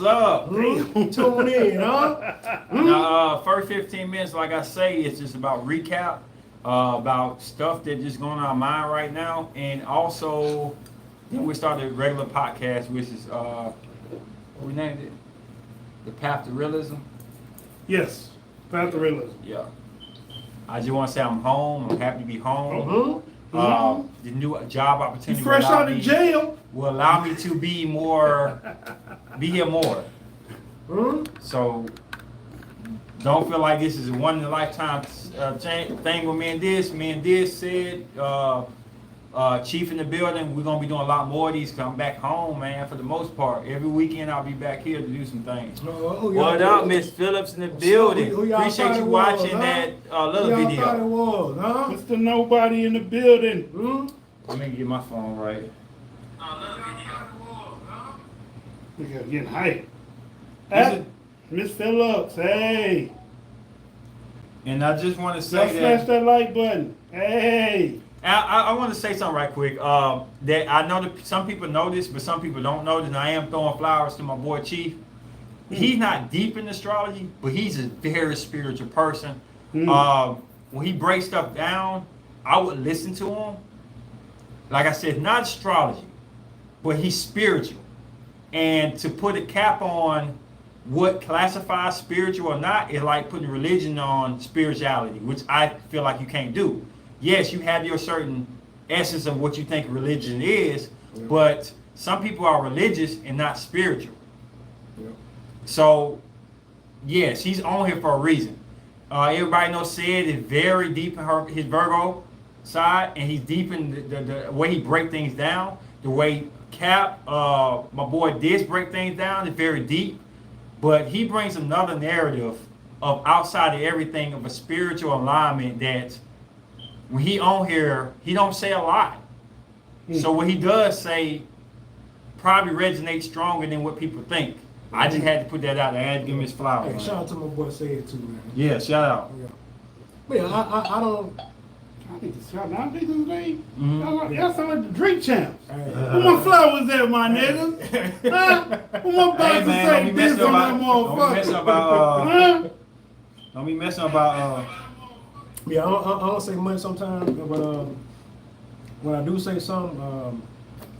What's up? Tune in, huh? Now, first 15 minutes, like I say, it's just about recap, about stuff that just going on our mind right now, and also then we started a regular podcast, which is what we named it, the Path to Realism. Yes, Path to Realism. Yeah. I just want to say I'm home. I'm happy to be home. The new job opportunity You fresh out of jail. will allow me to be here more. So don't feel like this is a one in a lifetime thing with me and this. Me and this said, Chief in the building, we're gonna be doing a lot more of these. Come back home, man. For the most part, every weekend I'll be back here to do some things. What up, Miss Phillips in the building? Appreciate you watching that little video. Thought it was, huh? Mr. Nobody in the building. Let me get my phone right. Look at getting hype. This is- Miss Phillips, hey. And I just want to say Let's smash that that like button. Hey. I want to say something right quick. That I know that some people know this, but some people don't know this. And I am throwing flowers to my boy Chief. He's not deep in astrology, but he's a very spiritual person. When he breaks stuff down, I would listen to him. Like I said, not astrology, but he's spiritual. And to put a cap on what classifies spiritual or not is like putting religion on spirituality, which I feel like you can't do. Yes, you have your certain essence of what you think religion is, but some people are religious and not spiritual. So, yes, he's on here for a reason. Everybody knows Sid is very deep in his Virgo side, and he's deep in the way he break things down. The way Cap, my boy, Diz break things down is very deep, but he brings another narrative of outside of everything of a spiritual alignment that when he on here, he don't say a lot. So what he does say probably resonates stronger than what people think. I just had to put that out there. I had to give him his flowers. Hey, shout out to my boy Said too, man. Yeah, shout out. Yeah. But yeah, I don't. I think it's y'all not think his name. Y'all sound like the drink champs. Hey, Where my flowers at, my niggas? Huh? Where my box Hey to man, say don't be this messing on that about. motherfucker? Don't be messing about. yeah, I don't say much sometimes, but when I do say something,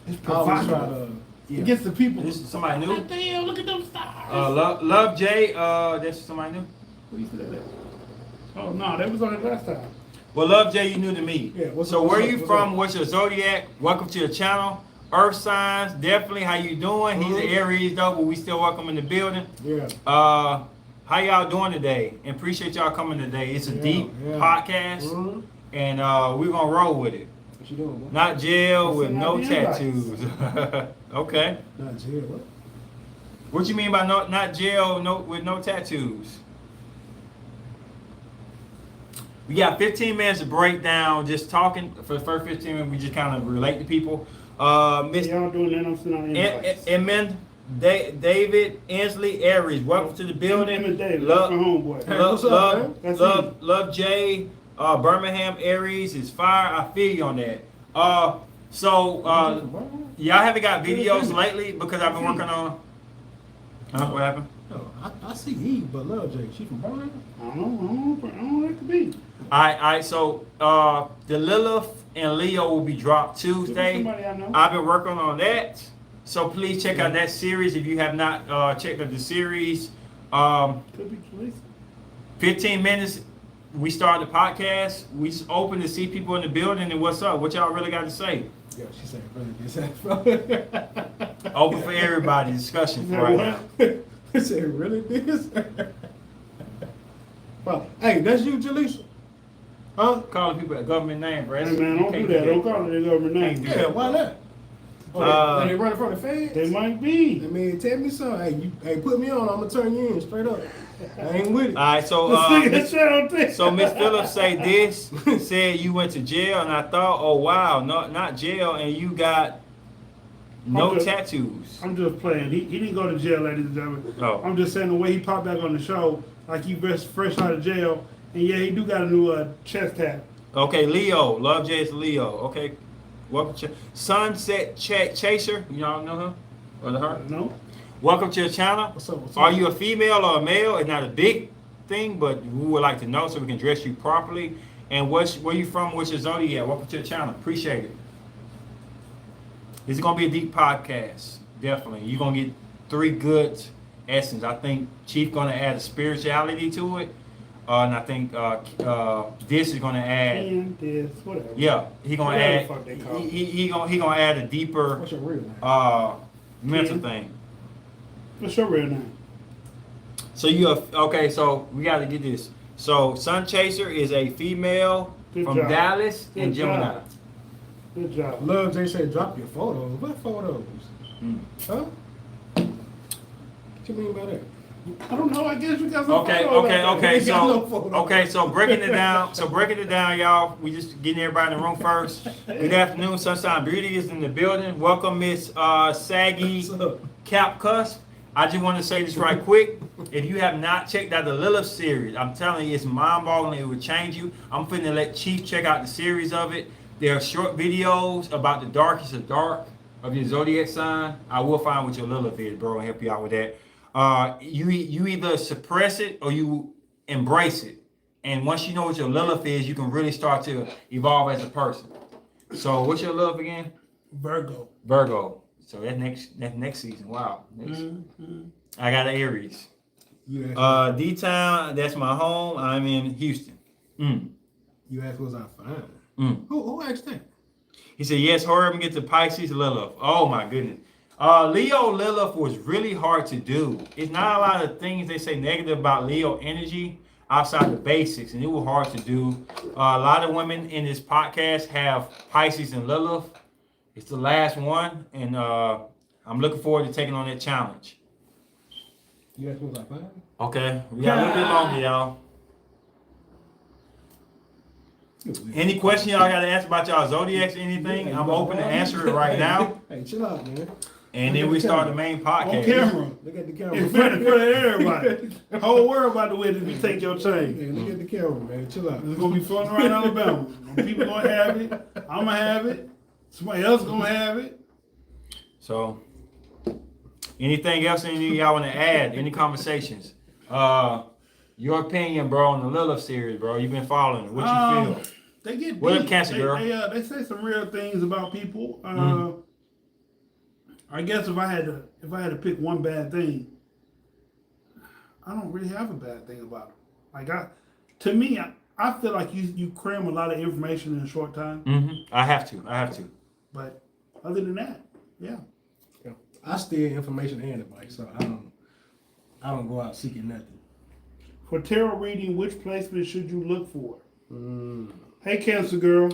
It's I always try provocative. to. It gets the people. This is somebody new. Damn, look at them stars. Love Jay. That's somebody new. Where you put that at? Oh no, that was on it last time. Well, Love Jay, you new to me. Yeah, what's so up, where what's you up, from? What's your zodiac? Welcome to the channel. Earth signs, definitely. How you doing? He's an Aries though, but we still welcome in the building. Yeah. How y'all doing today? And appreciate y'all coming today. It's a deep podcast, and we're gonna roll with it. What you doing, boy? Not jail with no not being tattoos. Okay. Not jail. What? What you mean by not jail with no tattoos? We got 15 minutes to break down, just talking for the first 15 minutes. We just kind of relate to people. Miss Y'all doing that? I'm sitting on invites. Edmund David Ensley Aries, welcome to the building. Edmund David, Love, that's my homeboy. Hey, what's up, man? That's love Jay. Birmingham Aries is fire. I feel you on that. Y'all haven't got videos lately because I've been working on. What happened? No, I see Eve, but Love Jay. She from Birmingham? I don't know what it could be. All right. So the Lilith and Leo will be dropped Tuesday. Somebody I know. I've been working on that. So please check out that series if you have not checked out the series. Could be police. 15 minutes. We start the podcast. We just open to see people in the building and what's up. What y'all really got to say? Yeah, she said really this. Open for everybody. Discussion for right now. She said really this. Well, hey, that's you, Jaleesa. Huh? Calling people a government name, bro. Hey man, don't do that. Don't call it their government name. Yeah, why not? They running from the feds? They might be. I mean, tell me something. Hey, put me on. I'm gonna turn you in straight up. I ain't with it. All right, so Miss Phillips say this, said you went to jail, and I thought, oh wow, not jail, and you got no tattoos. I'm just playing. He didn't go to jail, ladies and gentlemen. Oh. I'm just saying the way he popped back on the show, like he fresh out of jail, and yeah, he do got a new chest tat. Okay, Leo, Love J is Leo. Okay, welcome to Sunset Chaser. You all know him or her? No. welcome to your channel. What's up? What's Are up? you a female or a male? It's not a big thing, but we would like to know so we can dress you properly. And where you from? What's your zodiac? Welcome to the channel. Appreciate it. This is gonna be a deep podcast. Definitely, you're gonna get 3 good essence. I think Chief gonna add a spirituality to it, and I think this is gonna add. And this, whatever. Yeah, he gonna Whatever add. the fuck they call it. He gonna add a deeper What's your real name? mental Ken. thing. What's your real name? So okay? So we got to get this. So Sun Chaser is a female Good from job. Dallas Good and Gemini. job. Good job. Love Jay said drop your photos. What photos? Mm. Huh? What you mean by that? I don't know. I guess you got some Okay, photos okay, out there. Ain't got no so photos. okay, so breaking it down. So breaking it down, y'all. We just getting everybody in the room first. Good afternoon, Sunshine Beauty is in the building. Welcome, Miss Saggy What's up? Cap Cusp. I just want to say this right quick. If you have not checked out the Lilith series, I'm telling you, it's mind-boggling. It will change you. I'm finna let Chief check out the series of it. There are short videos about the darkest of dark of your zodiac sign. I will find what your Lilith is, bro, and help you out with that. You either suppress it or you embrace it. And once you know what your Lilith is, you can really start to evolve as a person. So what's your Lilith again? Virgo. Virgo. So that's next season. Wow. I got an Aries. You asked, D-Town, that's my home. I'm in Houston. you asked was I fine? Mm. Who asked that? He said, yes, hurry up and get to Pisces Lilith. Oh my goodness. Leo Lilith was really hard to do. It's not a lot of things they say negative about Leo energy outside the basics, and it was hard to do. A lot of women in this podcast have Pisces and Lilith. It's the last one, and I'm looking forward to taking on that challenge. You asked was I fine? Okay, we got a little bit longer, y'all. Any question y'all got to ask about y'all zodiacs, anything? I'm open to answer it right now. Hey, chill out, man. And then we start the main On podcast. camera. Look at the In camera. front of everybody. The whole world about to witness you take your chain. Hey, look at the camera, man. Chill out. It's gonna be fun around Alabama. People gonna have it. I'm gonna have it. Somebody else gonna have it. So, anything else any of y'all want to add? Any conversations? Your opinion, bro, on the Lilith series, bro. You've been following it. What you feel? They get What up, deep. Cancer girl? They say some real things about people. I guess if I had to pick one bad thing, I don't really have a bad thing about them. Like to me, I feel like you cram a lot of information in a short time. I have to. But other than that, yeah. I steal information and advice, so I don't go out seeking nothing. For tarot reading, which placement should you look for? Hey, Cancer girl.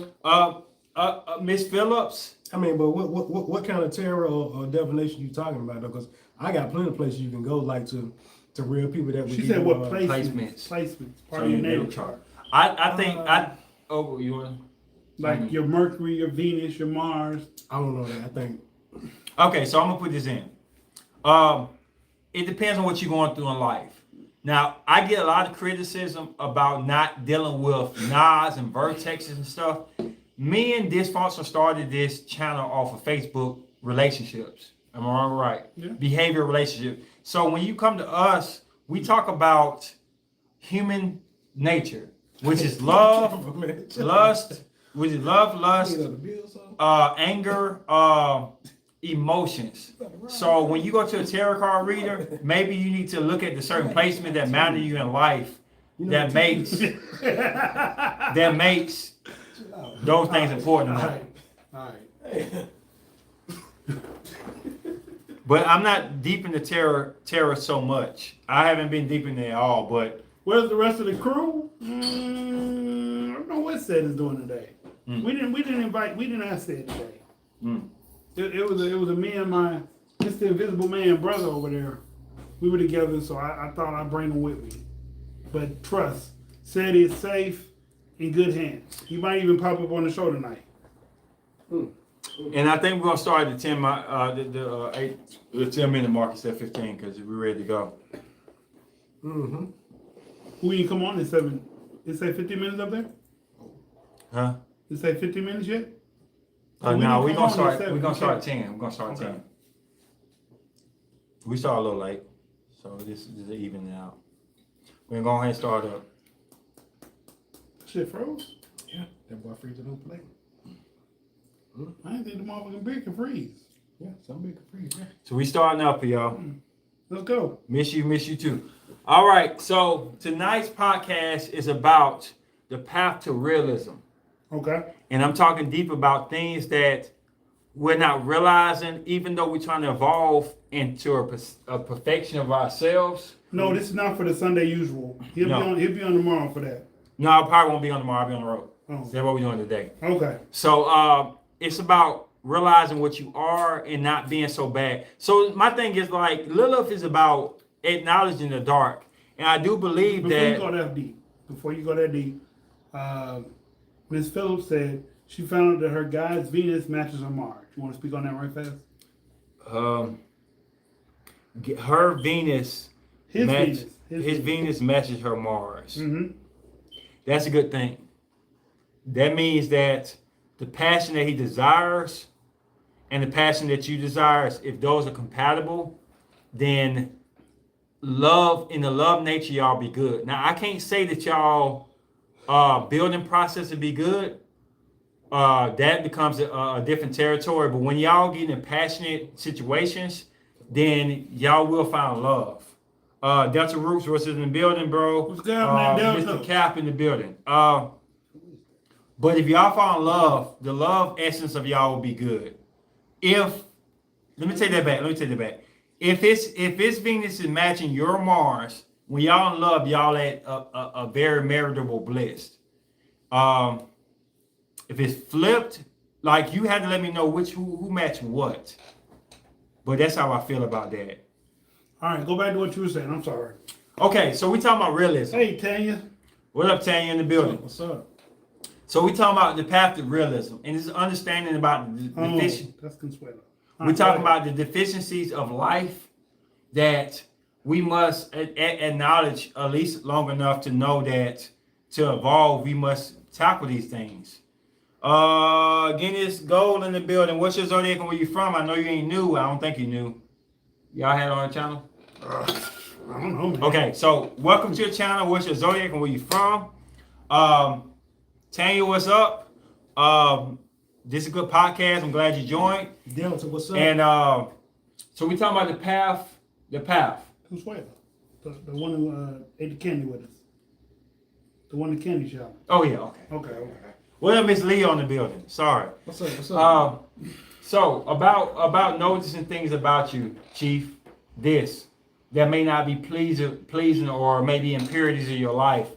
Miss Phillips. I mean, but what kind of tarot or divination you talking about though? Because I got plenty of places you can go, like to real people that would She give said you, what placements. Placements. Part So of your your natal natal chart. I think you want? Like your Mercury, your Venus, your Mars. I don't know that. I think Okay, so I'm gonna put this in. It depends on what you're going through in life. Now, I get a lot of criticism about not dealing with nods and vertexes and stuff. Me and Dysfunction started this channel off of Facebook relationships. Am I right? Yeah. Behavior relationship. So when you come to us, we talk about human nature, which is lust, anger, emotions. So when you go to a tarot card reader, maybe you need to look at the certain placement that matter to you in life that makes those things important. All right. But I'm not deep into terror so much. I haven't been deep in it at all. But Where's the rest of the crew? I don't know what Seth is doing today. We didn't ask Seth today. It was a me and my Mr. Invisible Man brother over there. We were together, so I thought I'd bring him with me. But trust, Seth is safe, in good hands. He might even pop up on the show tonight. and I think we're gonna start at the 10-minute mark instead of 15 because we're ready to go. Who you come on at 7? It say 50 minutes up there? Huh? It say 50 minutes yet? No, we're come gonna on start. at 7, We're gonna okay. start at 10. We're gonna start at Okay. 10. We started a little late, so this is evening out. We're gonna go ahead and start up. Shit froze? Yeah, that boy freezer don't play. I didn't think the motherfucking beer can freeze. Yeah, some big freeze. Yeah. So we starting up, y'all. Let's go. Miss you too. All right, so tonight's podcast is about the path to realism. Okay. And I'm talking deep about things that we're not realizing, even though we're trying to evolve into a perfection of ourselves. No, this is not for the Sunday usual. He'll be on tomorrow for that. No, I probably won't be on tomorrow. I'll be on the road. Oh. That's what we're doing today. Okay. So it's about realizing what you are and not being so bad. So my thing is like Lilith is about acknowledging the dark. And I do believe Before that... you go that deep, Miss Phillips said she found out that her guy's Venus matches her Mars. You want to speak on that right fast? Her Venus... His Venus matches her Mars. Mm-hmm. That's a good thing. That means that the passion that he desires and the passion that you desire, if those are compatible, then love, in the love nature, y'all be good. Now, I can't say that y'all building process would be good. That becomes a different territory. But when y'all get in passionate situations, then y'all will find love. Delta Roots was in the building, bro. What's going on, Delta? Mr. Cap in the building. But if y'all fall in love, the love essence of y'all will be good. Let me take that back. If it's Venus is matching your Mars, when y'all in love, y'all at a very meritable bliss. If it's flipped, like you had to let me know who matched what. But that's how I feel about that. All right, go back to what you were saying. I'm sorry. Okay, so we talking about realism. Hey, Tanya. What up, Tanya in the building? What's up? So we talking about the path to realism, and it's understanding about the deficiencies. That's Consuelo. We're talking about the deficiencies of life that we must acknowledge at least long enough to know that to evolve, we must tackle these things. Guinness Gold in the building. What's your zodiac and where you from? I know you ain't new. I don't think you knew. Y'all had it on the channel? I don't know, man. Okay, so welcome to your channel. What's your zodiac and where you from? Tanya, what's up? This is a good podcast. I'm glad you joined. Delta, what's up? And so we talking about the path. Consuelo. The one who ate the candy with us. The one in the candy shop. Oh yeah, okay. Okay. What up, Miss Lee on the building? Sorry. What's up? So about noticing things about you, Chief, that may not be pleasing or maybe impurities of your life,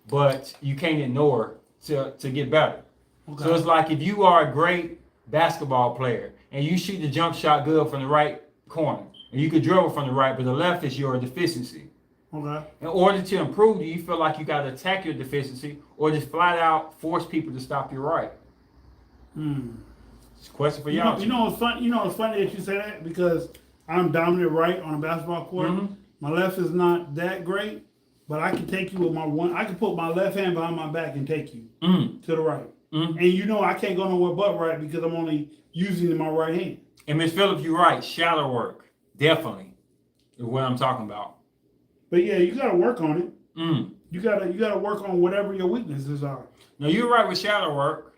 but you can't ignore to get better. Okay. So it's like if you are a great basketball player and you shoot the jump shot good from the right corner, and you could dribble from the right, but the left is your deficiency. Okay. In order to improve, do you feel like you got to attack your deficiency or just flat out force people to stop your right? It's a question for y'all. You know what's funny? You know it's funny that you say that because I'm dominant right on a basketball court. Mm-hmm. My left is not that great, but I can take you with my one. I can put my left hand behind my back and take you to the right. Mm-hmm. And you know I can't go nowhere but right because I'm only using my right hand. And Miss Phillips, you're right. Shadow work, definitely, is what I'm talking about. But yeah, you gotta work on it. You gotta work on whatever your weaknesses are. No, you're right with shadow work.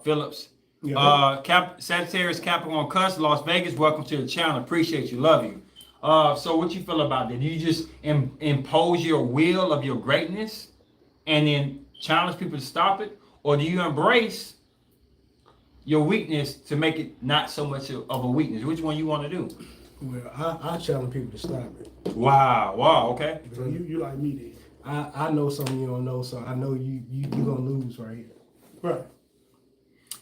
Phillips. Yeah. Sagittarius, Capricorn, Cus, Las Vegas. Welcome to the channel. Appreciate you. Love you. So what you feel about that? Do you just impose your will of your greatness and then challenge people to stop it? Or do you embrace your weakness to make it not so much of a weakness? Which one you want to do? Well, I challenge people to stop it. Wow, okay. So you like me then. I know something you don't know, so I know you gonna lose right here. Right.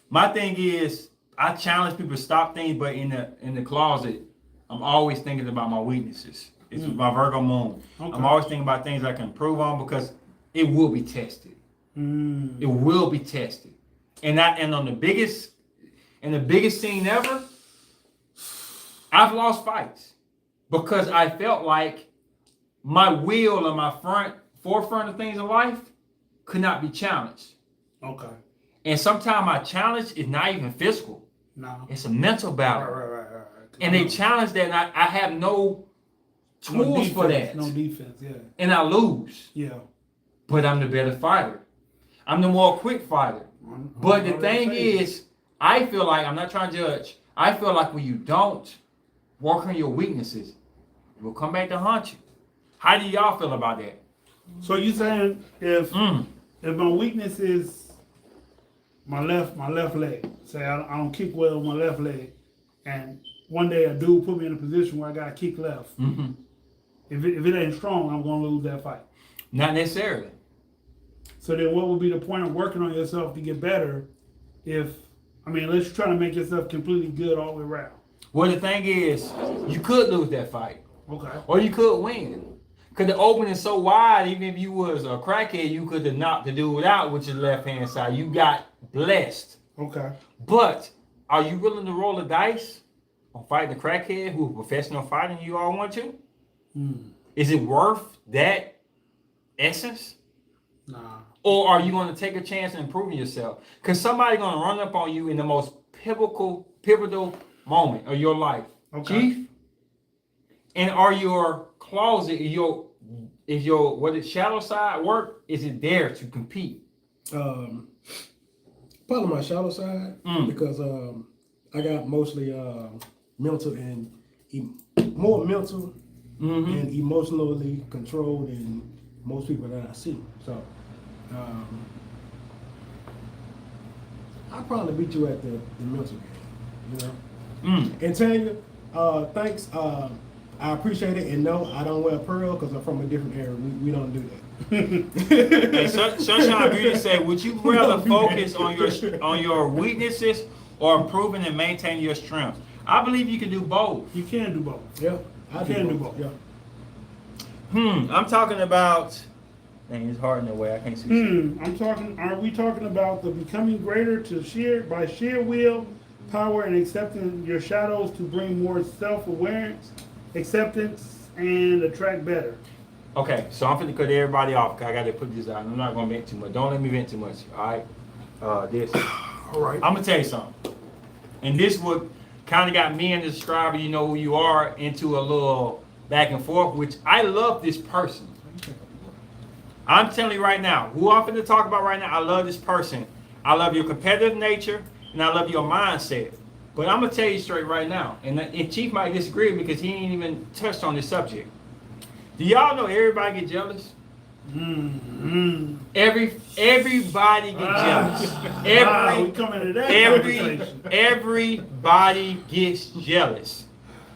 My thing is, I challenge people to stop things, but in the closet, I'm always thinking about my weaknesses. It's my Virgo moon. Okay. I'm always thinking about things I can improve on because it will be tested. It will be tested, and on the biggest scene ever, I've lost fights because I felt like my will and my forefront of things in life could not be challenged. Okay. And sometimes my challenge is not even physical. No. It's a mental battle. Right. And they challenge that, and I have no tools for that. No defense, yeah. And I lose. Yeah. But I'm the better fighter. I'm the more quick fighter. But the thing is, I feel like, I'm not trying to judge, I feel like when you don't work on your weaknesses, it will come back to haunt you. How do y'all feel about that? So you saying if my weakness is my left leg, say I don't kick well with my left leg, and one day a dude put me in a position where I got to kick left. Mm-hmm. If it ain't strong, I'm gonna lose that fight. Not necessarily. So then, what would be the point of working on yourself to get better? Unless you're trying to make yourself completely good all the way around. Well, the thing is, you could lose that fight, Okay. or you could win. Cause the opening is so wide, even if you was a crackhead, you could have knocked the dude out with your left hand side. You got blessed. Okay. But are you willing to roll the dice on fighting the crackhead who's a professional fighter and you all want to? Is it worth that essence? Nah. Or are you going to take a chance and improving yourself? Because somebody's going to run up on you in the most pivotal moment of your life. Okay. Chief? And are your closet, is your shadow side work, is it there to compete? Probably my shadow side because I got mostly mental and more mental and emotionally controlled than most people that I see. So I'll probably beat you at the mental game, you know. And Tanya, thanks. I appreciate it, and no, I don't wear pearl because I'm from a different era. We don't do that. And Sunshine Beauty said, would you rather focus on your weaknesses or improving and maintaining your strengths? I believe you can do both. You can do both. Yeah, I can do both. Yeah. I'm talking about. Dang, it's hard in a way. I can't see. Are we talking about the becoming greater by sheer will, power, and accepting your shadows to bring more self-awareness, acceptance, and attract better? Okay, so I'm finna cut everybody off because I got to put this out. I'm not gonna vent too much. Don't let me vent too much. All right. This. All right. I'm gonna tell you something. And this would kind of got me and the subscriber, you know who you are, into a little back and forth, which I love this person. I'm telling you right now, who I'm finna talk about right now, I love this person. I love your competitive nature, and I love your mindset. But I'm gonna tell you straight right now, and Chief might disagree because he ain't even touched on this subject. Do y'all know everybody get jealous? Everybody get jealous. We coming to that conversation. Everybody gets jealous.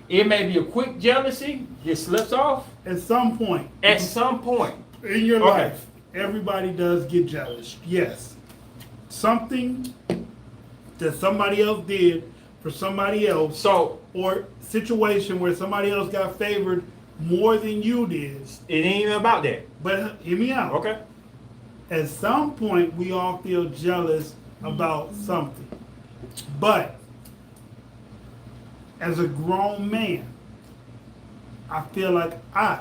It may be a quick jealousy that slips off. At some point. At some point. In your life, everybody does get jealous. Yes. Something that somebody else did for somebody else. Or situation where somebody else got favored more than you did. It ain't even about that. But hear me out. Okay. At some point, we all feel jealous about something. But as a grown man, I feel like I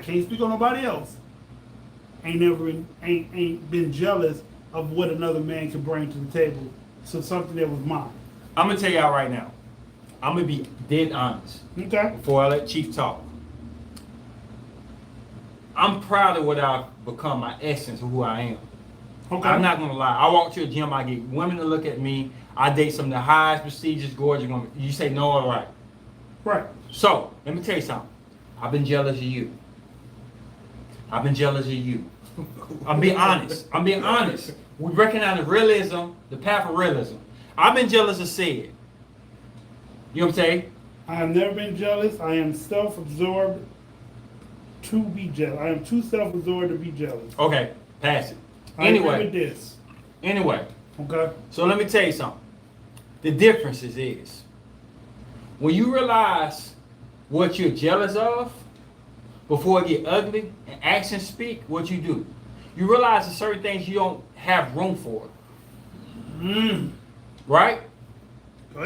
can't speak on nobody else. Ain't been jealous of what another man can bring to the table. So something that was mine. I'm gonna tell y'all right now. I'm gonna be dead honest. Okay. Before I let Chief talk. I'm proud of what I've become, my essence of who I am. Okay. I'm not gonna lie. I walk to a gym, I get women to look at me. I date some of the highest prestigious, gorgeous women. You say no, all right. Right. So, let me tell you something. I've been jealous of you. I've been jealous of you. I'm being honest. We recognize the realism, the path of realism. I've been jealous of Sid. You know what I'm saying? I have never been jealous. I am self-absorbed to be jealous. I am too self-absorbed to be jealous. Okay, pass it. Anyway. This. Anyway. Okay. So let me tell you something. The difference is when you realize what you're jealous of, before it get ugly and actions speak, what you do. You realize there's certain things you don't have room for. Right?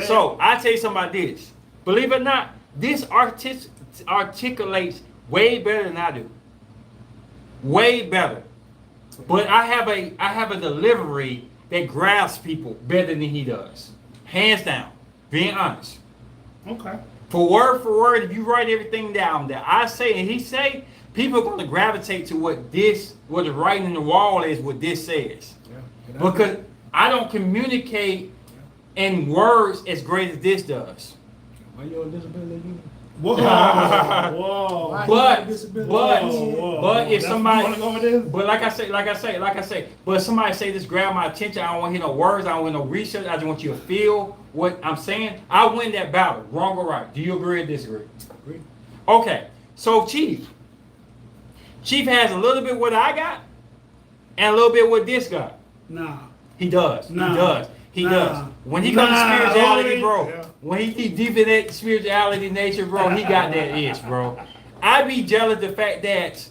So I tell you something about this. Believe it or not, this articulates way better than I do. Way better. But I have a delivery that grabs people better than he does. Hands down. Being honest. Okay. For word, if you write everything down that I say and he say, people are going to gravitate to what the writing on the wall is, what this says. Yeah. Because I don't communicate in words as great as this does. Why you on disability unit? Whoa. Whoa. Why But, you on disability but, unit? but if That's somebody, what you wanna go with this? but like I say, but if somebody say this grab my attention, I don't want to hear no words, I don't want no research, I just want you to feel what I'm saying. I win that battle, wrong or right. Do you agree or disagree? Agree. Okay, so Chief has a little bit what I got and a little bit what this got. Nah. He does. Nah. He Nah. does. When he comes to Nah, spirituality, Lord. bro, Yeah. when he deep in that spirituality nature, bro, he got that itch, bro. I be jealous the fact that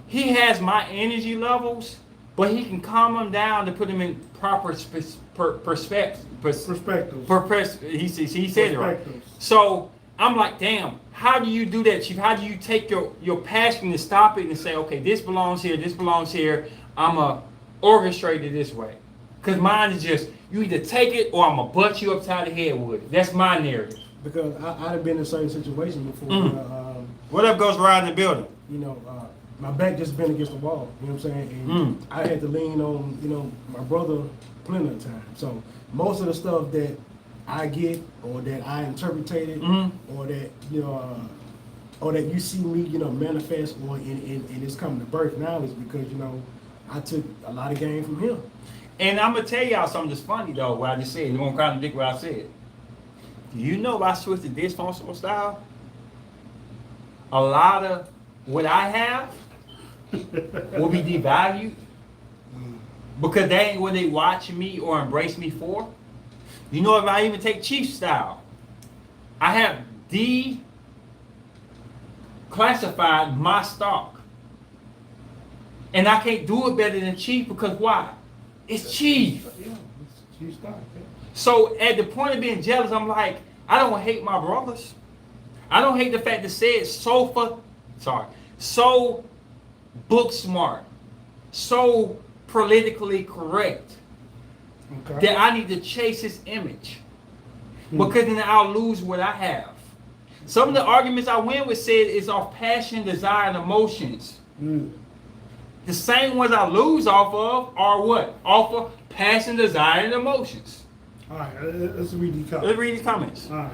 he has my energy levels, but he can calm them down to put them in proper perspective. Perspective. He said it right. Perspectives. So I'm like, damn, how do you do that, Chief? How do you take your passion and stop it and say, okay, this belongs here, I'ma orchestrate it this way. Because mine is just, you either take it or I'ma butt you upside the head with it. That's my narrative. Because I've been in a certain situation before. What up goes right in the building? You know, my back just been against the wall. You know what I'm saying? And I had to lean on, my brother plenty of times. So most of the stuff that I get or that I interpreted or that or that you see me manifest or in it's coming to birth now is because I took a lot of game from him. And I'm gonna tell y'all something that's funny though. What I just said, it won't contradict what I said. Do you know if I switch to dysfunctional style, a lot of what I have will be devalued because that ain't what they watch me or embrace me for. You know, if I even take Chief style, I have declassified my stock. And I can't do it better than Chief because why? It's Chief. Yeah, it's Chief stock. Yeah. So at the point of being jealous, I'm like, I don't hate my brothers. I don't hate the fact that said so book smart, so politically correct, that I need to chase his image. Because then I'll lose what I have. Some of the arguments I win with said is off passion, desire, and emotions. The same ones I lose off of are what? Off of passion, desire, and emotions. All right, let's read these comments. Let's read these comments. All right.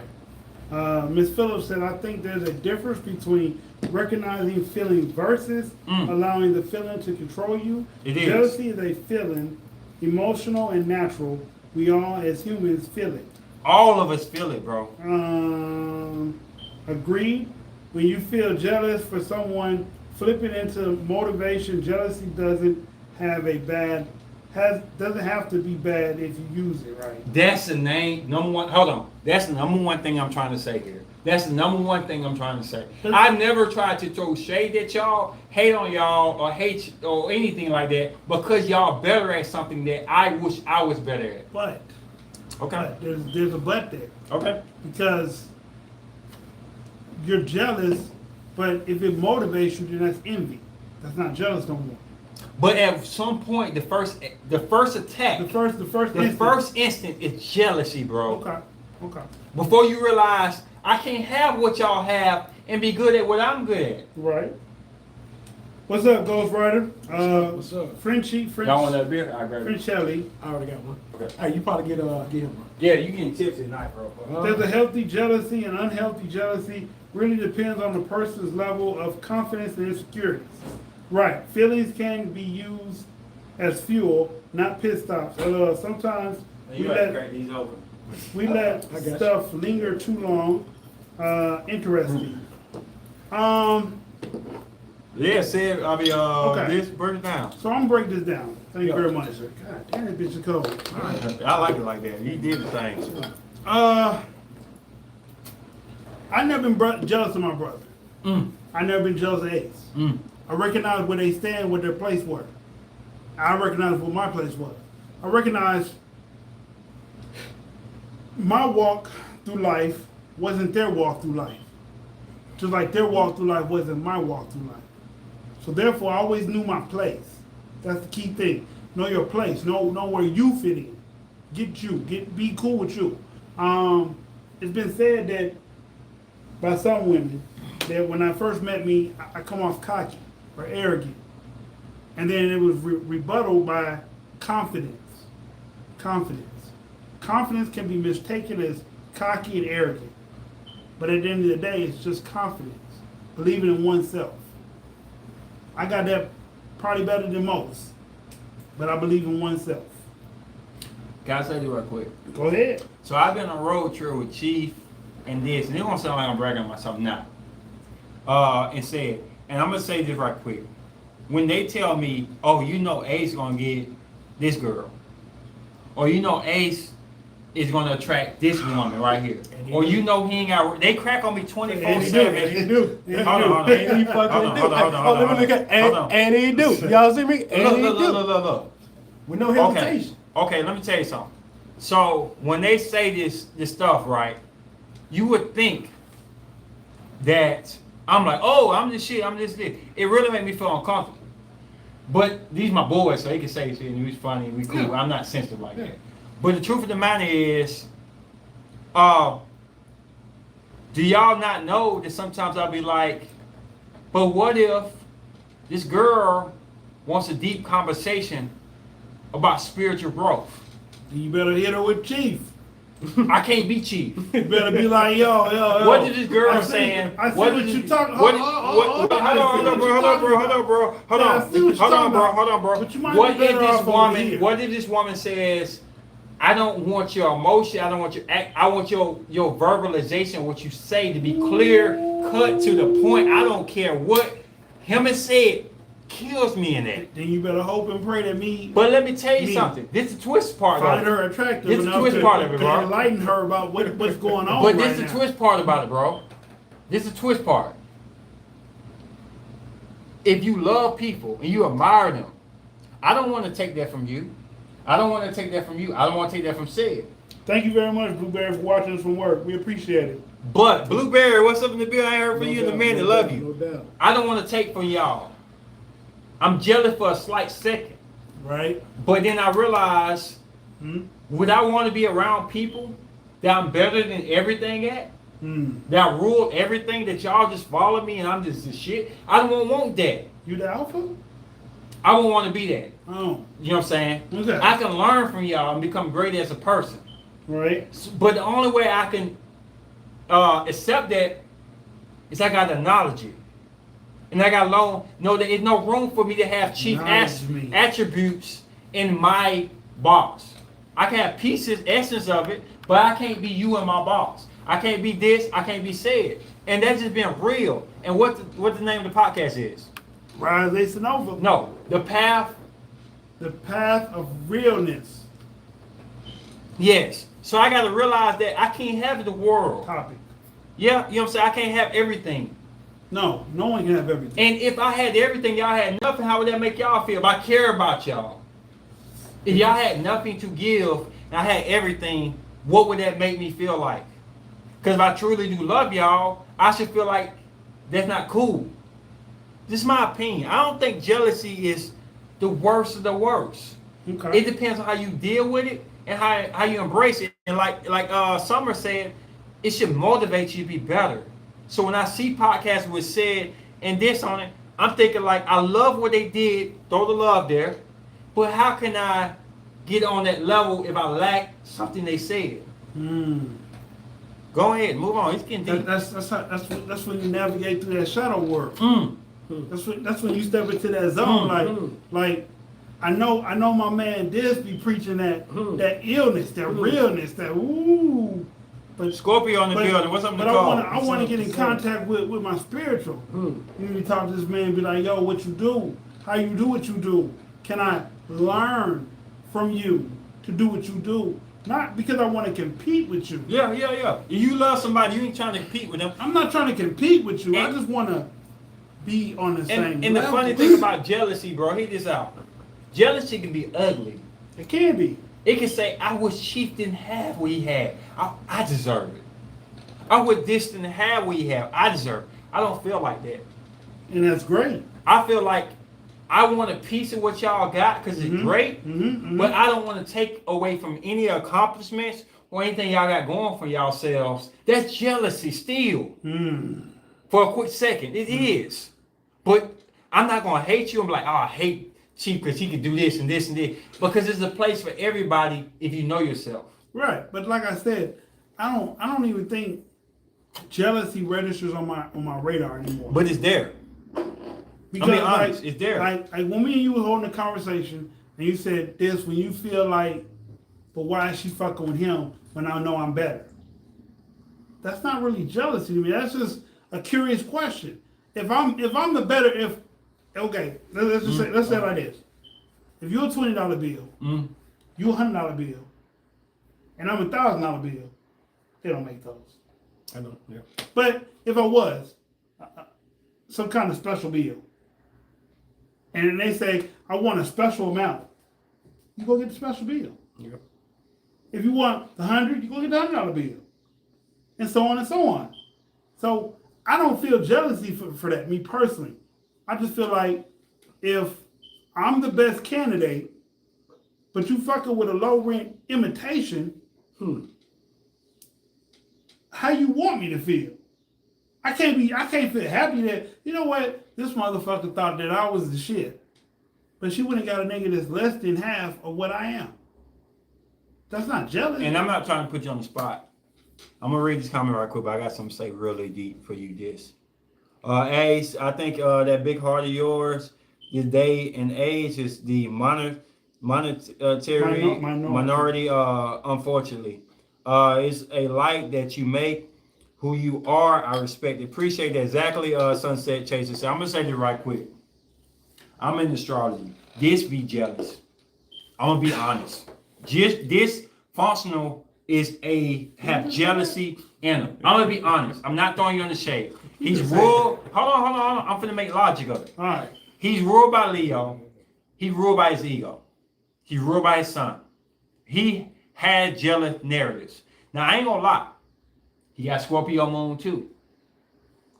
Ms. Phillips said, I think there's a difference between recognizing feelings versus allowing the feeling to control you. It is. Jealousy is a feeling, emotional and natural. We all, as humans, feel it. All of us feel it, bro. Agreed. When you feel jealous for someone, flip it into motivation. Jealousy doesn't have to be bad if you use it right. That's the number one. Hold on. That's the number one thing I'm trying to say here. That's the number one thing I'm trying to say. I never tried to throw shade at y'all, hate on y'all, or hate or anything like that because y'all better at something that I wish I was better at. But Okay. there's a but there. Okay. Because you're jealous, but if it motivates you, then that's envy. That's not jealous no more. But at some point, the first attack, The first instant is jealousy, bro. Okay. Before you realize I can't have what y'all have and be good at what I'm good at. Right. What's up, Ghost Rider? What's up? Frenchie, Y'all want that beer? I grab it. French Shelley. I already got one. Okay. Hey, you probably get him one. Yeah, you getting tipsy tonight, bro. There's a healthy jealousy and unhealthy jealousy. Really depends on the person's level of confidence and insecurities. Right. Feelings can be used as fuel, not pit stops. Sometimes You gotta crack these open. we let I got stuff linger too long. Interesting. Yeah, said Okay. this break it down. So I'm gonna break this down. Thank you Yeah. very much. God damn, that bitch is cold. I like it like that. He did the thing. I never been jealous of my brother. I never been jealous of Ace. I recognize where they stand, what their place was. I recognize what my place was. I recognize my walk through life wasn't their walk through life. Just like their walk through life wasn't my walk through life. So therefore, I always knew my place. That's the key thing. Know your place. Know where you fit in. Be cool with you. It's been said that by some women that when I first met me, I come off cocky or arrogant. And then it was rebutted by confidence. Confidence. Confidence can be mistaken as cocky and arrogant. But at the end of the day, it's just confidence. Believing in oneself. I got that probably better than most. But I believe in oneself. Can I say this right quick? Go ahead. So I've been on a road trip with Chief and this, and it won't sound like I'm bragging on myself now. And said, and I'm gonna say this right quick. When they tell me, oh, you know Ace gonna get this girl, or you know Ace is gonna attract this woman right here, or you know he ain't got, they crack on me 24/7. He do. Hold on. And he fucking do. Let me look at, and he do. Y'all see me? And he do. Look. With no hesitation. Okay, let me tell you something. So when they say this stuff, right, you would think that I'm like, oh, I'm this shit, I'm this. It really made me feel uncomfortable. But these my boys, so they can say shit and he's funny and we cool. I'm not sensitive like that. But the truth of the matter is, do y'all not know that sometimes I'll be like, but what if this girl wants a deep conversation about spiritual growth? You better hit her with Chief. I can't be Chief. You better be like, yo. What did this girl saying? I see what what you talking. Hold on, bro. But you might What be better if this off over woman? here. What if this woman says, I don't want your emotion. I don't want your act. I want your verbalization, what you say, to be clear, cut to the point. I don't care what him has said. Kills me in that. Then you better hope and pray that me. But let me tell you something. This is the twist part of it. Find her attractive This is the enough twist to, part of it, to bro. enlighten her about what's going on. But right this is the now. twist part about it, bro. This is the twist part. If you love people and you admire them, I don't want to take that from you. I don't want to take that from you. I don't want to take that from Sid. Thank you very much, Blueberry, for watching us from work. We appreciate it. But Blueberry, what's up in the bill? I ain't heard from No you and the doubt, man no that love doubt, you. no doubt. I don't want to take from y'all. I'm jealous for a slight second. Right? But then I realize, would I want to be around people that I'm better than everything at? That I rule everything, that y'all just follow me and I'm just the shit? I don't want that. You the alpha? I don't want to be that. Oh. You know what I'm saying? Okay. I can learn from y'all and become great as a person. Right. But the only way I can accept that is I got to acknowledge it. And I got to know that there's no room for me to have chief attributes in my boss. I can have pieces, essence of it, but I can't be you and my boss. I can't be this, I can't be said. And that's just being real. And what the name of the podcast is? Rise, Ace, and Nova. No, The Path. The path of realness. Yes. So I got to realize that I can't have the world. Topic. Yeah, you know what I'm saying? I can't have everything. No one can have everything. And if I had everything, y'all had nothing, how would that make y'all feel? If I care about y'all. If y'all had nothing to give and I had everything, what would that make me feel like? Because if I truly do love y'all, I should feel like that's not cool. This is my opinion. I don't think jealousy is the worst of the worst. Okay. It depends on how you deal with it and how you embrace it. And like Summer said, it should motivate you to be better. So when I see podcasts with said and this on it, I'm thinking like, I love what they did, throw the love there, but how can I get on that level if I lack something they said? Go ahead, move on. It's getting deep. That's when you navigate through that shadow work. That's when you step into that zone. Like I know my man this be preaching that illness, that realness, that ooh. But Scorpio on the building. What's up in the But call? I want to get in contact with my spiritual. You need to talk to this man and be like, yo, what you do? How you do what you do? Can I learn from you to do what you do? Not because I want to compete with you. Yeah. If you love somebody, you ain't trying to compete with them. I'm not trying to compete with you. I just want to be on the same And the level. funny thing about jealousy, bro, hear this out. Jealousy can be ugly. It can be. It can say, I wish Chief didn't have what he had. I deserve it. I wish this didn't have what he had. I deserve it. I don't feel like that. And that's great. I feel like I want a piece of what y'all got because it's great, but I don't want to take away from any accomplishments or anything y'all got going for yourselves, that's jealousy still. For a quick second, it is. But I'm not gonna hate you. I'm like, oh, I hate Chief because he can do this and this and this. Because it's a place for everybody if you know yourself. Right, but like I said, I don't even think jealousy registers on my radar anymore. But it's there. Because, I mean, honest, it's there. Like when me and you were holding a conversation, and you said this, when you feel like, but why is she fucking with him when I know I'm better? That's not really jealousy to me. That's just a curious question. If I'm the better, okay, let's just say, let's say it like this: if you're a $20 bill, you're a $100 bill, and I'm a $1,000 bill, they don't make those. I know, yeah. But if I was some kind of special bill, and they say I want a special amount, you go get the special bill. Yep. If you want the 100, you go get the $100 bill, and so on and so on. So I don't feel jealousy for that, me personally. I just feel like if I'm the best candidate, but you fucking with a low rent imitation, how you want me to feel? I can't feel happy that, you know what, this motherfucker thought that I was the shit. But she wouldn't got a nigga that's less than half of what I am. That's not jealousy. And I'm not trying to put you on the spot. I'm gonna read this comment right quick, but I got something to say really deep for you. This, Ace, I think that big heart of yours, your day and age is the monetary minority. Unfortunately, it's a light that you make who you are. I respect it. Appreciate that. Exactly. Sunset Chaser. So I'm gonna say this right quick. I'm in astrology. This be jealous. I'm gonna be honest. Just this functional is have jealousy in him. I'm gonna be honest. I'm not throwing you in the shade. He's ruled. Hold on. I'm finna make logic of it. All right. He's ruled by Leo. He's ruled by his ego. He's ruled by his son. He had jealous narratives. Now I ain't gonna lie. He got Scorpio moon too.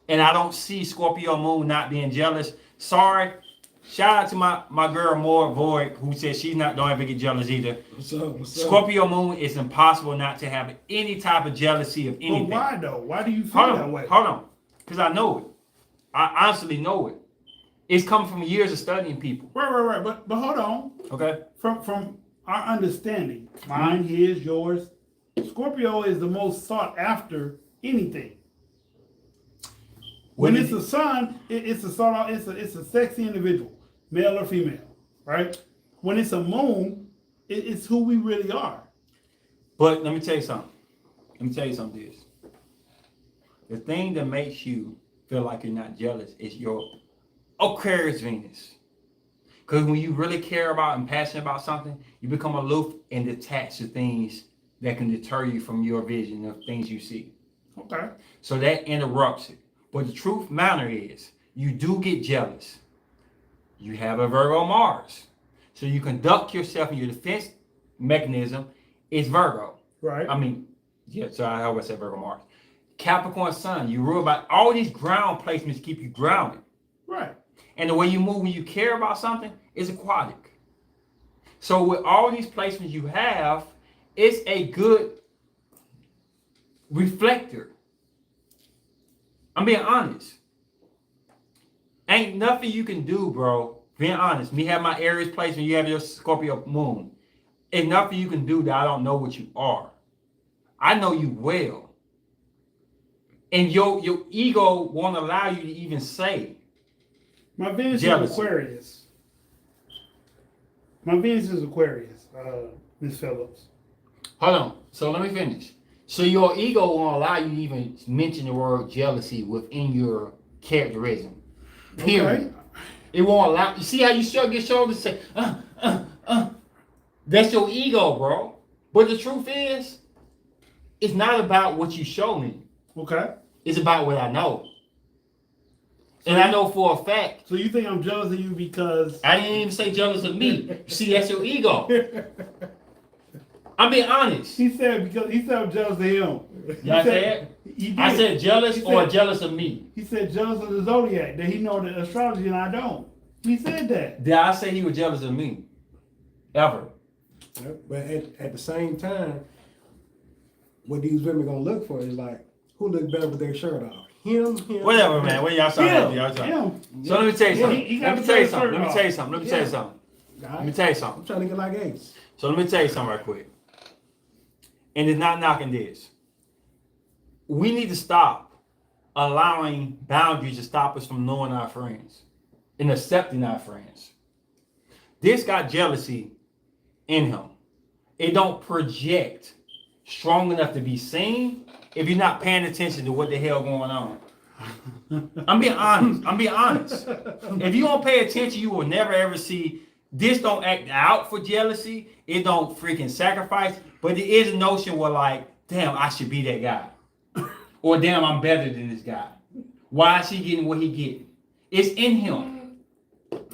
And I don't see Scorpio moon not being jealous. Sorry. Shout out to my girl Moore Void, who says she's don't ever get jealous either. What's up? Scorpio moon, it's impossible not to have any type of jealousy of anything. But why though? Why do you feel that way? Hold on. Because I know it. I honestly know it. It's coming from years of studying people. Right. But hold on. Okay. From our understanding, mine, his, yours, Scorpio is the most sought after anything. When it's a sun, it's a sexy individual, male or female, right? When it's a moon, it's who we really are. But let me tell you something. This. The thing that makes you feel like you're not jealous is your Aquarius Venus. Because when you really care about and passionate about something, you become aloof and detached to things that can deter you from your vision of things you see. Okay. So that interrupts it. But the truth matter is, you do get jealous. You have a Virgo Mars. So you conduct yourself in your defense mechanism is Virgo. Right. I mean, yeah, so I always say Virgo Mars. Capricorn Sun, you rule about all these ground placements keep you grounded. Right. And the way you move when you care about something is aquatic. So with all these placements you have, it's a good reflector. I'm being honest. Ain't nothing you can do, bro. Being honest. Me have my Aries placement, you have your Scorpio moon. Ain't nothing you can do that I don't know what you are. I know you well. And your ego won't allow you to even say. My Venus jealousy. is Aquarius. My Venus is Aquarius, Miss Phillips. Hold on. So let me finish. So your ego won't allow you to even mention the word jealousy within your characterism. Period. Okay. It won't allow. You see how you shrug your shoulders and say, That's your ego, bro. But the truth is, it's not about what you show me. Okay. It's about what I know. And I know for a fact. So you think I'm jealous of you because I didn't even say jealous of me. You see, that's your ego. I'm being honest. He said I'm jealous of him. Y'all said? He did. I said jealous or jealous of me. He said jealous of the zodiac, that he know the astrology and I don't. He said that. Did I say he was jealous of me? Ever. But at the same time, what these women gonna look for is like, who look better with their shirt off? Him. Whatever, man. What y'all talking about? Him. So let me tell you something. He Let got me tell you the something. shirt Let me off. tell you something. Let me tell you something. Let me tell you something. I'm trying to get like Ace. So let me tell you something right quick. And it's not knocking this. We need to stop allowing boundaries to stop us from knowing our friends and accepting our friends. This got jealousy in him. It don't project strong enough to be seen if you're not paying attention to what the hell going on. I'm being honest. If you don't pay attention, you will never ever see. This don't act out for jealousy. It don't freaking sacrifice. But there is a notion where like, damn, I should be that guy. Or damn, I'm better than this guy. Why is he getting what he getting? It's in him.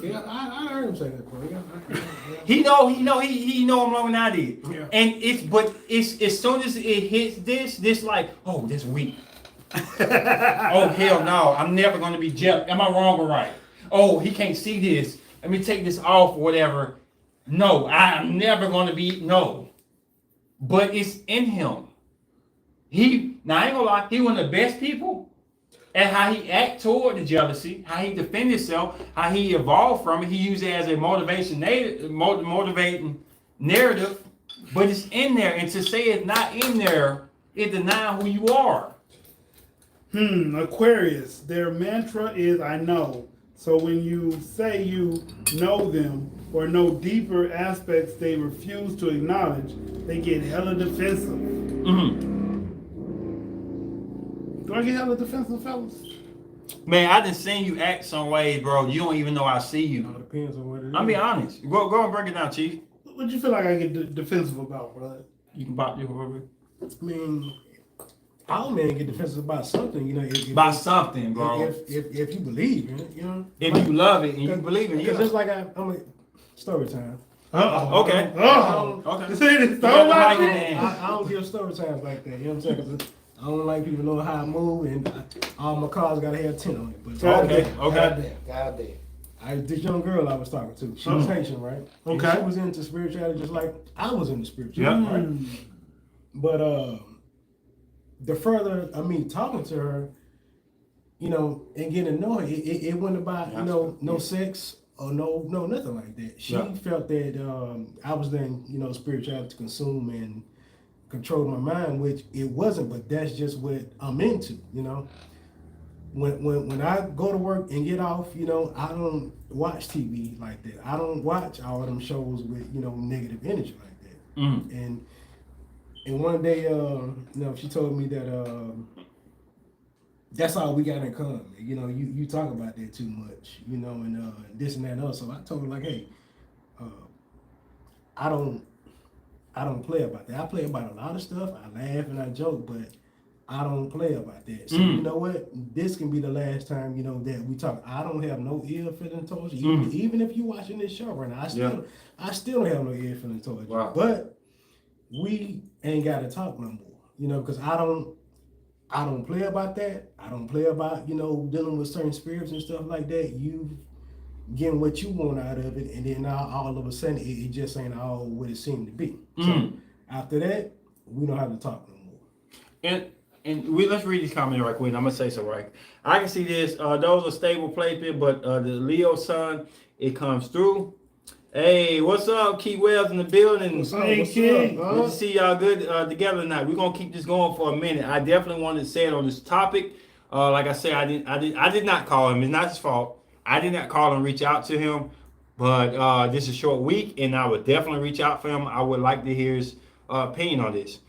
Yeah, I heard him say that, bro. Yeah. He know him longer than I did. Yeah. And it's as soon as it hits this like, oh, that's weak. Oh hell no, I'm never gonna be jealous. Am I wrong or right? Oh, he can't see this. Let me take this off or whatever. No, I'm never gonna be no. But it's in him. Now I ain't gonna lie, he one of the best people at how he act toward the jealousy, how he defend himself, how he evolved from it. He used it as a motivating narrative, but it's in there. And to say it's not in there, it denies who you are. Aquarius, their mantra is I know. So when you say you know them or know deeper aspects they refuse to acknowledge, they get hella defensive. Mm-hmm. Do I get hella defensive, fellas? Man, I done seen you act some ways, bro. You don't even know I see It you. depends on what it is. I'm being honest. Go and break it down, Chief. What you feel like I get defensive about, brother? You can pop your over. I mean, all men get defensive about something, you know. About something, bro. If you believe in it, you know. If you love it and you believe in it, Because yeah. just like I'm a story time. Okay. Oh, Okay. Say this, You got the mic in don't there. I don't give story times like that. You know what I'm saying? 'Cause I don't like people knowing how I move, and all my cars gotta have tint on it. But Okay. Goddamn. This young girl I was talking to, she was Haitian, right? And Okay. she was into spirituality just like I was into spirituality, right? But the further talking to her, you know, and getting to know her, it wasn't about no sex or no nothing like that. She felt that I was then spirituality to consume and control my mind, which it wasn't. But that's just what I'm into, you know. When I go to work and get off, you know, I don't watch TV like that. I don't watch all them shows with negative energy like that. And one day, she told me that that's all we got in common. You know, you talk about that too much, you know, and this and that and other. So I told her like, hey, I don't play about that. I play about a lot of stuff. I laugh and I joke, but I don't play about that. So you know what? This can be the last time that we talk. I don't have no ill feeling towards you. Even if you watching this show right now, I still don't have no ill feeling towards you. Wow. But we ain't got to talk no more. Because I don't play about that. I don't play about dealing with certain spirits and stuff like that. You getting what you want out of it, and then all of a sudden it just ain't all what it seemed to be. So after that, we don't have to talk no more. Let's read these comments right quick. I'm gonna say so right. I can see this. Those are stable placement, but the Leo sun, it comes through. Hey, what's up, Key Wells in the building? What's up? Good to see y'all good together tonight. We're gonna keep this going for a minute. I definitely wanted to say it on this topic. Like I said, I did not call him. It's not his fault. I did not call and reach out to him. But this is a short week, and I would definitely reach out for him. I would like to hear his opinion on this.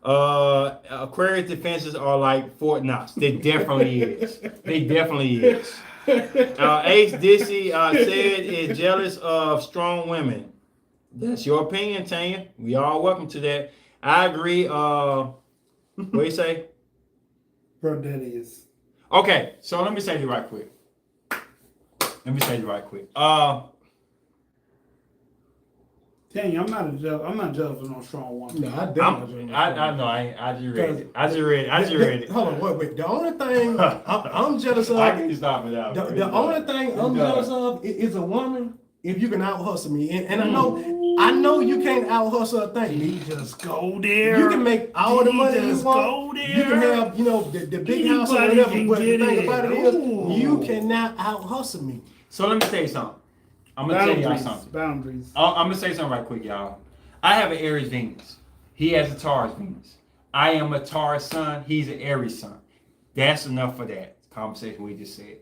Aquarius defenses are like Fort Knox. They definitely is. They definitely is. Ace Dissy said is jealous of strong women. That's your opinion, Tanya. We all welcome to that. I agree. What do you say? Bro, that is. Okay, so let me say this right quick. Tanya, I'm not jealous of no strong woman. No, I definitely don't. I know. I just read it. I just read it. Hold on, wait. The only thing I'm jealous of. I can stop it out. The only thing I'm jealous of is a woman if you can out hustle me. And I know you can't out hustle a thing. He just go there. You can make all the money you just want. go there. You can have, the big house or Anybody whatever. can But the get thing it. about it is, Ooh. you cannot out hustle me. So let me tell you something. I'm gonna tell y'all something. Boundaries. I'm gonna say something right quick, y'all. I have an Aries Venus. He has a Taurus Venus. I am a Taurus sun. He's an Aries sun. That's enough for that conversation we just said.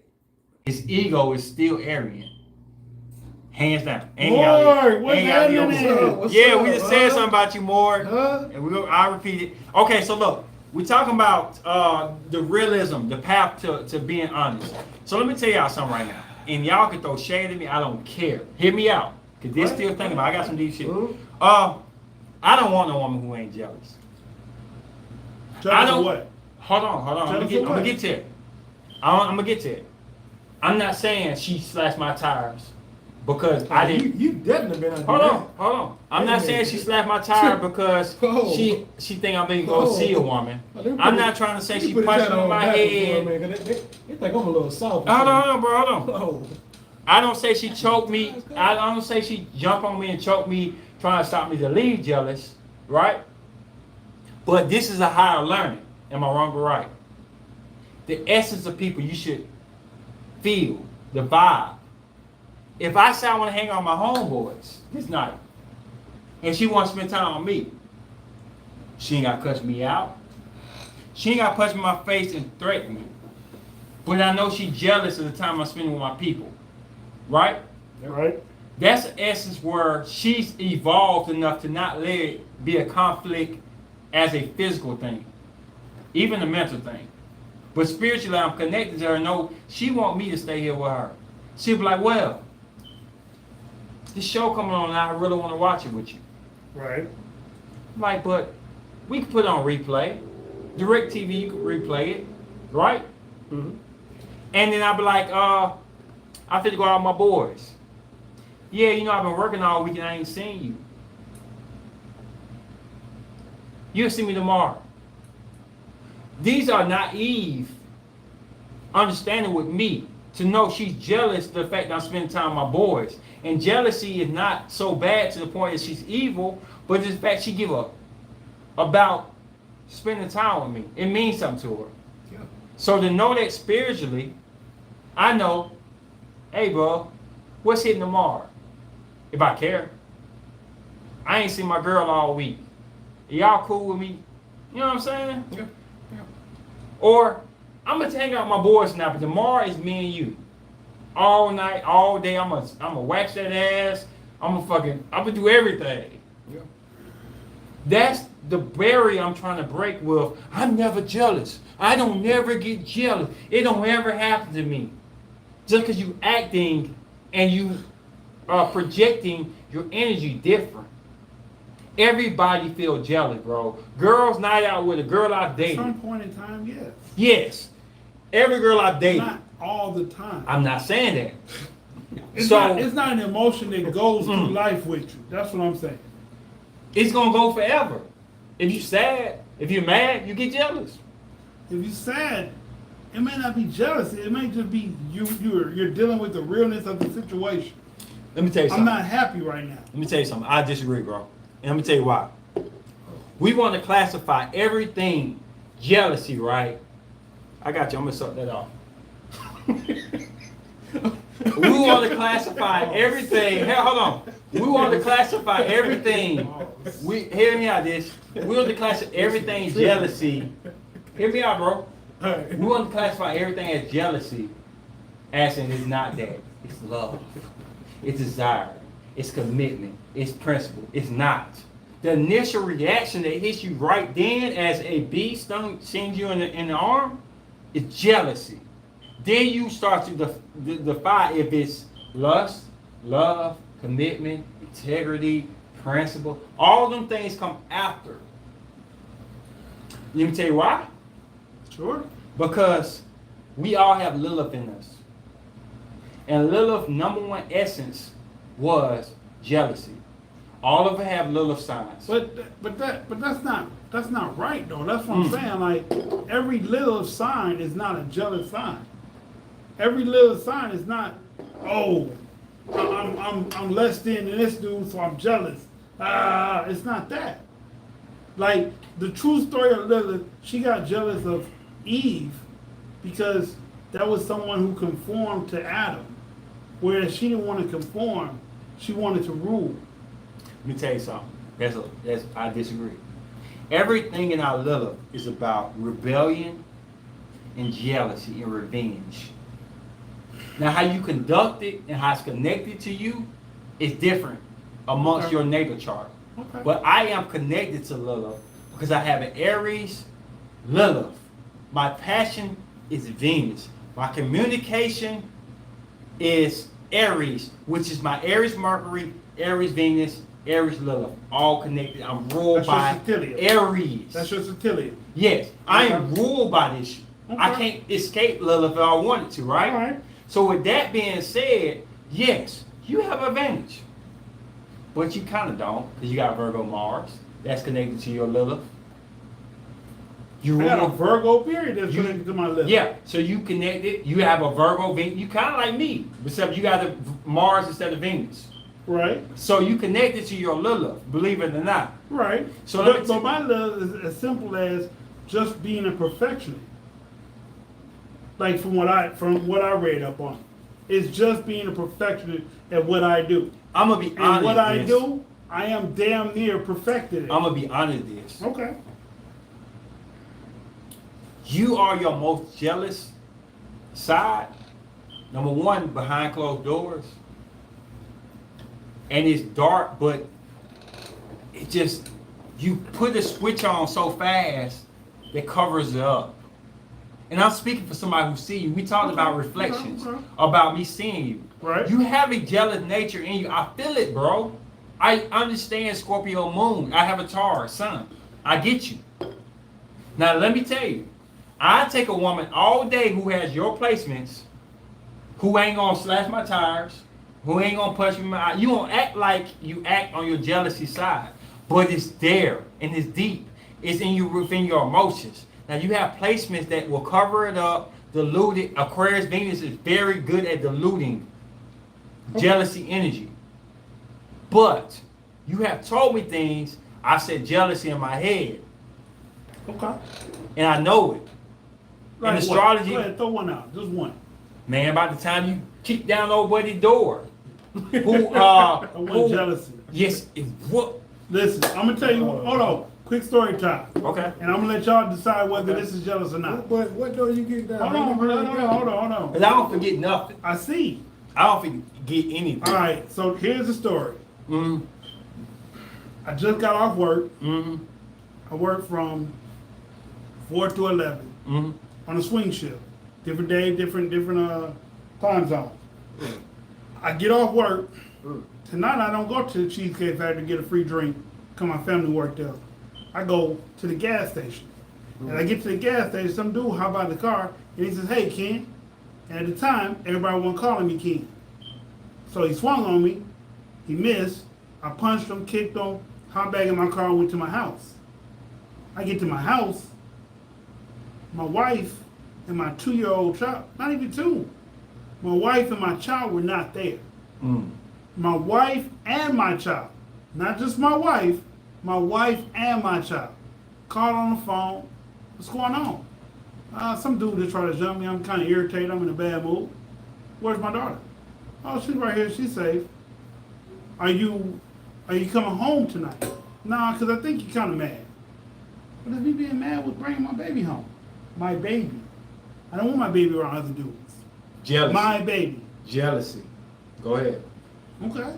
His ego is still Aryan. Hands down. Lord, what's happening? What's Yeah, up, we just said something about you more. And I'll repeat it. Okay, so look, we're talking about the realism, the path to being honest. So let me tell y'all something right now. And y'all can throw shade at me, I don't care. Hear me out. Cause this still thinking about I got some deep shit. I don't want no woman who ain't jealous. I don't what? Hold on. I'm gonna get to it. I'm gonna get to it. I'm not saying she slashed my tires because I didn't. You definitely been on. Hold on. I'm not saying she slapped my tire because she think I'm gonna go see a woman. I'm not trying to say she punched me in my head. They think I'm a little soft. Hold on, bro. Hold on. Oh. I don't say she choked me. I don't say she jumped on me and choked me trying to stop me to leave jealous, right? But this is a higher learning. Am I wrong or right? The essence of people you should feel, the vibe. If I say I want to hang out with my homeboys this night, and she wants to spend time with me, she ain't got to cuss me out. She ain't got to punch me in my face and threaten me. But I know she's jealous of the time I'm spending with my people. Right? Right. That's the essence where she's evolved enough to not let it be a conflict as a physical thing, even a mental thing. But spiritually, I'm connected to her. No, she want me to stay here with her. She'll be like, well, this show coming on and I really want to watch it with you. Right. I'm like, but we can put it on replay. Direct TV, you can replay it. Right? Mm-hmm. And then I'll be like, I fit to go out with my boys. Yeah, I've been working all week and I ain't seen you. You'll see me tomorrow. These are naive understanding with me to know she's jealous of the fact that I'm spending time with my boys. And jealousy is not so bad to the point that she's evil, but it's the fact she give up about spending time with me. It means something to her. Yeah. So to know that spiritually, I know, hey bro, what's hitting tomorrow? If I care. I ain't seen my girl all week. Y'all cool with me? You know what I'm saying? Yeah. Or I'm gonna hang out with my boys now, but tomorrow is me and you. All night, all day, I'm gonna wax that ass. I'm gonna do everything. Yeah. That's the barrier I'm trying to break with. I'm never jealous. I don't never get jealous. It don't ever happen to me. Just because you acting and you are projecting your energy different. Everybody feel jealous, bro. Girls night out with a girl I've At dated. some point in time, yes. Yes. Every girl I've dated. Not all the time. I'm not saying that. It's So not an emotion that goes through life with you. That's what I'm saying. it's gonna go forever. If you sad, if you're mad, you get jealous. If you're sad, it may not be jealousy. It may just be you're dealing with the realness of the situation. Let me tell you I'm something. not happy right now. Let me tell you something. I disagree, bro. And let me tell you why. We want to classify everything jealousy, right? I got you. I'm gonna suck that off. We want to classify everything. Hey, hold on. We want to classify everything. Hear me out. We want to classify everything jealousy. Hear me out, bro. We want to classify everything as jealousy, as in it's not that. It's love. It's desire. It's commitment. It's principle. It's not. The initial reaction that hits you right then as a bee stings you in the arm is jealousy. Then you start to defy if it's lust, love, commitment, integrity, principle. All them things come after. Let me tell you why. Sure. Because we all have Lilith in us. And Lilith's number one essence was jealousy. All of us have Lilith signs. But that's not right though. That's what I'm saying. Like every Lilith sign is not a jealous sign. Every Lilith sign is not, oh, I'm less than this dude, so I'm jealous. It's not that. Like the true story of Lilith, she got jealous of Eve because that was someone who conformed to Adam, whereas she didn't want to conform; she wanted to rule. Let me tell you something. I disagree. Everything in our Lilith is about rebellion and jealousy and revenge. Now, how you conduct it and how it's connected to you is different amongst your natal chart. Okay. But I am connected to Lilith because I have an Aries Lilith. My passion is Venus. My communication is Aries, which is my Aries Mercury, Aries Venus, Aries Lilith, all connected. I'm ruled by Aries. That's your Satillion. Yes, I am ruled by this. Okay. I can't escape Lilith if I wanted to, right? All right. So with that being said, yes, you have advantage. But you kind of don't, because you got Virgo Mars. That's connected to your Lilith. You I got a rule- Virgo period that's connected to my Lilith. Yeah, so you connected. You have a Virgo, you kind of like me, except you got a Mars instead of Venus. Right. So you connected to your Lilith, believe it or not. Right. So But my love is as simple as just being a perfectionist. Like from what I read up on, it's just being a perfectionist at what I do. I'm gonna be And honest. what I this. do, I am damn near perfected it. I'm gonna be honest. This Okay. you are your most jealous side. Number one, behind closed doors, and it's dark, but it just you put a switch on so fast that covers it up. And I'm speaking for somebody who see you. We talked about reflections, about me seeing you. Right. You have a jealous nature in you. I feel it, bro. I understand Scorpio moon. I have a Taurus sun. I get you. Now let me tell you, I take a woman all day who has your placements, who ain't gonna slash my tires, who ain't gonna punch me in my eye. You gonna act like you act on your jealousy side, but it's there and it's deep. It's in you within your emotions. Now you have placements that will cover it up, dilute it. Aquarius Venus is very good at diluting jealousy energy. But you have told me things. I said jealousy in my head, Okay. and I know it. Like in what? astrology, Go ahead, throw one out. Just one. man, by the time you kick down old buddy's door, who I want jealousy. Yes, it what? Listen, I'm gonna tell you. Hold on. Quick story time. Okay. And I'm gonna let y'all decide whether this is jealous or not. But what door you get down? Hold on, hold on. Cause I don't forget nothing. I see. I don't forget anything. All right. So here's the story. Mm-hmm. I just got off work. Mm-hmm. I work from 4 to 11 Mm-hmm. on a swing shift. Different day, different time zone. I get off work. Tonight I don't go to the Cheesecake Factory to get a free drink because my family worked there. I go to the gas station. And I get to the gas station, some dude hop out of the car and he says, "Hey, Ken." And at the time, everybody wasn't calling me Ken. So he swung on me. He missed. I punched him, kicked him, hopped back in my car and went to my house. I get to my house. My wife and my 2-year-old child, not even 2, my wife and my child were not there. Mm. My wife and my child, not just my wife and my child. Called on the phone. What's going on? Some dude just tried to jump me. I'm kind of irritated. I'm in a bad mood. Where's my daughter? Oh, she's right here. She's safe. Are you coming home tonight? Nah, because I think you're kind of mad. But if me being mad was bringing my baby home. My baby. I don't want my baby around other dudes. Jealousy. My baby. Jealousy. Go ahead. Okay.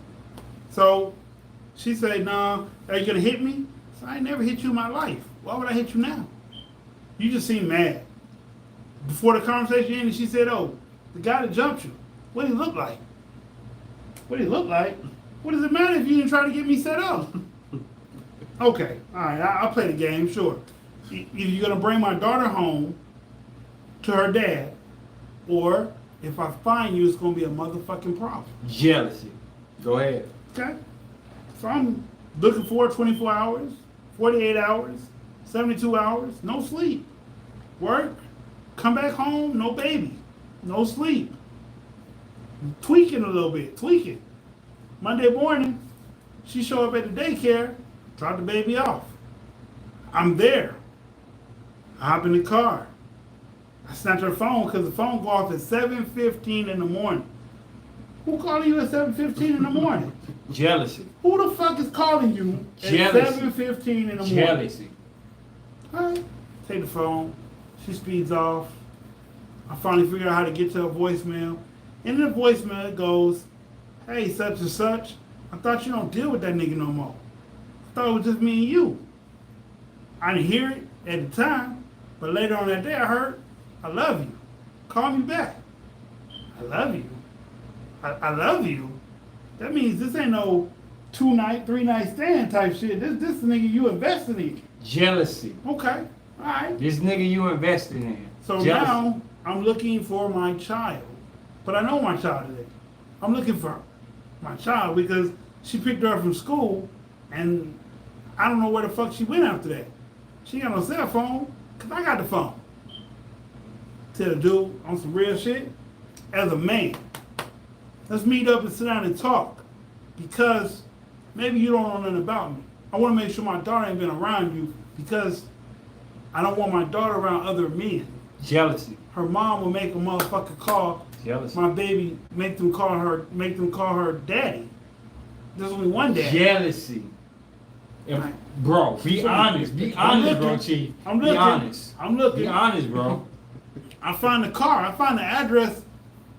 So she said, "Nah, are you gonna hit me?" So I ain't never hit you in my life. Why would I hit you now? You just seem mad. Before the conversation ended, she said, "Oh, the guy that jumped you, what did he look like?" What did he look like? What does it matter if you didn't try to get me set up? Okay, all right, I'll play the game, sure. Either you're gonna bring my daughter home to her dad, or if I find you, it's gonna be a motherfucking problem. Jealousy. Go ahead. Okay? So I'm looking for 24 hours, 48 hours, 72 hours, no sleep. Work, come back home, no baby, no sleep. tweaking a little bit, tweaking. Monday morning, she show up at the daycare, drop the baby off. I'm there. I hop in the car. I snatch her phone because the phone go off at 7:15 in the morning. Who calling you at 7:15 in the morning? Jealousy. Who the fuck is calling you at 7:15 in the morning? Jealousy. Alright, take the phone. She speeds off. I finally figure out how to get to her voicemail. In the voicemail it goes, "Hey, such and such, I thought you don't deal with that nigga no more. I thought it was just me and you." I didn't hear it at the time, but later on that day I heard, "I love you. Call me back." I love you. I love you. That means this ain't no 2-night, 3-night stand type shit. This nigga you invested in. Jealousy. Okay, all right. This nigga you invested in. So Jealousy. now I'm looking for my child, but I know my child today. I'm looking for my child because she picked her up from school, and I don't know where the fuck she went after that. She got no cell phone, cause I got the phone. Tell the dude on some real shit, as a man, let's meet up and sit down and talk, because maybe you don't know nothing about me. I want to make sure my daughter ain't been around you because I don't want my daughter around other men. Jealousy. Her mom will make a motherfucker call Jealousy. my baby, make them call her daddy. There's only one daddy. Jealousy. And bro, be honest. Be honest, bro, Chief. I'm looking. Be honest. I'm looking. Be honest, bro. I find the car. I find the address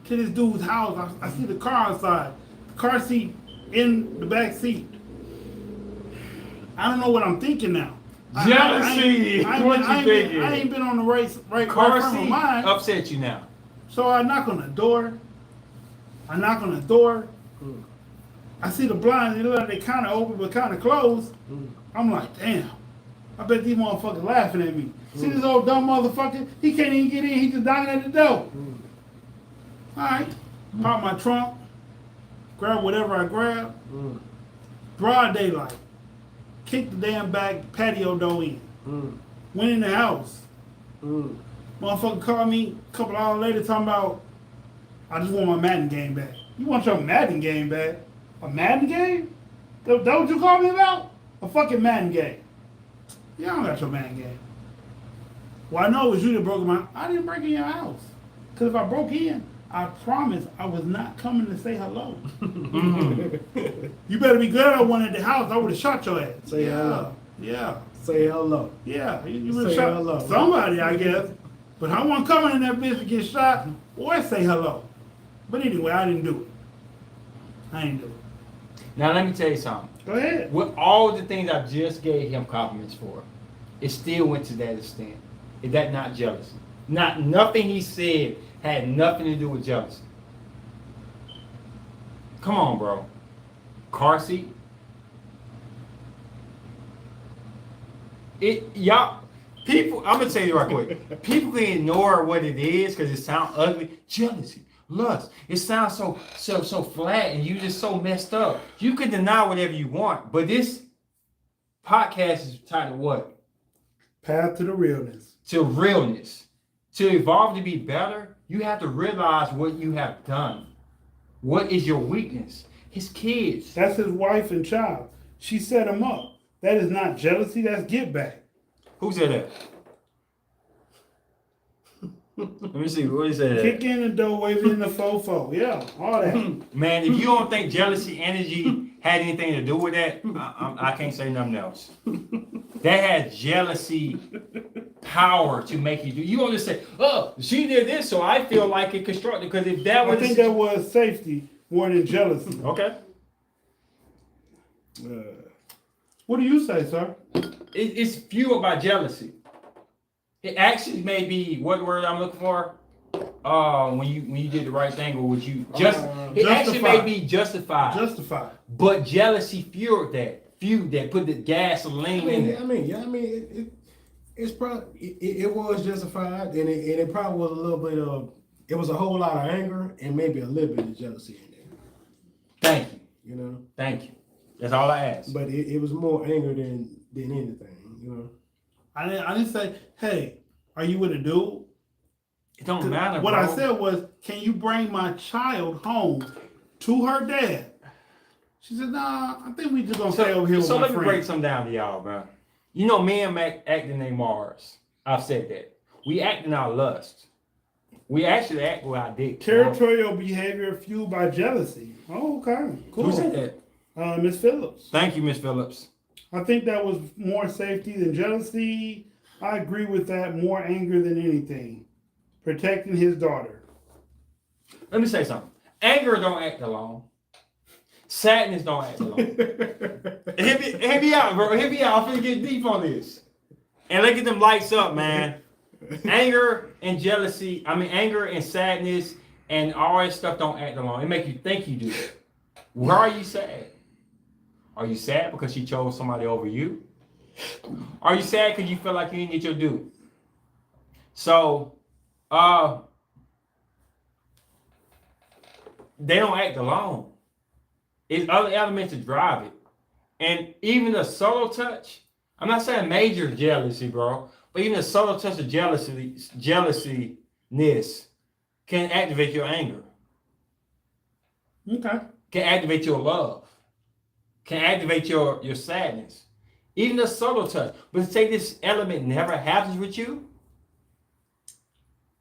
to this dude's house. I see the car outside. The car seat in the back seat. I don't know what I'm thinking now. Jealousy. What you thinking? I ain't been on the right Car frame of seat mind. upset you now. So I knock on the door. I see the blinds. They look like they kind of open but kind of closed. I'm like, damn. I bet these motherfuckers laughing at me. See this old dumb motherfucker? He can't even get in. He just knocking at the door. All right. Pop my trunk. Grab whatever I grab. Broad daylight. Kick the damn back patio door in. Went in the house. Motherfucker called me a couple hours later talking about, "I just want my Madden game back." You want your Madden game back? A Madden game? That what you called me about? A fucking Madden game. Yeah, I don't got your Madden game. Well, I know it was you that broke in I didn't break in your house. Because if I broke in, I promise I was not coming to say hello. You better be glad I went at the house. I would have shot your ass. Say hello. Yeah. Say hello. Yeah. You would have Say shot hello. somebody, I guess. But I wasn't coming in that bitch to get shot or say hello. But anyway, I didn't do it. I didn't do it. Now let me tell you something. Go ahead. With all the things I just gave him compliments for, it still went to that extent. Is that not jealousy? Nothing he said had nothing to do with jealousy. Come on, bro. Car seat. People, I'm gonna tell you right quick. People can ignore what it is because it sounds ugly. Jealousy, lust. It sounds so flat, and you just so messed up. You can deny whatever you want, but this podcast is titled what? Path to the realness. To realness. To evolve to be better, you have to realize what you have done. What is your weakness? His kids. That's his wife and child. She set him up. That is not jealousy. That's get back. Who said that? Let me see. What he said? Kick in the door, waving in the fofo. Yeah, all that. Man, if you don't think jealousy energy had anything to do with that, I can't say nothing else. That has jealousy power to make you do. You don't just say, "Oh, she did this, so I feel like it constructed." Because if that was, I think that was safety more than jealousy. okay. What do you say, sir? It's fueled by jealousy. It actually may be what word I'm looking for. When you did the right thing, or would you just? It actually may be justified. Justified. But jealousy fueled that. Put the gasoline in it. It's probably it was justified, and it probably was a little bit of. It was a whole lot of anger and maybe a little bit of jealousy in there. Thank you. You know. Thank you. That's all I asked. But it was more anger than anything. You know. I didn't say, "Hey, are you with a dude?" It don't matter. What bro. I said was, can you bring my child home to her dad? She said, nah, I think we just gonna stay over here with so my let me friend. break something down to y'all, man. You know, men act in their Mars. I've said that. We act in our lust. We actually act with our dick. Territorial behavior fueled by jealousy. Oh, okay. Cool. Who said that? Miss Phillips. Thank you, Miss Phillips. I think that was more safety than jealousy. I agree with that. More anger than anything. Protecting his daughter. Let me say something. Anger don't act alone. Sadness don't act alone. Hit me out, bro. Hit me out. I'm finna get deep on this. And look at them lights up, man. Anger and jealousy, anger and sadness and all that stuff don't act alone. It make you think you do. Why are you sad? Are you sad because she chose somebody over you? Are you sad because you feel like you didn't get your due? So, they don't act alone. It's other elements that drive it. And even a subtle touch, I'm not saying major jealousy, bro, but even a subtle touch of jealousiness can activate your anger. Okay. Can activate your love. Can activate your sadness. Even a subtle touch. But to say this element never happens with you,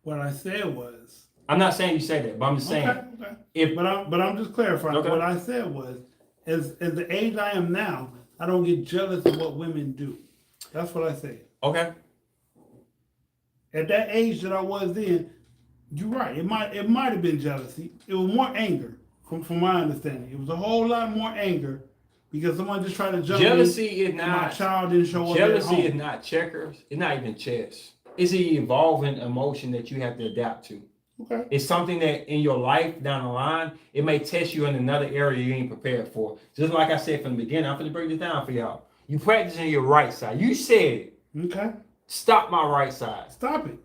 what I said was. I'm not saying you say that, but I'm just saying. Okay. But I'm just clarifying. Okay. What I said was, as the age I am now, I don't get jealous of what women do. That's what I said. Okay. At that age that I was then, you're right. It might have been jealousy. It was more anger, from my understanding. It was a whole lot more anger because someone just tried to jump jealousy me. Is not. My child didn't show up. Jealousy is not checkers. It's not even chess. It's an evolving emotion that you have to adapt to. Okay. It's something that in your life down the line, it may test you in another area you ain't prepared for. Just like I said from the beginning, I'm going to break this down for y'all. You practicing your right side. You said it. Okay. Stop my right side. Stop it.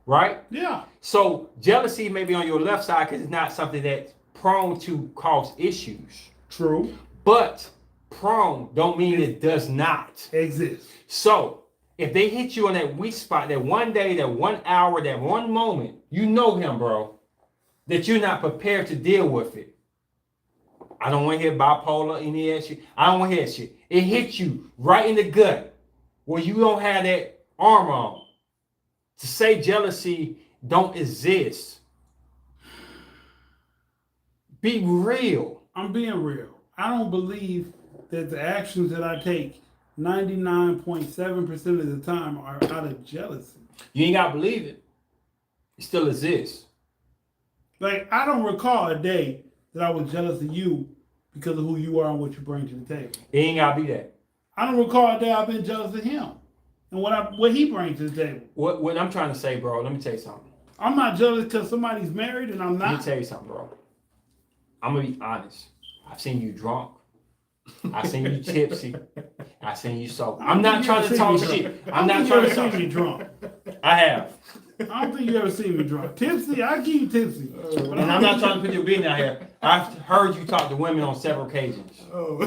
Right? Yeah. So jealousy may be on your left side because it's not something that's prone to cause issues. True. But prone don't mean it does not exist. So if they hit you on that weak spot, that one day, that 1 hour, that one moment, you know him, bro, that you're not prepared to deal with it. I don't want to hear bipolar, any of that shit. I don't want to hear that shit. It hits you right in the gut where you don't have that armor on. To say jealousy don't exist. Be real. I'm being real. I don't believe that the actions that I take 99.7% of the time are out of jealousy. You ain't gotta believe it. It still exists. Like, I don't recall a day that I was jealous of you because of who you are and what you bring to the table. It ain't gotta be that. I don't recall a day I've been jealous of him and what he brings to the table. What I'm trying to say, bro, let me tell you something. I'm not jealous because somebody's married and I'm not. Let me tell you something, bro. I'm gonna be honest. I've seen you drunk. I've seen you tipsy. I've seen you sober. I'm not trying to talk shit. I'm not trying to talk me drunk. I have. I don't think you ever seen me drunk. Tipsy, I keep you tipsy. And I'm not trying to put your business out here. I've heard you talk to women on several occasions. Oh.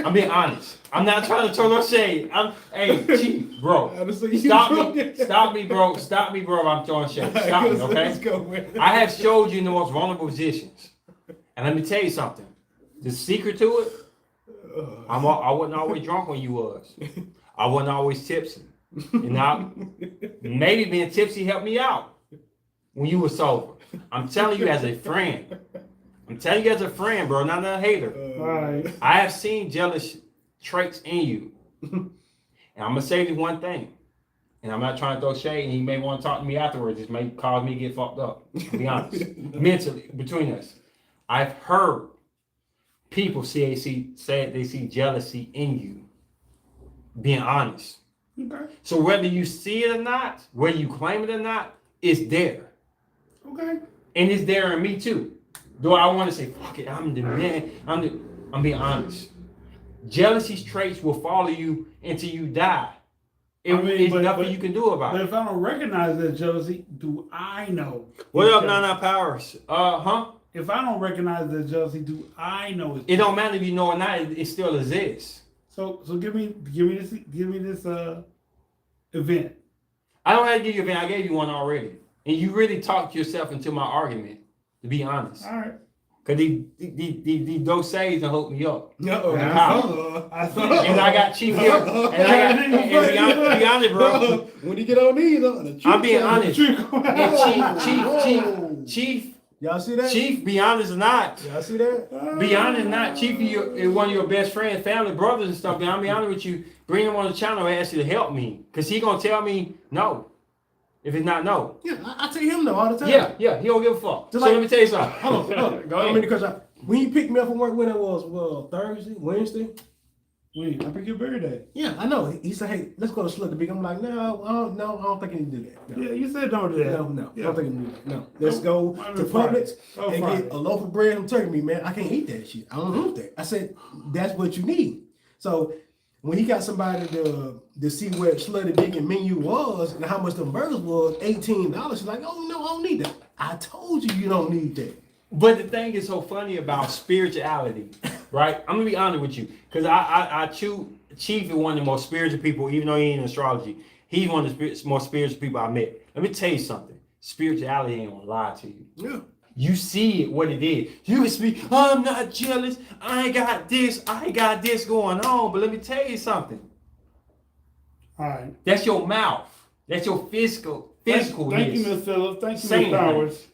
I'm being honest. I'm not trying to throw no shade. Hey, Chief, bro. Stop me, bro. Stop me, bro. I'm throwing shade. Stop me, okay? I have showed you in the most vulnerable positions. And let me tell you something. The secret to it, I wasn't always drunk when you was. I wasn't always tipsy. And now, maybe being tipsy helped me out when you were sober. I'm telling you as a friend. I'm telling you as a friend, bro, not a hater. Right. I have seen jealous traits in you. And I'm going to say this one thing. And I'm not trying to throw shade, and you may want to talk to me afterwards. It may cause me to get fucked up, to be honest. Mentally, between us. I've heard people say they see jealousy in you. Being honest. Okay. So whether you see it or not, whether you claim it or not, it's there. Okay. And it's there in me too. Though I want to say, fuck it, I'm the man. I'm being honest. Jealousy's traits will follow you until you die. There's nothing you can do about it. But if I don't recognize that jealousy, do I know? What up, Nana Powers? If I don't recognize that jealousy, do I know it's It don't matter if you know or not, it still exists. So give me this event. I don't have to give you an event, I gave you one already. And you really talked yourself into my argument. To be honest. All right. Cause these dosage to hook me up. I see. And I got Chief here. And be honest, bro. When you get on these, I'm being honest. And Chief. Y'all see that? Chief, be honest or not. Y'all see that? Be honest or not. Chief is one of your best friends, family, brothers and stuff. And I'll be honest with you. Bring him on the channel and ask you to help me. Cause he gonna tell me no. If it's not no. Yeah, I tell him no all the time. Yeah, he don't give a fuck. Just So like- let me tell you something. Hold on. Go ahead. Because when he picked me up from work, when it was Thursday, Wednesday. Wait, I pick your birthday. Yeah, I know. He said, "Hey, let's go to Slut the Big." I'm like, no, I don't think he need to do that. No. Yeah, you said don't do that. No, Yeah. I don't think he need to do that. No, let's go to Publix and get a loaf of bread and turkey meat, man. I can't eat that shit. I don't want that. I said, that's what you need. So when he got somebody to see where Slutty Big menu was and how much the burgers was, $18, he's like, oh no, I don't need that. I told you don't need that. But the thing is so funny about spirituality, right? I'm gonna be honest with you, because I Chief is one of the most spiritual people, even though he ain't in astrology. He's one of the most spiritual people I met. Let me tell you something. Spirituality ain't gonna lie to you. Yeah. You see it, what it is. You can speak, I'm not jealous. I ain't got this going on. But let me tell you something. All right. That's your mouth. That's your physical. Thank you, Ms. Phillips. Thank you, Same Ms. Powers.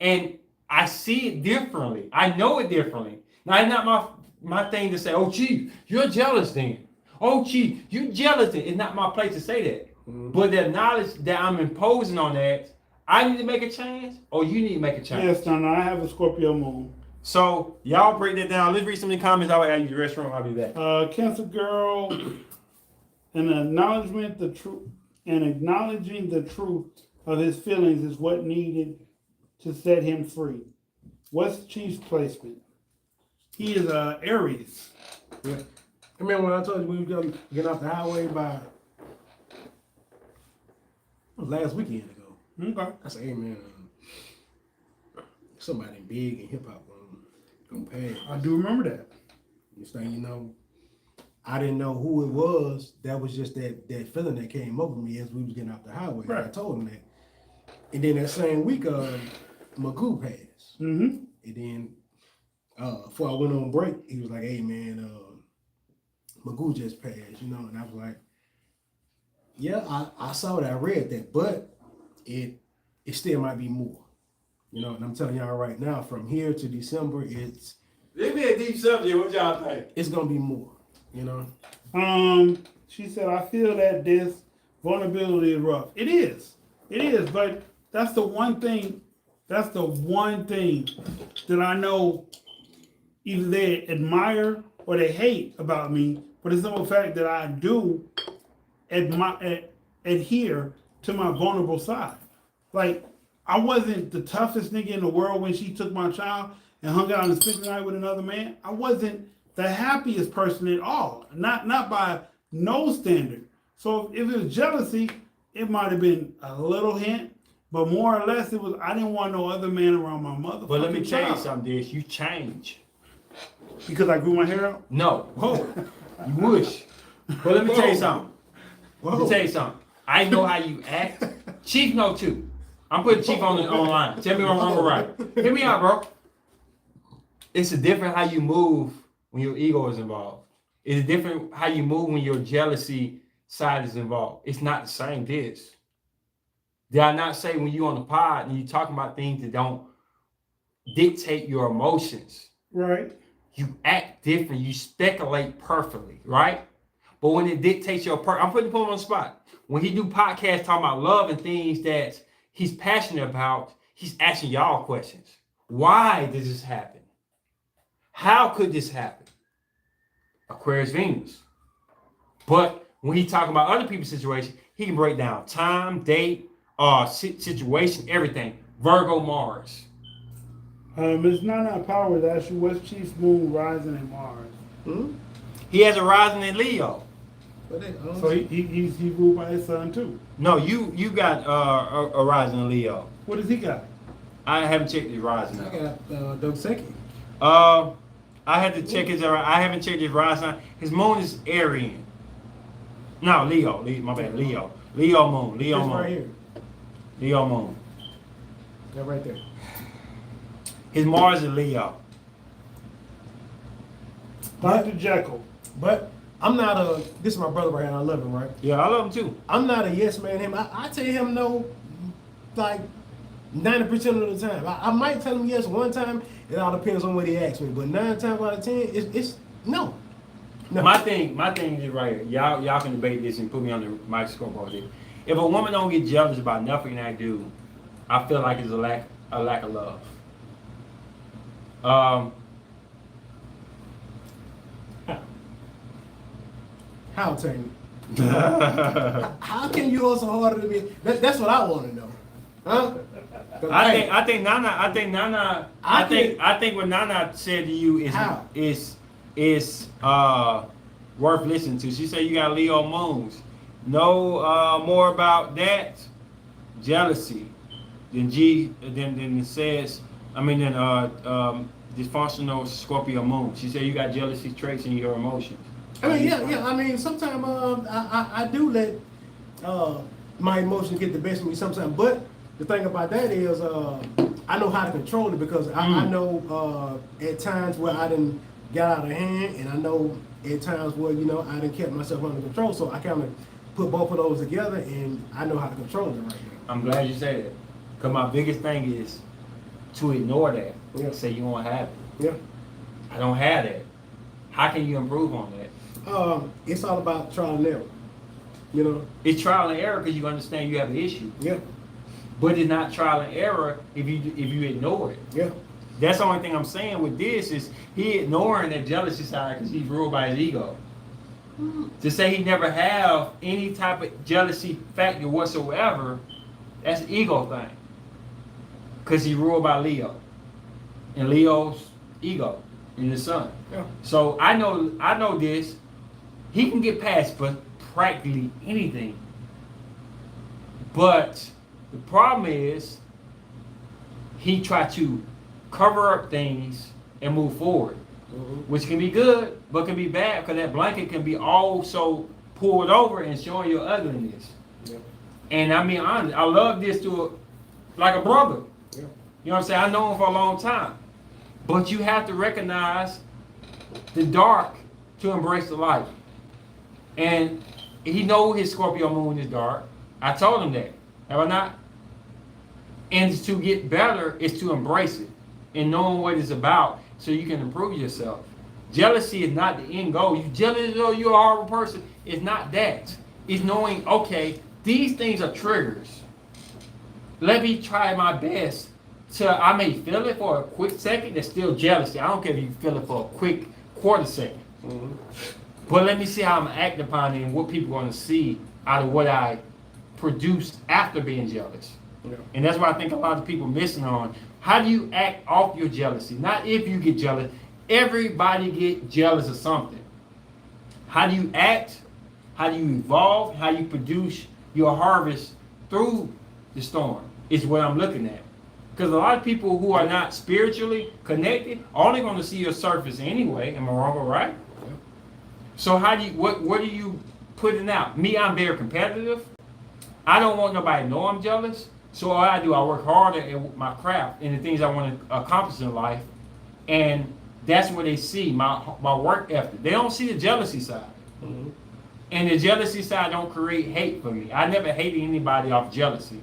And I see it differently. I know it differently. Now, it's not my thing to say, oh, Chief, you're jealous then. Oh, Chief, you jealous then. It's not my place to say that. Mm-hmm. But the knowledge that I'm imposing on that, I need to make a change, or you need to make a change. Yes, no, I have a Scorpio moon. So, y'all break that down. Let's read some of the comments. I'll add you to the restroom. I'll be back. Cancer Girl, acknowledging the truth of his feelings is what needed to set him free. What's Chief's placement? He is Aries. Yeah. I remember when I told you we were going to get off the highway by last weekend ago. Okay. I said, hey man, somebody big in hip hop gonna pass. I do remember that. This thing, you know, I didn't know who it was. That was just that feeling that came over me as we was getting off the highway. Right. I told him that. And then that same week, Magoo passed. Mm-hmm. And then before I went on break, he was like, hey man, Magoo just passed, you know, and I was like, yeah, I saw that, I read that, but it still might be more. You know, and I'm telling y'all right now, from here to December, it's Leave me a deep subject. What y'all think? it's gonna be more, you know. She said, I feel that this vulnerability is rough. It is, but that's the one thing that I know either they admire or they hate about me, but it's the simple fact that I do adhere to my vulnerable side. Like, I wasn't the toughest nigga in the world when she took my child and hung out and spent the night with another man. I wasn't the happiest person at all, not by no standard. So if it was jealousy, it might have been a little hint, but more or less it was, I didn't want no other man around my mother. But let me tell you something, Dish. You change. Because I grew my hair out? No. You wish. But let me tell you something. Let me tell you something. I know how you act. Chief know too. I'm putting Chief on the line. Tell me what I'm wrong or right. Hear me out, bro. It's a different how you move when your ego is involved. It's different how you move when your jealousy side is involved. It's not the same this. Did I not say when you on the pod and you talking about things that don't dictate your emotions? Right. You act different. You speculate perfectly, right? But when it dictates your I'm putting him on the spot. When he do podcasts talking about love and things that he's passionate about, he's asking y'all questions. Why does this happen? How could this happen? Aquarius Venus. But when he talking about other people's situation, he can break down time, date, situation, everything. Virgo Mars. Ms. Nana Powers asked you, what's Chief's moon rising in Mars? Hmm? He has a rising in Leo. So he's ruled by his son too. No, you got a rising in Leo. What does he got? I haven't checked his rising. I got Doug Seki. I had to check his. I haven't checked his rising. His moon is Aryan. No, Leo. My bad. Leo. Leo moon. Leo It's moon. right here. Leo moon. Yeah, right there. His Mars is Leo. Dr. Jekyll. But I'm not a. This is my brother right here. I love him, right? Yeah, I love him too. I'm not a yes man. Him. I tell him no, like 90% of the time. I might tell him yes one time. It all depends on what he asks me. But 9 times out of 10, it's no. No. My thing is right here. Y'all can debate this and put me on the microscope all day. If a woman don't get jealous about nothing I do, I feel like it's a lack of love. How, Tangy? How can you also harder than me? That's what I want to know. Huh? I think Nana I think what Nana said to you is worth listening to. She said you got Leo moons. Know more about that jealousy than it says. I mean than dysfunctional Scorpio moon. She said you got jealousy traits in your emotions. I mean, yeah. I mean, sometimes I do let my emotions get the best of me sometimes. But the thing about that is I know how to control it because I know at times where I didn't get out of hand, and I know at times where I didn't kept myself under control. So I kind of put both of those together, and I know how to control it right now. I'm glad you said that, because my biggest thing is to ignore that. Yeah. Say you don't have it. Yeah. I don't have that. How can you improve on that? It's all about trial and error. It's trial and error because you understand you have an issue. Yeah. But it's not trial and error if you ignore it. Yeah. That's the only thing I'm saying with this is he ignoring that jealousy side because he's ruled by his ego. To say he never have any type of jealousy factor whatsoever, that's an ego thing. Because he ruled by Leo. And Leo's ego in the sun. Yeah. So I know this. He can get past for practically anything. But the problem is he tried to cover up things and move forward. Which can be good, but can be bad because that blanket can be also pulled over and showing your ugliness. Yeah. And I mean, honestly, I love this like a brother. Yeah. You know what I'm saying? I know him for a long time. But you have to recognize the dark to embrace the light. And he knows his Scorpio moon is dark. I told him that. Have I not? And to get better is to embrace it and knowing what it's about so you can improve yourself. Jealousy is not the end goal. You jealous or you're a horrible person. It's not that. It's knowing, okay, these things are triggers. Let me try my best to, I may feel it for a quick second, that's still jealousy. I don't care if you feel it for a quick quarter second. But let me see how I'm acting upon it and what people are going to see out of what I produced after being jealous. Yeah. And that's why I think a lot of people missing on. How do you act off your jealousy? Not if you get jealous. Everybody get jealous of something. How do you act? How do you evolve? How you produce your harvest through the storm is what I'm looking at. Because a lot of people who are not spiritually connected are only going to see your surface anyway. Am I wrong or right? Yeah. So how do you, what are you putting out? Me, I'm very competitive. I don't want nobody to know I'm jealous. So all I do, I work harder at my craft and the things I want to accomplish in life. And that's where they see my work ethic. They don't see the jealousy side. And the jealousy side don't create hate for me. I never hated anybody off jealousy.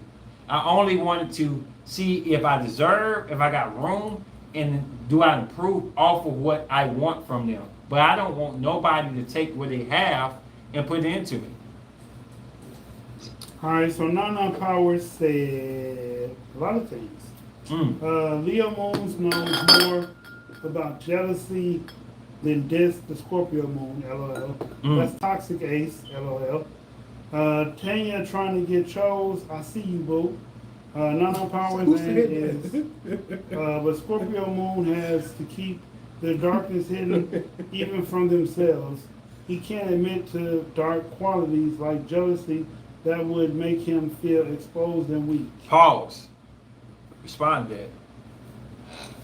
I only wanted to see if I deserve, if I got room, and do I improve off of what I want from them. But I don't want nobody to take what they have and put it into me. All right, so Nana Powers said a lot of things. Leo Moons knows more about jealousy than the Scorpio Moon, LOL. That's Toxic Ace, LOL. Tanya trying to get chose. I see you, boo. Nana Powers is, but Scorpio Moon has to keep their darkness hidden even from themselves. He can't admit to dark qualities like jealousy that would make him feel exposed and weak. Pause. Respond to that.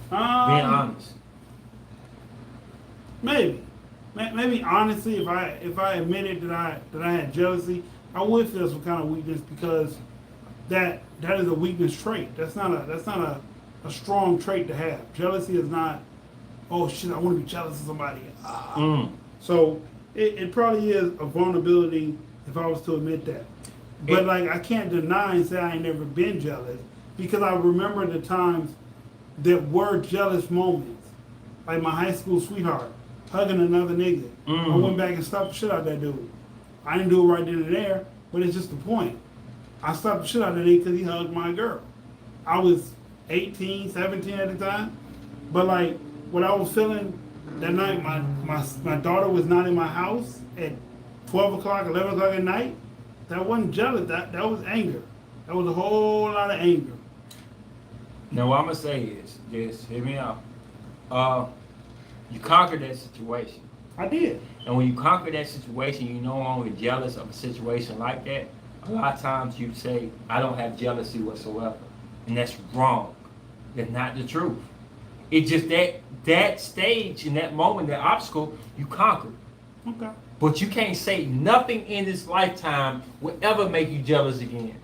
Being honest. Maybe honestly, if I admitted that I had jealousy, I would feel some kind of weakness because that is a weakness trait. That's not a strong trait to have. Jealousy is not, oh shit, I want to be jealous of somebody. So it probably is a vulnerability if I was to admit that. But like I can't deny and say I ain't never been jealous because I remember the times that were jealous moments. Like my high school sweetheart hugging another nigga. I went back and stopped the shit out of that dude. I didn't do it right then and there, but it's just the point. I stopped the shit out of that nigga because he hugged my girl. I was 18, 17 at the time. But like what I was feeling that night, my daughter was not in my house at 12 o'clock, 11 o'clock at night. That wasn't jealous. That was anger. That was a whole lot of anger. Now what I'm gonna say is, just hear me out. You conquered that situation. I did. And when you conquer that situation, you're no longer jealous of a situation like that. A lot of times you say, I don't have jealousy whatsoever. And that's wrong. That's not the truth. It's just that stage, in that moment, that obstacle, you conquered. Okay. But you can't say nothing in this lifetime will ever make you jealous again.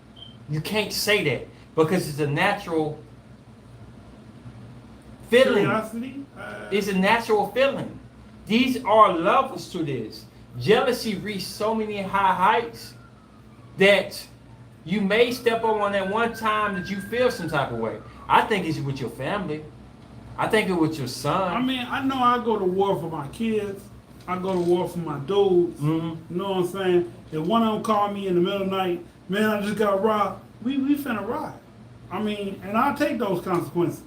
You can't say that because it's a natural feeling. Curiosity? It's a natural feeling. These are levels to this. Jealousy reached so many high heights that you may step up on that one time that you feel some type of way. I think it's with your family. I think it's with your son. I mean, I know I go to war for my kids. I go to war for my dudes. You know what I'm saying? If one of them call me in the middle of the night, man, I just got robbed, we finna ride. I mean, and I'll take those consequences.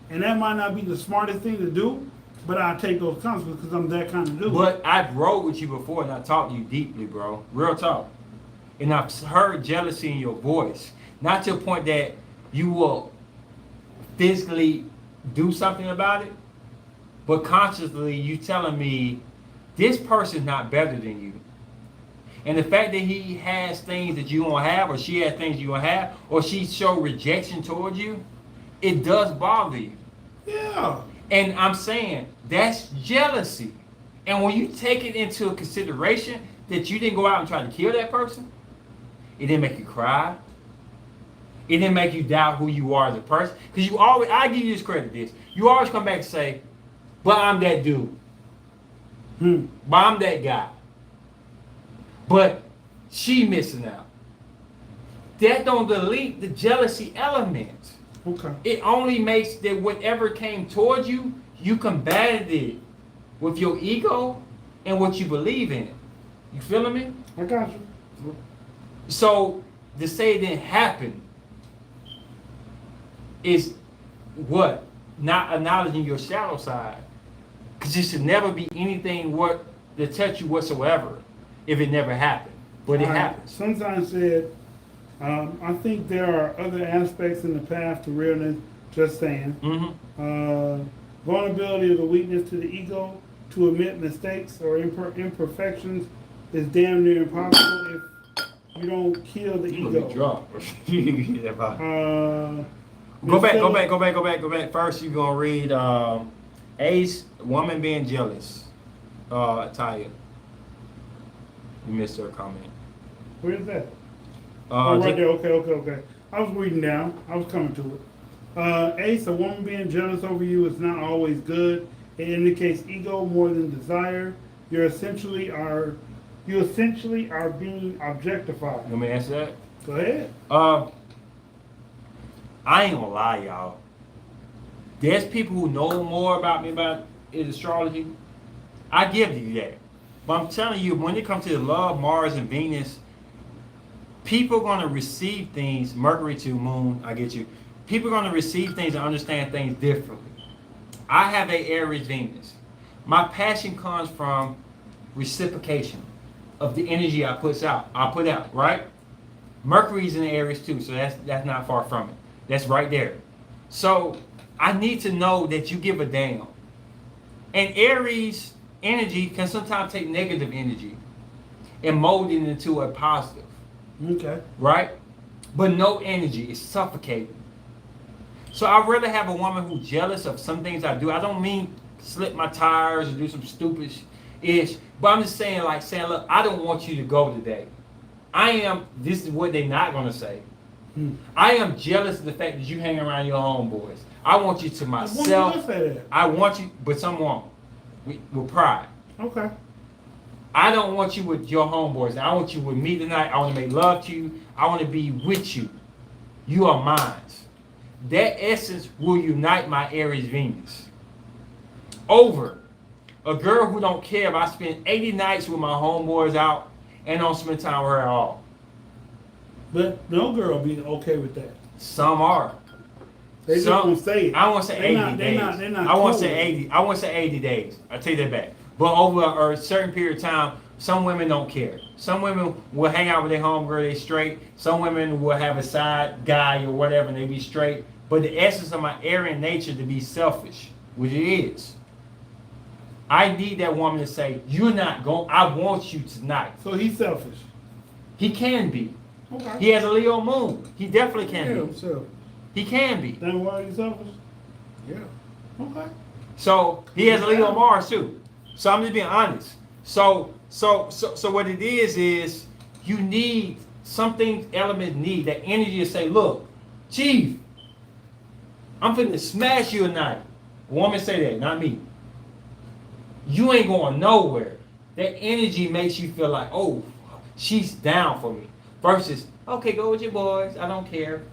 And that might not be the smartest thing to do, but I'll take those consequences because I'm that kind of dude. But I've rode with you before and I talked to you deeply, bro. Real talk. And I've heard jealousy in your voice. Not to a point that you will physically do something about it, but consciously you telling me this person's not better than you. And the fact that he has things that you don't have, or she has things you don't have, or she show rejection towards you, it does bother you. Yeah. And I'm saying that's jealousy. And when you take it into consideration that you didn't go out and try to kill that person, it didn't make you cry. It didn't make you doubt who you are as a person. Because you always, I give you this credit, this. You always come back and say, but I'm that dude. But I'm that guy. But she missing out. That don't delete the jealousy element. Okay. It only makes that whatever came towards you, you combated it with your ego and what you believe in. You feeling me? I got you. So to say it didn't happen is what? Not acknowledging your shadow side. Because it should never be anything to touch you whatsoever if it never happened. But it happens. Sometimes said, I think there are other aspects in the path to realness, just saying. Vulnerability of the weakness to the ego to admit mistakes or imperfections is damn near impossible if you don't kill the ego. Go back. First, you're going to read Ace, woman being jealous. Taya. You missed her comment. Where is that? Right there. Okay. I was reading down. I was coming to it. Ace, a woman being jealous over you is not always good. It indicates ego more than desire. You essentially are being objectified. You want me to answer that? Go ahead. I ain't gonna lie, y'all. There's people who know more about me about astrology. I give you that. But I'm telling you, when it comes to the love, Mars and Venus, people are going to receive things, Mercury to Moon, I get you. People are going to receive things and understand things differently. I have a Aries Venus. My passion comes from reciprocation of the energy I put out, right? Mercury's in Aries too, so that's not far from it. That's right there. So I need to know that you give a damn. And Aries energy can sometimes take negative energy and mold it into a positive. Okay. Right? But no energy. It's suffocating. So I'd rather have a woman who's jealous of some things I do. I don't mean slip my tires or do some stupid-ish. But I'm just saying, look, I don't want you to go today. This is what they're not going to say. I am jealous of the fact that you hang around your homeboys. I want you to myself. Women will say that. I want you, but some won't. With pride. Okay. I don't want you with your homeboys. I want you with me tonight. I want to make love to you. I want to be with you. You are mine. That essence will unite my Aries Venus. Over a girl who don't care if I spend 80 nights with my homeboys out and don't spend time with her at all. But no girl be okay with that. Some are. They just won't say it. I won't say 80 days. They're not I won't cool. say 80. I won't say 80 days. I take that back. But over a certain period of time, some women don't care. Some women will hang out with their homegirl, they straight. Some women will have a side guy or whatever, and they be straight. But the essence of my Aryan nature to be selfish, which it is. I need that woman to say, "You're not going. I want you tonight." So he's selfish. He can be. Okay. He has a Leo moon. He definitely can Yeah, be. so, He can be. Then why are you selfish? yeah. Okay. So he has a Leo Mars too. So I'm just being honest. So what it is you need something element need that energy to say, look, Chief, I'm finna smash you tonight. A woman say that, not me. You ain't going nowhere. That energy makes you feel like, oh, she's down for me. Versus, okay, go with your boys. I don't care.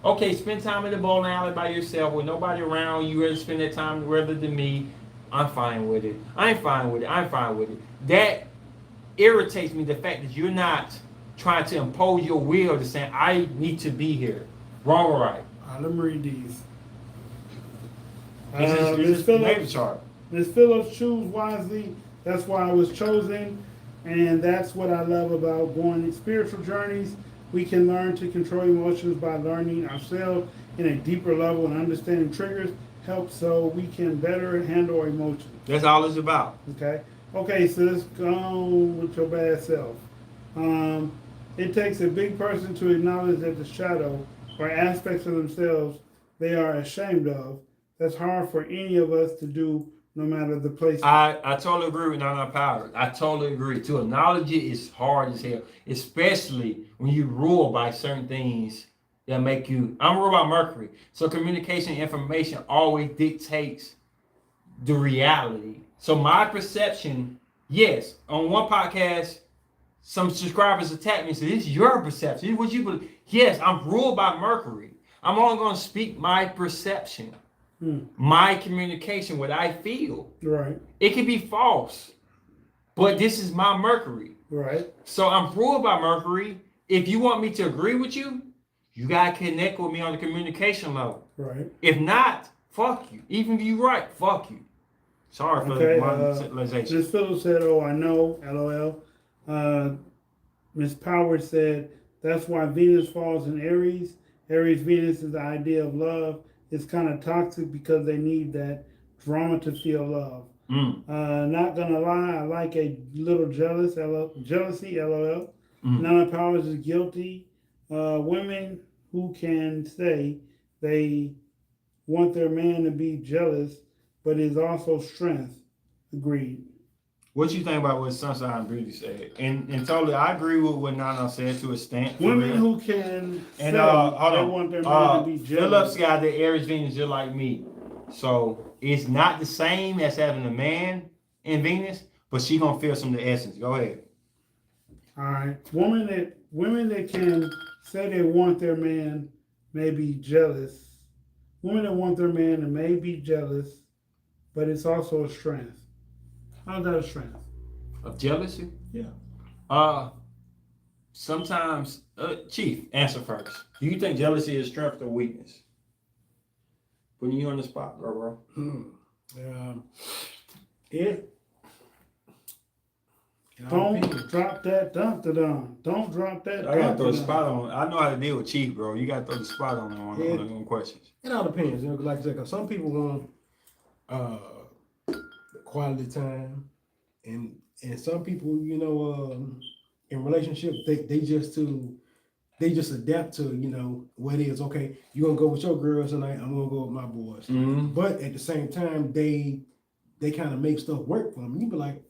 Okay, spend time in the bowling alley by yourself with nobody around. You rather spend that time rather than me. I'm fine with it. I'm fine with it. I'm fine with it. That irritates me, the fact that you're not trying to impose your will to say, I need to be here. Wrong or right? All right, let me read these. It's a natal chart. Miss Phillips, choose wisely. That's why I was chosen. And that's what I love about going in spiritual journeys. We can learn to control emotions by learning ourselves in a deeper level, and understanding triggers helps so we can better handle our emotions. That's all it's about. Okay. Okay, so let's go on with your bad self. It takes a big person to acknowledge that the shadow or aspects of themselves they are ashamed of. That's hard for any of us to do, no matter the place. I totally agree with Nana Power. I totally agree. To acknowledge it is hard as hell, especially when you rule by certain things that make you. I'm ruled by Mercury, so communication, information always dictates the reality. So my perception, yes, on one podcast, some subscribers attacked me and said, "This is your perception. This is what you believe." Yes, I'm ruled by Mercury. I'm only going to speak my perception. My communication, what I feel. Right. It could be false, but this is my Mercury. Right. So I'm ruled by Mercury. If you want me to agree with you, you gotta connect with me on the communication level. Right. If not, fuck you. Even if you right, fuck you. Sorry for the modern civilization. Miss Phillips said, "Oh, I know." LOL. Miss Power said, "That's why Venus falls in Aries. Aries Venus is the idea of love. It's kind of toxic because they need that drama to feel love. Not gonna lie, I like a little jealousy, LOL. None of powers is guilty. Women who can say they want their man to be jealous, but is also strength. Agreed." What you think about what Sunshine Beauty said? And totally, I agree with what Nana said to a extent. Women who can say And hold they on. want their man to be jealous. Phillips got the Aries Venus just like me. So it's not the same as having a man in Venus, but she gonna feel some of the essence. Go ahead. All right. Women that can say they want their man may be jealous. Women that want their man and may be jealous, but it's also a strength. How's that a strength? Of jealousy? Yeah. Sometimes, Chief, answer first. Do you think jealousy is strength or weakness? Putting you on the spot, bro. Don't drop that dum-da-dum. Don't drop that. I gotta throw the spot on. I know how to deal with Chief, bro. You gotta throw the spot on questions. It all depends. You know, like I said, 'cause some people want quality time, and some people, you know, in relationships, they just adapt to, you know, what it is. Okay, you gonna go with your girls tonight, I'm gonna go with my boys. But at the same time, they kind of make stuff work for them. You be like,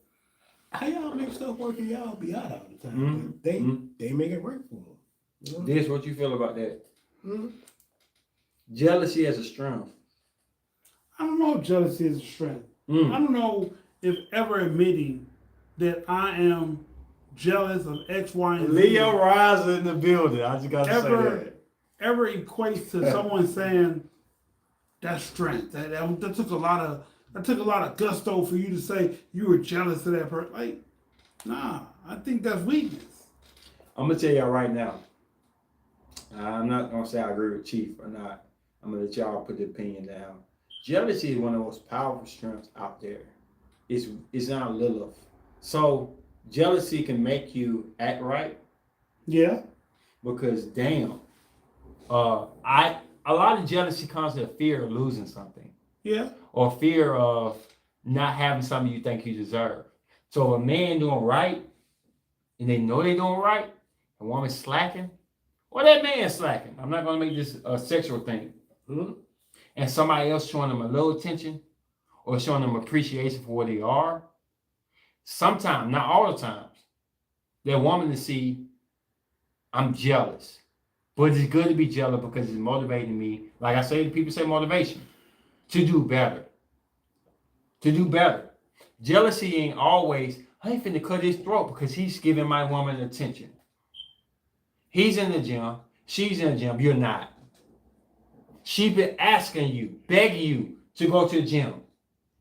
how y'all make stuff work and y'all be out all the time? They make it work for them. You know? This, what you feel about that? Jealousy as a strength. I don't know if jealousy is a strength. I don't know if ever admitting that I am jealous of X, Y, and Z Leo Rise in the building. I just got to say that. ever equates to someone saying that's strength. That took a lot of gusto for you to say you were jealous of that person. Like, nah, I think that's weakness. I'm gonna tell y'all right now. I'm not gonna say I agree with Chief or not. I'm gonna let y'all put the opinion down. Jealousy is one of the most powerful strengths out there. It's not Lilith. So jealousy can make you act right. Yeah. Because damn, a lot of jealousy comes with fear of losing something. Yeah. Or fear of not having something you think you deserve. So if a man doing right, and they know they doing right, a woman slacking, or that man slacking. I'm not gonna make this a sexual thing. Mm-hmm. And somebody else showing them a little attention or showing them appreciation for where they are. Sometimes, not all the times, that woman to see, I'm jealous. But it's good to be jealous because it's motivating me. Like I say, people say motivation. To do better. To do better. Jealousy ain't always, I ain't finna cut his throat because he's giving my woman attention. He's in the gym. She's in the gym. You're not. She's been asking you, begging you to go to the gym,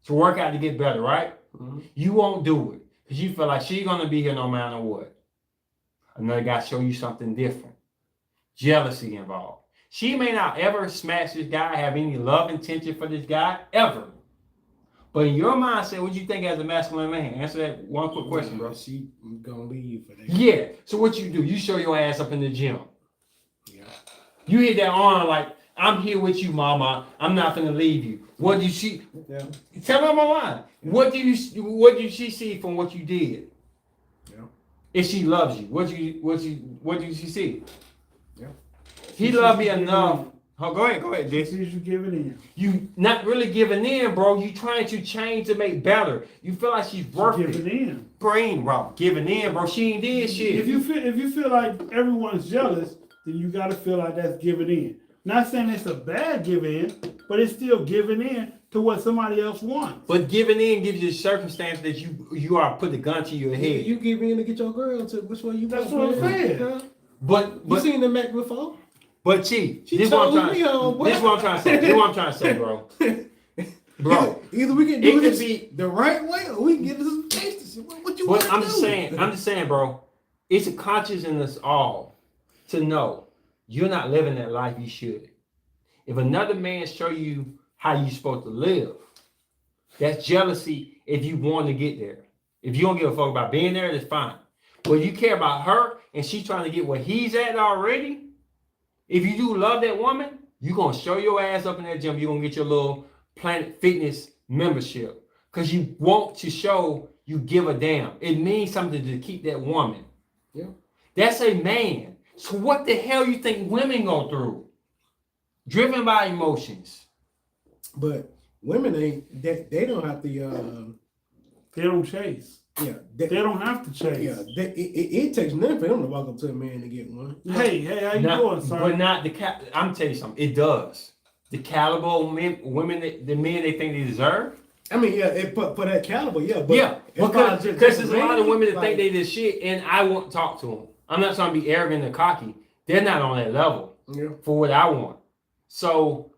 to work out to get better, right? Mm-hmm. You won't do it because you feel like she's going to be here no matter what. Another guy show you something different. Jealousy involved. She may not ever smash this guy, have any love intention for this guy, ever. But in your mindset, what do you think as a masculine man? Answer that one quick question, bro. She gonna leave for that. Yeah. So what you do? You show your ass up in the gym. Yeah. You hit that arm like, I'm here with you, mama. I'm not gonna leave you. What do she? Yeah. Tell me my line. What do she see from what you did? Yeah. If she loves you, what do she see? Yeah. He loved me enough. Oh, go ahead, Jason. You giving in. You not really giving in, bro. You trying to change to make better. You feel like she's worth it. Giving in. Brain, bro. Giving in, bro. She ain't did shit. If you feel like everyone's jealous, then you gotta feel like that's giving in. Not saying it's a bad give in, but it's still giving in to what somebody else wants. But giving in gives you the circumstance that you are put the gun to your head. You give in to get your girl to which way you want. That's what I'm saying. But you seen the Mac before? But Chief, this is what I'm trying to say. This is what I'm trying to say, bro. Bro, either we can do this the right way, or we can get this taste. What you want to do? I'm just saying, bro. It's a conscience in us all to know you're not living that life you should. If another man show you how you're supposed to live, that's jealousy. If you want to get there, if you don't give a fuck about being there, that's fine. But you care about her and she's trying to get where he's at already. If you do love that woman, you're going to show your ass up in that gym. You're going to get your little Planet Fitness membership because you want to show you give a damn. It means something to keep that woman. Yeah. That's a man. So what the hell you think women go through? Driven by emotions. But women they don't have to... they don't chase. Yeah, they don't have to chase. Yeah, it takes nothing for them to walk up to a man to get one. Hey, how you doing, son? But not I'm telling you something. It does. The caliber of women, the men they think they deserve. I mean, yeah, for that caliber, yeah. But yeah, because there's a lot of women that think they this shit, and I won't talk to them. I'm not trying to be arrogant and cocky. They're not on that level for what I want. So,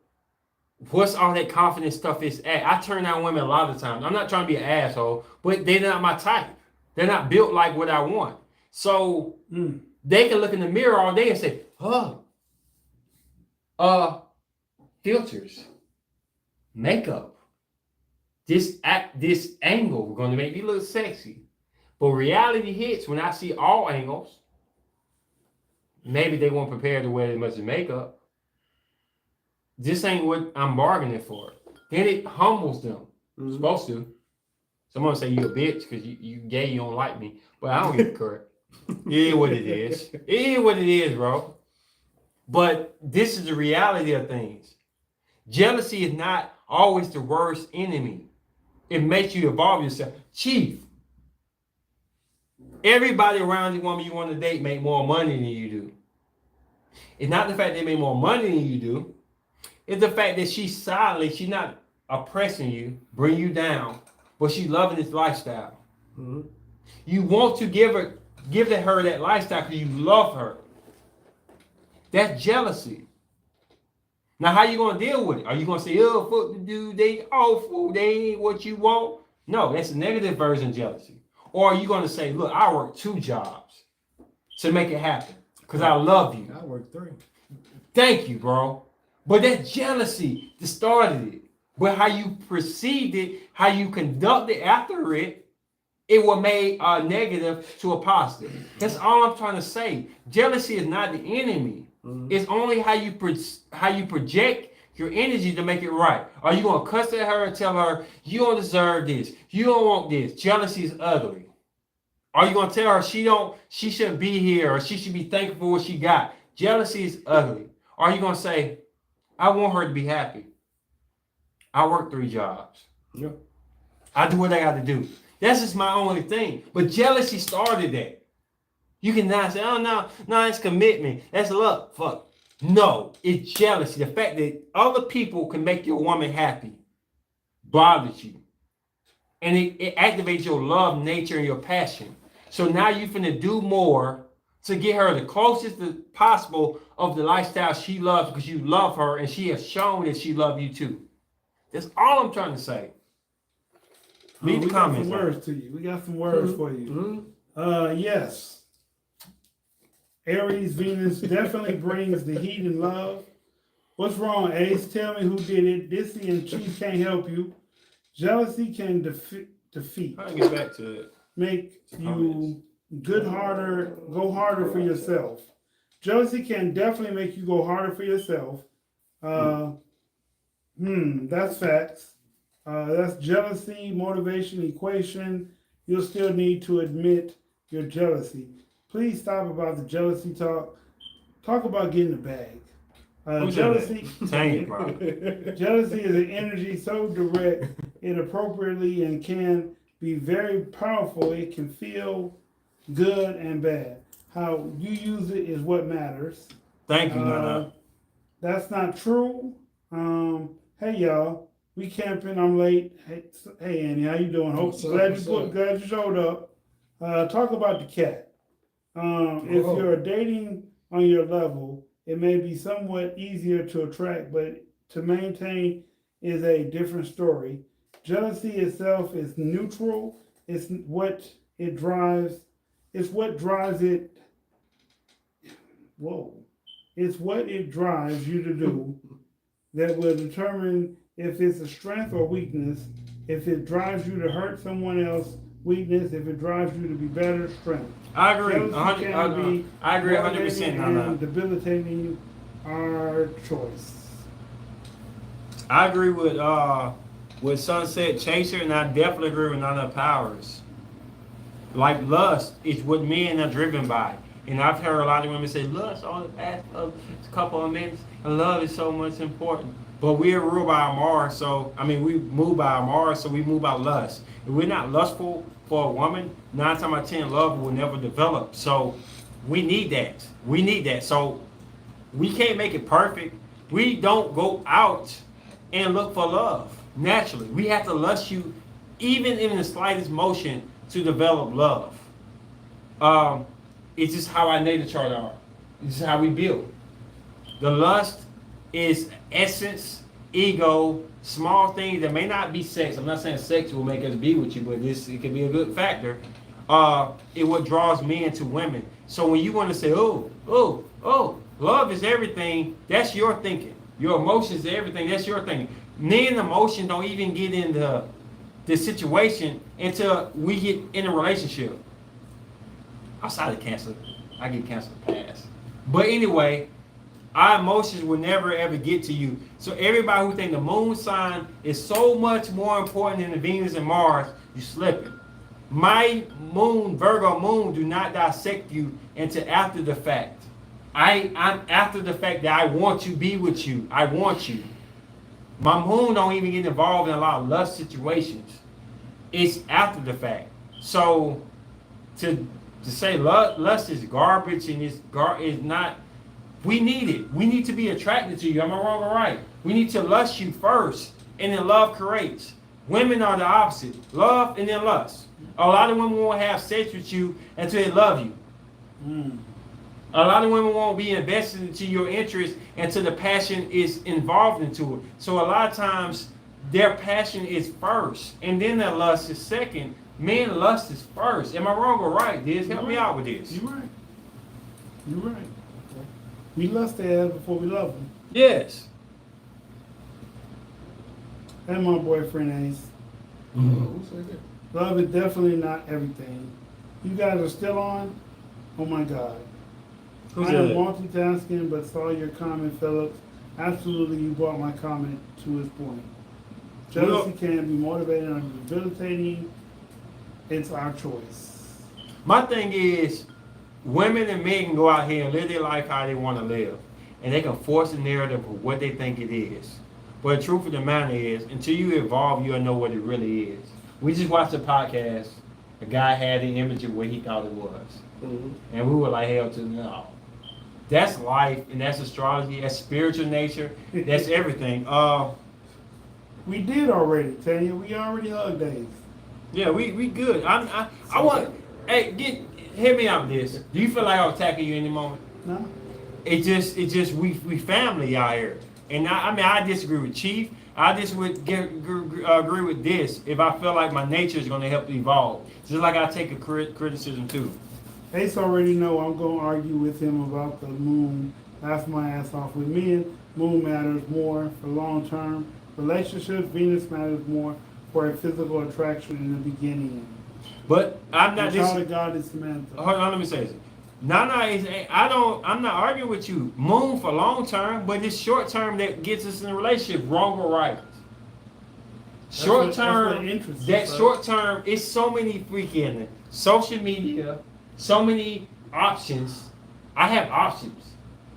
what's all that confidence stuff is at? I turn down women a lot of times. I'm not trying to be an asshole, but they're not my type. They're not built like what I want. So they can look in the mirror all day and say, filters, makeup, this angle going to make me look sexy. But reality hits when I see all angles. Maybe they weren't prepared to wear as much makeup. This ain't what I'm bargaining for. Then it humbles them. Mm-hmm. Supposed to. Someone say you a bitch because you gay, you don't like me. But I don't give a crap. It is what it is. It is what it is, bro. But this is the reality of things. Jealousy is not always the worst enemy. It makes you evolve yourself. Chief, everybody around the woman you want to date make more money than you do. It's not the fact they make more money than you do. It's the fact that she's not oppressing you, bring you down, but she's loving this lifestyle. Mm-hmm. You want to give her that lifestyle because you love her. That's jealousy. Now, how you gonna deal with it? Are you gonna say, "Oh, fuck the dude, they awful, they ain't what you want"? No, that's a negative version of jealousy. Or are you gonna say, "Look, I work 2 jobs to make it happen because I love you"? I work 3. Thank you, bro. But that's jealousy that started it. But how you perceived it, how you conducted after it, it will make a negative to a positive. That's all I'm trying to say. Jealousy is not the enemy. Mm-hmm. It's only how you project your energy to make it right. Are you gonna cuss at her and tell her you don't deserve this, you don't want this? Jealousy is ugly. Are you gonna tell her she shouldn't be here or she should be thankful for what she got? Jealousy is ugly. Are you gonna say, I want her to be happy. I work 3 jobs. Yeah. I do what I got to do. That's just my only thing. But jealousy started that. You can now say, oh, no, it's commitment. That's love. Fuck. No, it's jealousy. The fact that other people can make your woman happy bothers you. And it activates your love, nature, and your passion. So now you're finna do more to get her the closest possible of the lifestyle she loves because you love her and she has shown that she loves you too. That's all I'm trying to say. Leave the comments. We got some words to you. We got some words for you. Yes. Aries, Venus definitely brings the heat and love. What's wrong, Ace? Tell me who did it. Dissy and Chief can't help you. Jealousy can defeat. I'll get back to it. Make you go harder for yourself. Jealousy can definitely make you go harder for yourself. That's facts. That's jealousy, motivation, equation. You'll still need to admit your jealousy. Please stop about the jealousy talk. Talk about getting the bag. Jealousy. Jealousy is an energy so direct, inappropriately, and can be very powerful. It can feel good and bad. How you use it is what matters. Thank you, Nana. That's not true. Hey y'all, we camping. I'm late. Hey Annie, how you doing? Glad you showed up. Talk about the cat. If you're dating on your level, it may be somewhat easier to attract, but to maintain is a different story. Jealousy itself is neutral. It's what drives it. It's what it drives you to do that will determine if it's a strength or weakness. If it drives you to hurt someone else, weakness. If it drives you to be better, strength. I agree. I agree 100%. And debilitating our choice. I agree with Sunset Chaser, and I definitely agree with Nana Powers. Like lust is what men are driven by. And I've heard a lot of women say, lust all the past couple of minutes, and love is so much important. But we're ruled by our Mars, we move by our Mars, so we move by lust. If we're not lustful for a woman, 9 times out of 10, love will never develop. So we need that. So we can't make it perfect. We don't go out and look for love naturally. We have to lust you, even in the slightest motion, to develop love. It's just how our natal chart are. This is how we build. The lust is essence, ego, small things that may not be sex. I'm not saying sex will make us be with you, but it can be a good factor. It what draws men to women. So when you want to say, love is everything, that's your thinking. Your emotions are everything, that's your thinking. Men emotions don't even get into the situation until we get in a relationship. Outside of Cancer, I get Cancer pass. But anyway, our emotions will never ever get to you. So everybody who think the moon sign is so much more important than the Venus and Mars, you slipping. My moon, Virgo moon, do not dissect you until after the fact. I'm after the fact that I want to be with you. I want you. My moon don't even get involved in a lot of lust situations. It's after the fact. So to say lust is garbage and is not, we need it. We need to be attracted to you. Am I wrong or right? We need to lust you first and then love creates. Women are the opposite. Love and then lust. A lot of women won't have sex with you until they love you. A lot of women won't be invested into your interest until the passion is involved into it. So a lot of times their passion is first, and then their lust is second. Men lust is first. Am I wrong or right? Diz, help me out with this. You're right. You're right. We lust their ass before we love them. Yes. And my boyfriend Ace. Who said that? Love is definitely not everything. You guys are still on? Oh my God. Who I said am that? multitasking, but saw your comment, Phillips. Absolutely, you brought my comment to his point. Jealousy can be motivating and debilitating. It's our choice. My thing is, women and men can go out here and live their life how they want to live. And they can force a narrative of what they think it is. But the truth of the matter is, until you evolve, you'll know what it really is. We just watched a podcast. A guy had the image of what he thought it was. And we were like, hell to no. That's life, and that's astrology, that's spiritual nature, that's everything. We did already, Tanya. We already hugged Ace. Yeah, we good. I want, hey, hear me out with this. Do you feel like I'm attacking you any moment? No? It just we family out here, and I disagree with Chief. I just would agree with this if I feel like my nature is going to help evolve. Just like I take a criticism too. Ace already know I'm going to argue with him about the moon. Laugh my ass off. With men, moon matters more for long-term relationships. Venus matters more for a physical attraction in the beginning. But I'm not. The child of God is Samantha. Hold on, let me say this. I'm not arguing with you. Moon for long term, but it's short term that gets us in a relationship, wrong or right. Short term, short term, it's so many freaking social media, so many options. I have options.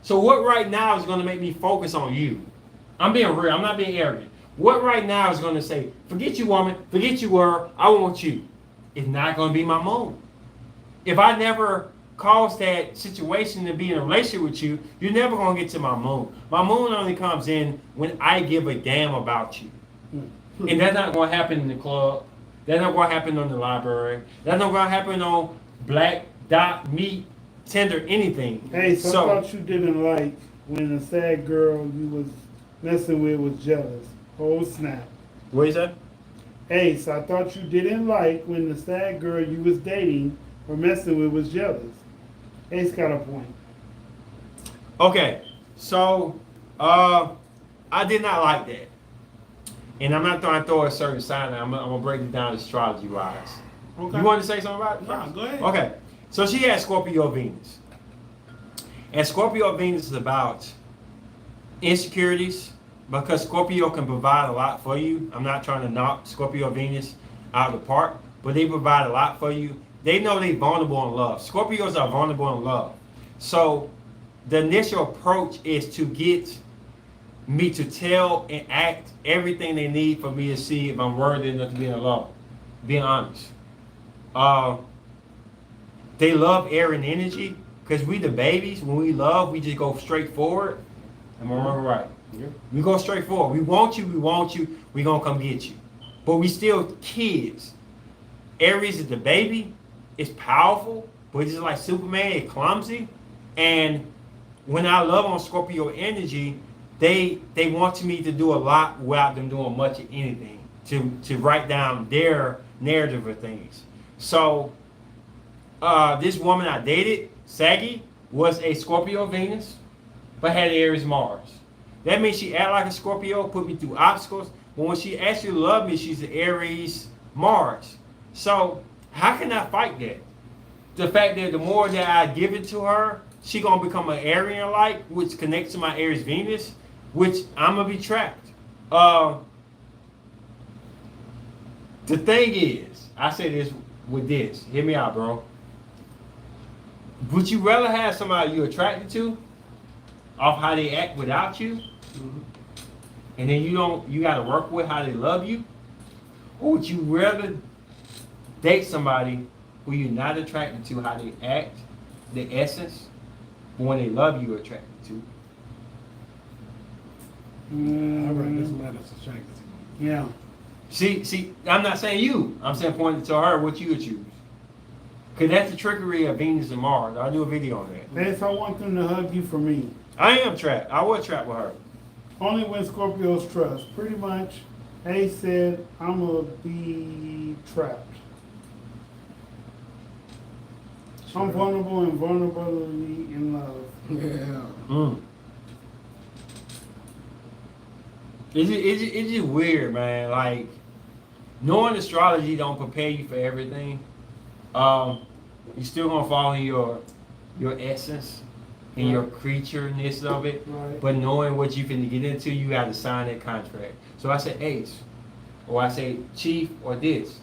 So what right now is going to make me focus on you? I'm being real. I'm not being arrogant. What right now is going to say, forget you, woman, forget you were, I want you? It's not going to be my moon. If I never cause that situation to be in a relationship with you, you're never going to get to my moon. My moon only comes in when I give a damn about you. And that's not going to happen in the club. That's not going to happen on the library. That's not going to happen on Black Dot Meet, Tinder, anything. Hey, so I thought you didn't like when a sad girl you was messing with was jealous. Oh snap. What is that? Hey, so I thought you didn't like when the sad girl you was dating or messing with was jealous. Ace got a point. Okay, so I did not like that. And I'm not trying to throw a certain sign. I'm gonna break it down astrology wise. Okay. You want to say something about it? Nah, go ahead. Okay, so she had Scorpio Venus. And Scorpio Venus is about insecurities because Scorpio can provide a lot for you. I'm not trying to knock Scorpio Venus out of the park, but they provide a lot for you. They know they're vulnerable in love. Scorpios are vulnerable in love. So the initial approach is to get me to tell and act everything they need for me to see if I'm worthy enough to be in love. Being honest. They love air and energy because we the babies. When we love, we just go straight forward. Am I wrong or right? Yeah. We go straight forward. We want you, we gonna come get you. But we still kids. Aries is the baby. It's powerful, but it's just like Superman, it's clumsy. And when I love on Scorpio energy, they want me to do a lot without them doing much of anything. To write down their narrative of things. So this woman I dated, Saggy, was a Scorpio Venus, but had Aries Mars. That means she act like a Scorpio, put me through obstacles, but when she actually loved me, she's an Aries Mars. So how can I fight that? The fact that the more that I give it to her, she gonna become an Aryan-like, which connects to my Aries Venus, which I'm gonna be trapped. The thing is, I say this with this. Hear me out, bro. Would you rather have somebody you're attracted to off how they act without you? Mm-hmm. And then you gotta work with how they love you? Or would you rather date somebody who you're not attracted to, how they act, the essence, but when they love you, you're attracted to? All right, this matters attracted Yeah. See, I'm not saying you. I'm saying pointing to her what you would choose. Because that's the trickery of Venus and Mars. I'll do a video on that. That's I want them to hug you for me. I am trapped. I was trapped with her. Only when Scorpios trust. Pretty much, Ace said, I'm going to be trapped. I'm vulnerable and vulnerability in love. Yeah. Mm. It's just weird, man. Like, knowing astrology don't prepare you for everything. You're still gonna fall in your essence and your creatureness of it. Right. But knowing what you finna get into, you gotta sign that contract. So I say Ace, or I say Chief, or this.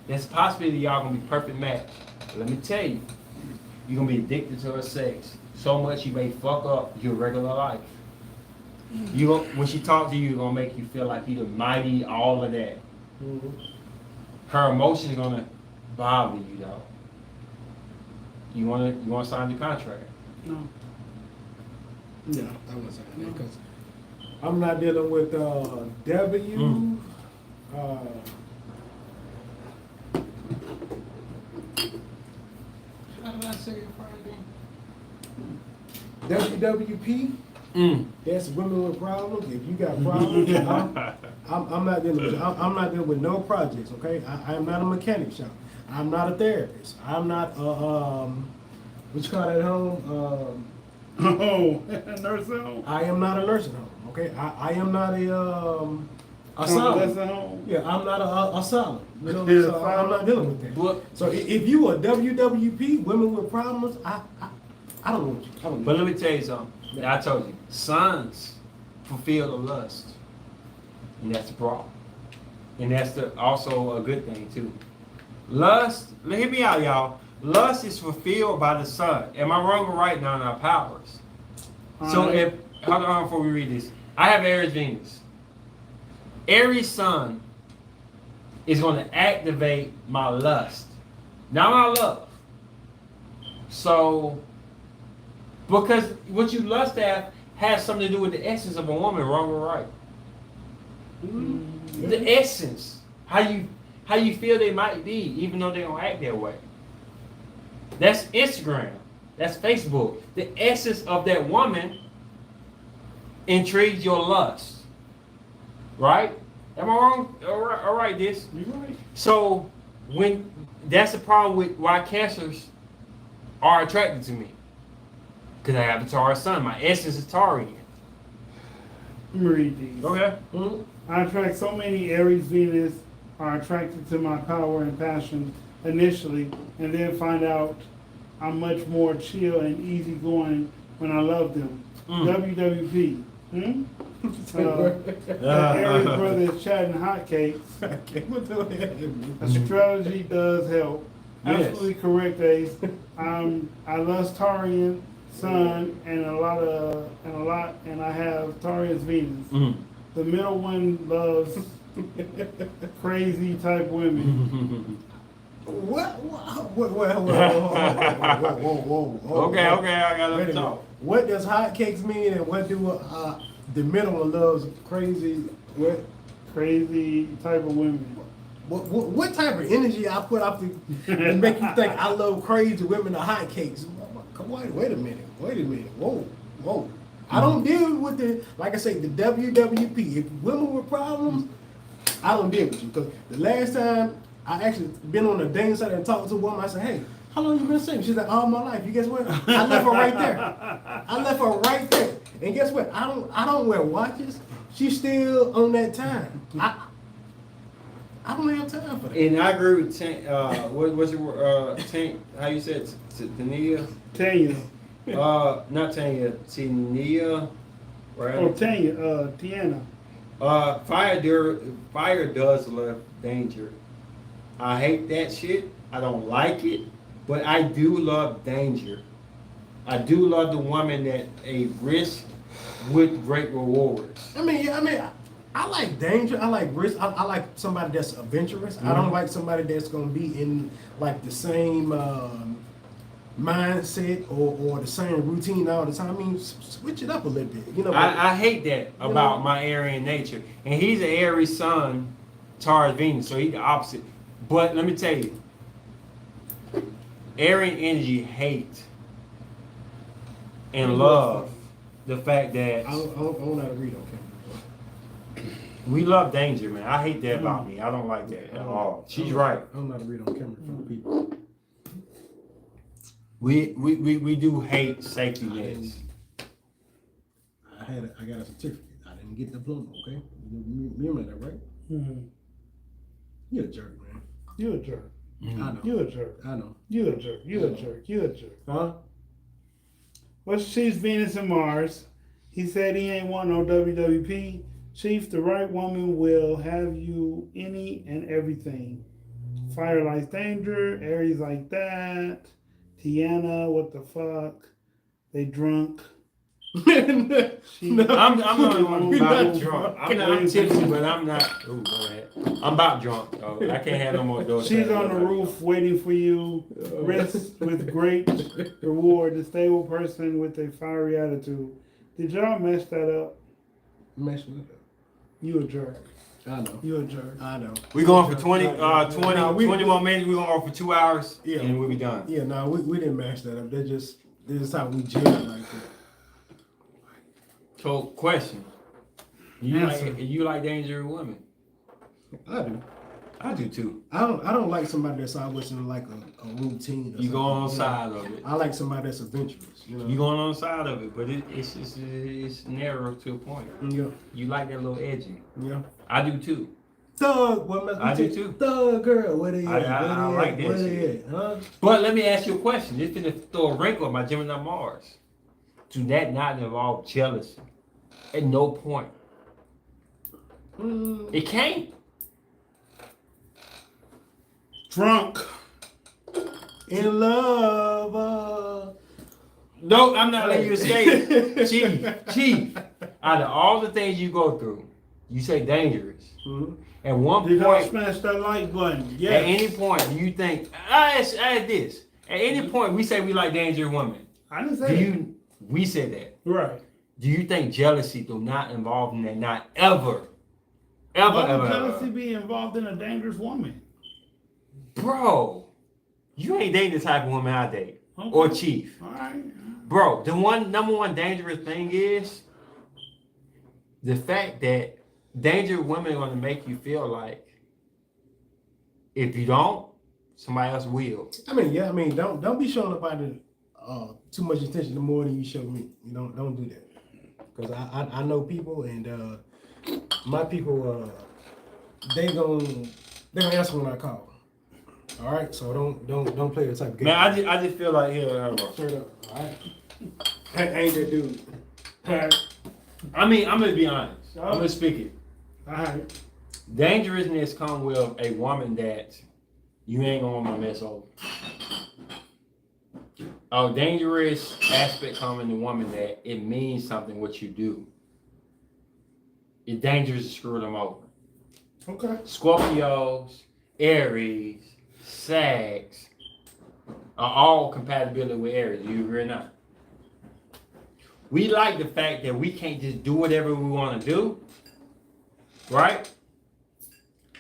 There's a possibility y'all gonna be perfect match. But let me tell you, you're gonna be addicted to her sex so much you may fuck up your regular life. When she talks to you, it's gonna make you feel like you the mighty, all of that. Mm-hmm. Her emotions gonna bother you though. You wanna sign the contract? No. Yeah, I was saying that because I'm not dealing with W. Mm. How did I say it Friday? WWP. That's women with problems. If you got problems, I'm not dealing with. I'm not dealing with no projects. Okay, I am not a mechanic shop. I'm not a therapist. I'm not what you call that at home? Oh, nursing home. I am not a nursing home. Okay, I am not a Nursing asylum. home. Yeah, I'm not a asylum. You know, Yeah, so I'm not dealing with that. But, So if you a WWP, women with problems, I don't want you. I don't but want let me tell you something. I told you, sons fulfill the lust, and that's the problem. And that's also a good thing too. Lust, hear me out, y'all. Lust is fulfilled by the sun. Am I wrong or right now in our powers? So if, hold on before we read this. I have Aries Venus. Aries sun is going to activate my lust, not my love. So, because what you lust at has something to do with the essence of a woman, wrong or right. you. The essence, how you feel they might be, even though they don't act that way. That's Instagram. That's Facebook. The essence of that woman intrigues your lust. Right? Am I wrong? All right, this. You're right. So when that's the problem with why cancers are attracted to me. Because I have a Taurus sun. My essence is Taurian. Let me read these. Okay. I attract so many Aries Venus are attracted to my power and passion initially, and then find out I'm much more chill and easygoing when I love them. WWP. Aries brother is chatting hotcakes. Astrology does help. Yes. Absolutely correct, Ace. I love Taurian Sun and and I have Taurus Venus. The middle one loves crazy type women. What? Whoa, Okay, I gotta Wait a minute. talk. What does hotcakes mean, and what do the middle one loves crazy? What? Crazy type of women. What type of energy I put out to make you think I love crazy women or hotcakes? Come on, wait a minute. Whoa. I don't deal with like I say, the WWP. If women with problems, I don't deal with you. Because the last time I actually been on a dating site and talked to a woman, I said, hey, how long you been single? She's like, all my life. You guess what? I left her right there. And guess what? I don't wear watches. She's still on that time. I don't have time for that. And I agree with Tank. What's your Tank? How you said Tania? Tanya. Not Tanya. Tania. Right? Oh, Tanya. Tiana. Fire does love danger. I hate that shit. I don't like it, but I do love danger. I do love the woman that a risk with great rewards. I like danger. I like risk. I like somebody that's adventurous. I don't like somebody that's gonna be in like the same mindset or the same routine all the time. I mean, switch it up a little bit. You know, I hate that about my Aryan nature. And he's an Aries sun, Taurus Venus, so he's the opposite. But let me tell you, Aryan energy hate and love the fact that I don't know how to read on camera. we love danger, man. I hate that about me. I don't like that at all. She's right. I don't know how to read on camera for the people. We do hate safety nets. I got a certificate. I didn't get the diploma. Okay, you remember that, right? Mm-hmm. You're a jerk, man. You a jerk. I know. You a jerk. I know. You a jerk. You a jerk. You a jerk. Huh? What's Chief's Venus and Mars? He said he ain't want no WWP. Chief, the right woman will have you any and everything. Fire likes danger. Aries like that. Tiana, what the fuck? They drunk. I'm about drunk. I'm tipsy, but I'm not. Ooh, go ahead. I'm about drunk, though. I can't have no more doors. She's on the roof waiting for you. Risks with great reward. A stable person with a fiery attitude. Did y'all mess that up? Mess with it. You a jerk. I know. You a jerk. I know. We're going for 20 Nah, 20 more minutes. We're going for 2 hours, Yeah. and we'll be done. Yeah, no, we didn't match that up. This is how we judge like that. So, question: You Answer. like dangerous women? I do. I do too. I don't like somebody that's always in like a routine. Or You go something, on you know. side of it. I like somebody that's adventurous. You know. You going on the side of it, but it's narrow to a point. Yeah. You like that little edgy. Yeah. I do too. Thug, what I do too. Thug girl, where they at? I like that Where they shit. at? Huh? But let me ask you a question. This is gonna throw a wrinkle in my Gemini Mars. Do that not involve jealousy? At no point. It can't. Drunk. In love. No, I'm not letting you escape. Chief. Out of all the things you go through, you say dangerous. Mm-hmm. At one Did y'all point, smash that like button? Yes. at any point, do you think, I ask this. At any point, we say we like dangerous women. I didn't say that. We said that. Right. Do you think jealousy do not involve in that? Not ever. Why Ever. would jealousy be involved in a dangerous woman? Bro, you ain't dating the type of woman I date. Okay. Or Chief. All right. Bro, the number one dangerous thing is the fact that dangerous women are going to make you feel like if you don't, somebody else will. I mean, don't be showing nobody too much attention the more than you show me. You don't do that. Because I know people and my people they gonna answer when I call. All right, so don't play the type of game. Man, I just feel like Straight up. All right, ain't that dude. All right. I mean, I'm gonna be honest. I'm gonna speak it. All right. Dangerousness comes with a woman that you ain't gonna mess over. A dangerous aspect comes in the woman that it means something what you do. It's dangerous to screw them over. Okay. Scorpios, Aries, Sags are all compatibility with Aries. Do you agree or not? We like the fact that we can't just do whatever we want to do, right?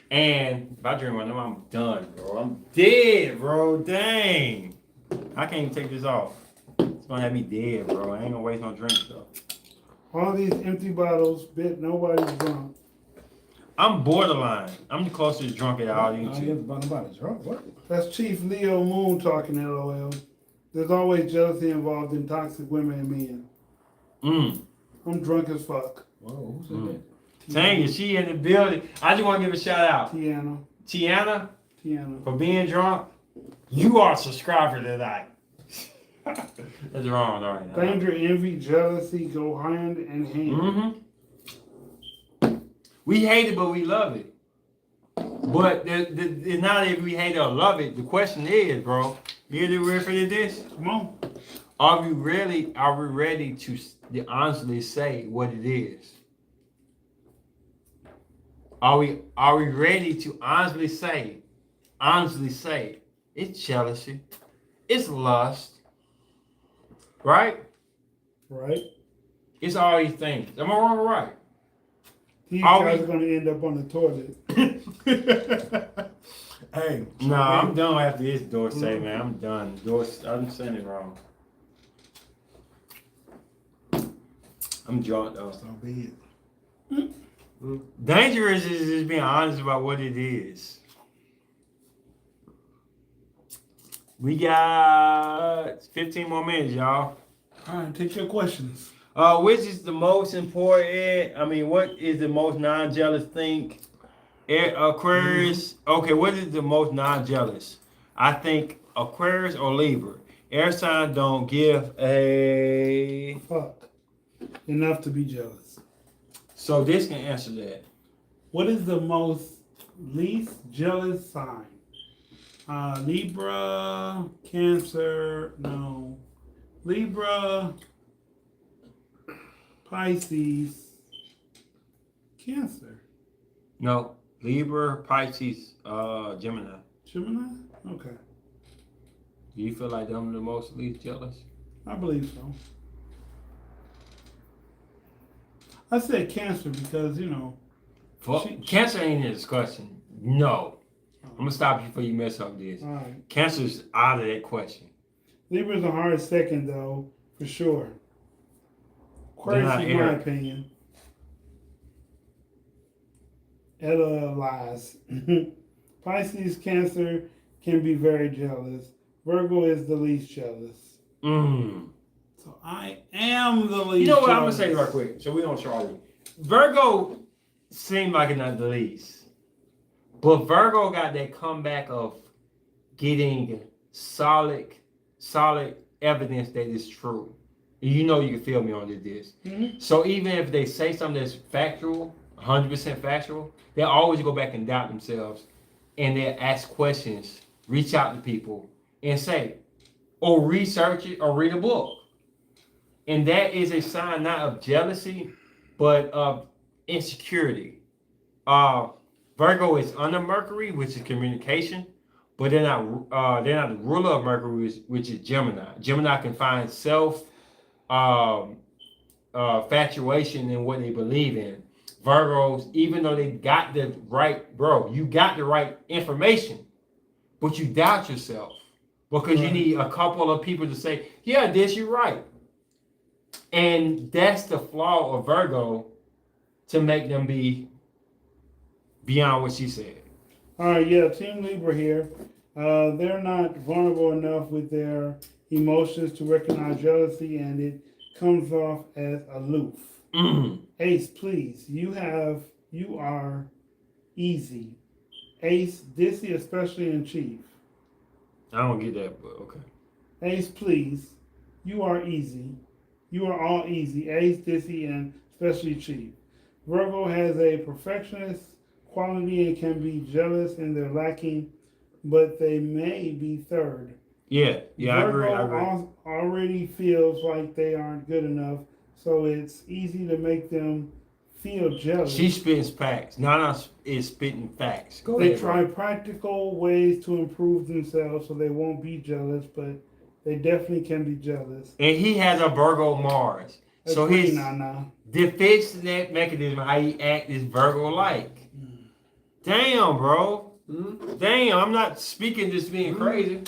And if I dream of them, I'm done, bro. I'm dead, bro. Dang. I can't even take this off. It's gonna have me dead, bro. I ain't gonna waste no drinks though. All these empty bottles, bit nobody's drunk. I'm borderline. I'm the closest drunk at all you two. Nobody's drunk. What? That's Chief Leo Moon talking, LOL. There's always jealousy involved in toxic women and men. I'm drunk as fuck. Whoa, who said that? Dang, is she in the building? I just want to give a shout out. Tiana. Tiana, for being drunk. You are a subscriber tonight. That's wrong, all right. Danger, envy, jealousy go hand in hand. We hate it, but we love it. But it's not if we hate it or love it. The question is, bro, you ready for this? Come on. Are we ready to honestly say what it is? Are we ready to honestly say, it's jealousy, it's lust, right? Right. It's all these things. Am I wrong or right? These Are guys we- are going to end up on the toilet. Hey. Nah, I'm done after this, Dorsey, man. I'm done. Dorsey, I'm saying it wrong. I'm drunk though. So be it. Dangerous is just being honest about what it is. We got 15 more minutes, y'all. All right, take your questions. Which is the most important? I mean, what is the most non-jealous thing? Aquarius. Okay, what is the most non-jealous? I think Aquarius or Libra. Air sign don't give a. Fuck. Enough to be jealous. So this can answer that. What is the least jealous sign? Libra, Cancer, no. Libra, Pisces, Cancer. No, Libra, Pisces, Gemini. Gemini? Okay. Do you feel like I'm the most least jealous? I believe so. I said Cancer because, Cancer ain't in this question. No. I'm gonna stop you before you mess up this. all right. Cancer's out of that question. Libra's a hard second, though, for sure. They're not Aquarius is my air. opinion. Ella lies. Pisces, Cancer can be very jealous. Virgo is the least jealous. So I am the least You know what I'm jealous. gonna say right quick, so we don't Charlie. Virgo seemed like it's not the least, but Virgo got that comeback of getting solid evidence that it's true. You know you can feel me on this. Mm-hmm. So even if they say something that's factual, 100% factual, they always go back and doubt themselves, and they ask questions, reach out to people, and say, or research it, or read a book. And that is a sign not of jealousy, but of insecurity. Virgo is under Mercury, which is communication, but they're not the ruler of Mercury, which is Gemini. Gemini can find self fatuation in what they believe in. Virgos, even though they got the right, you got the right information, but you doubt yourself because you need a couple of people to say, yeah, this you're right. And that's the flaw of Virgo to make them be beyond what she said. All right, yeah, Team Libra here. They're not vulnerable enough with their emotions to recognize jealousy, and it comes off as aloof. Ace, please. You are easy. Ace, Dissy, especially in Chief. I don't get that, but okay. Ace, please. You are easy. You are all easy. Ace, Dissy, and especially Chief. Virgo has a perfectionist quality and can be jealous in their lacking, but they may be third. Yeah, Virgo I agree. Already feels like they aren't good enough, so it's easy to make them feel jealous. She spits facts. Nana is spitting facts. Go They ahead, try bro. practical ways to improve themselves so they won't be jealous, but they definitely can be jealous. And he has a Virgo Mars. So Agree, his Nana. defense mechanism, how he act, is Virgo-like. Damn, bro. Damn, I'm not speaking just being crazy.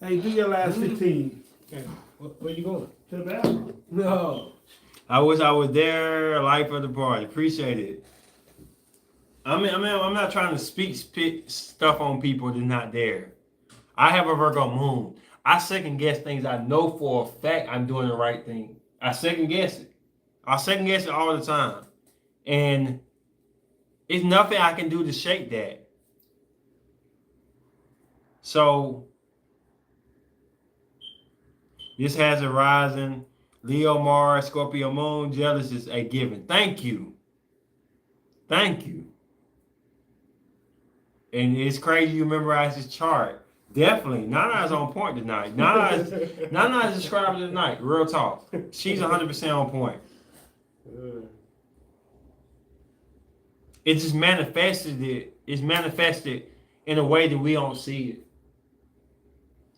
Hey, do your last 15. Okay. Where you going? To the bathroom. No. I wish I was there, life of the party. Appreciate it. I'm not trying to spit stuff on people that's not there. I have a Virgo moon. I second guess things I know for a fact I'm doing the right thing. I second guess it. I second guess it all the time. And it's nothing I can do to shake that. So this has a rising Leo, Mars, Scorpio, Moon. Jealous is a given. Thank you. Thank you. And it's crazy you memorize this chart. Definitely. Nana is on point tonight. Nana is describing tonight. Real talk. She's 100% on point. It just manifested it. It's manifested in a way that we don't see it.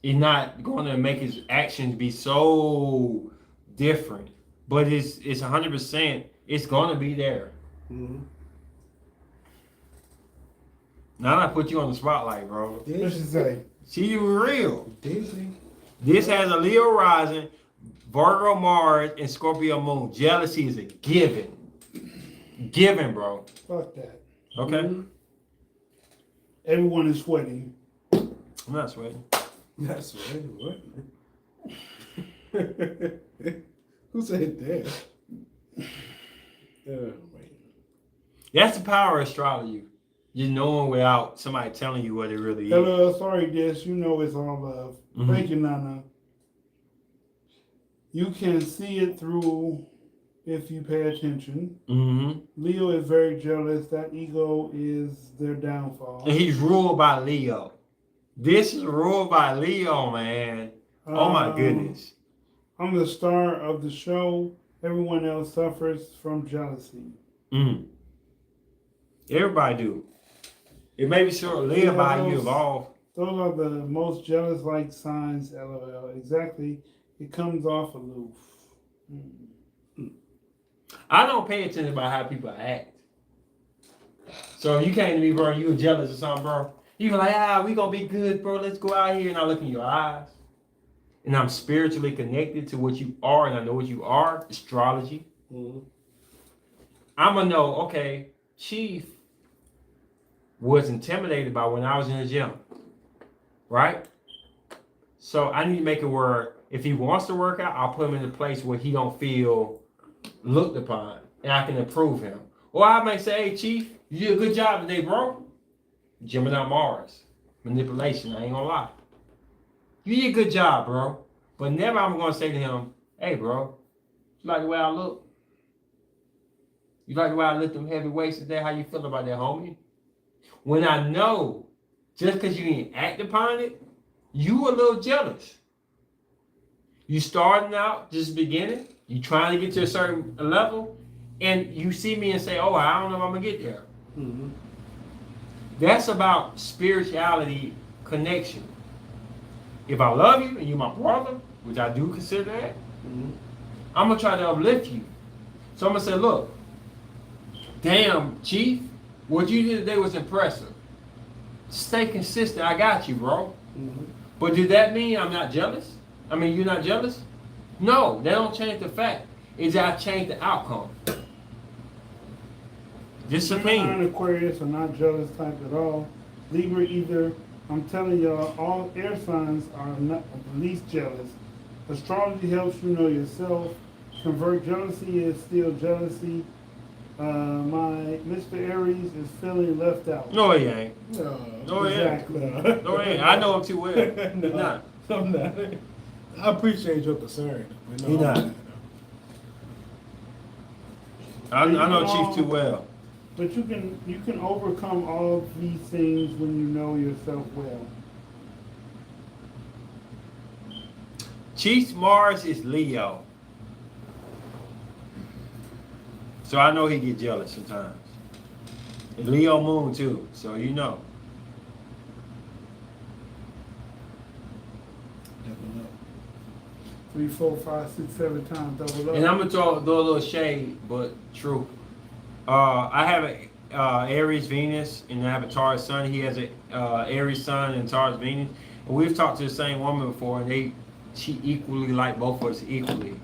It's not going to make his actions be so different, but it's 100%. It's gonna be there. Mm-hmm. Now I put you on the spotlight, bro. What you say? See, you real. Disney. This has a Leo rising, Virgo Mars, and Scorpio Moon. Jealousy is a given. Given, bro. Fuck that. Okay? Mm-hmm. Everyone is sweating. I'm not sweating. That's right. What? Who said that? Oh, man. That's the power of astrology. You knowing without somebody telling you what it really is. Hello, sorry, Des. You know it's all love. Mhm. Thank you, Nana. You can see it through if you pay attention. Mm-hmm. Leo is very jealous. That ego is their downfall. And he's ruled by Leo. This is ruled by Leo, man. Oh my goodness. I'm the star of the show. Everyone else suffers from jealousy. Mm. Everybody do. It may be short lived by you evolve. Those are the most jealous-like signs, LOL. Exactly. It comes off aloof. I don't pay attention about how people act. So if you came to me, bro, you were jealous or something, bro. You were like, we gonna be good, bro. Let's go out here. And I look in your eyes. And I'm spiritually connected to what you are, and I know what you are, astrology. Mm-hmm. I'm gonna know, okay, Chief was intimidated by when I was in the gym. Right? So I need to make it where if he wants to work out, I'll put him in a place where he don't feel looked upon, and I can improve him. Or I may say, hey, Chief, you did a good job today, bro. Gemini Mars. Manipulation, I ain't gonna lie. You did a good job, bro. But never I'm gonna say to him, hey, bro, you like the way I look? You like the way I lift them heavy weights today? How you feel about that, homie? When I know, just because you didn't act upon it, you a little jealous. You starting out, just beginning, you trying to get to a certain level, and you see me and say, oh, I don't know if I'm gonna get there. Mm-hmm. That's about spirituality connection. If I love you and you're my brother, which I do consider that, Mm-hmm. I'm gonna try to uplift you. So I'm gonna say, look, damn, Chief, what you did today was impressive. Stay consistent. I got you, bro. Mm-hmm. But did that mean I'm not jealous? I mean, you're not jealous? No, that don't change the fact. Is that I changed the outcome. Gemini and Discipline. Aquarius are not jealous type at all. Libra either. I'm telling y'all, all air signs are not the least jealous. Astrology helps you know yourself. Convert jealousy is still jealousy. My Mr. Aries is feeling left out. No, he ain't. No, he ain't. Exactly. No, he ain't. I know him too well. He's not. I'm not. I appreciate your concern. But no, He not. I'm I know Chief too well. But you can overcome all of these things when you know yourself well. Chief Mars is Leo. So I know he get jealous sometimes. And Leo Moon too, so you know. Definitely not. 3, 4, 5, 6, 7 times double up. And I'm gonna throw a little shade, but true. I have a Aries Venus, and I have a Taurus Sun. He has a Aries Sun and Taurus Venus. And we've talked to the same woman before, and she equally like both of us equally.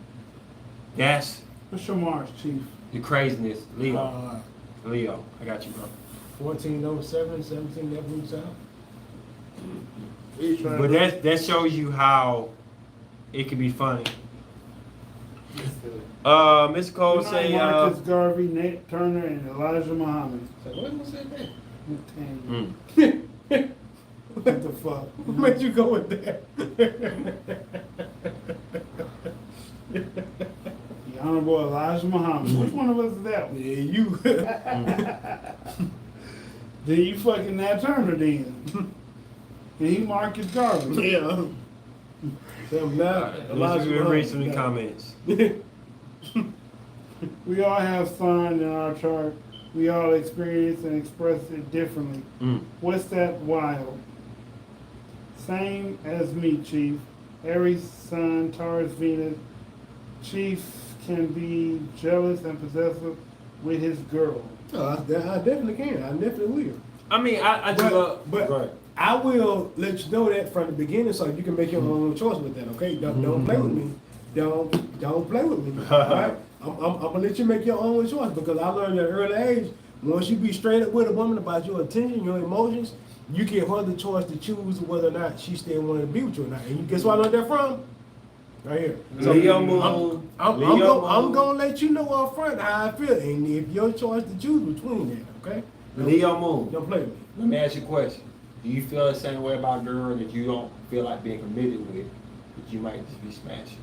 That's What's your Mars, Chief? the craziness. Leo. Leo. I got you, bro. 1407, 17 that moves out. But that shows you how it can be funny. Miss Cole say Marcus Garvey, Nate Turner, and Elijah Muhammad. What was that? What the fuck? What made you go with that? The Honorable Elijah Muhammad. Which one of us is that one? Yeah, you. Then you fucking Nat Turner then. And he Marcus Garvey. Yeah. So now, let's read some of the comments. We all have signs in our chart. We all experience and express it differently. What's that wild? Same as me, Chief. Aries, Sun, Taurus, Venus. Chief can be jealous and possessive with his girl. No, I definitely can. I definitely will. I mean, I just love. But Go ahead. I will let you know that from the beginning, so you can make your own choice with that. Okay, don't play with me. Don't play with me. All right? I'm gonna let you make your own choice because I learned at an early age. Once you be straight up with a woman about your attention, your emotions, you give her the choice to choose whether or not she still want to be with you or not. And you guess where I learned that from? Right here. So Leo moon. I'm gonna let you know up front how I feel, and if your choice to choose between that, okay? Leo moon. Don't play with me. Let me ask you a question. Do you feel the same way about a girl that you don't feel like being committed with, but you might just be smashing?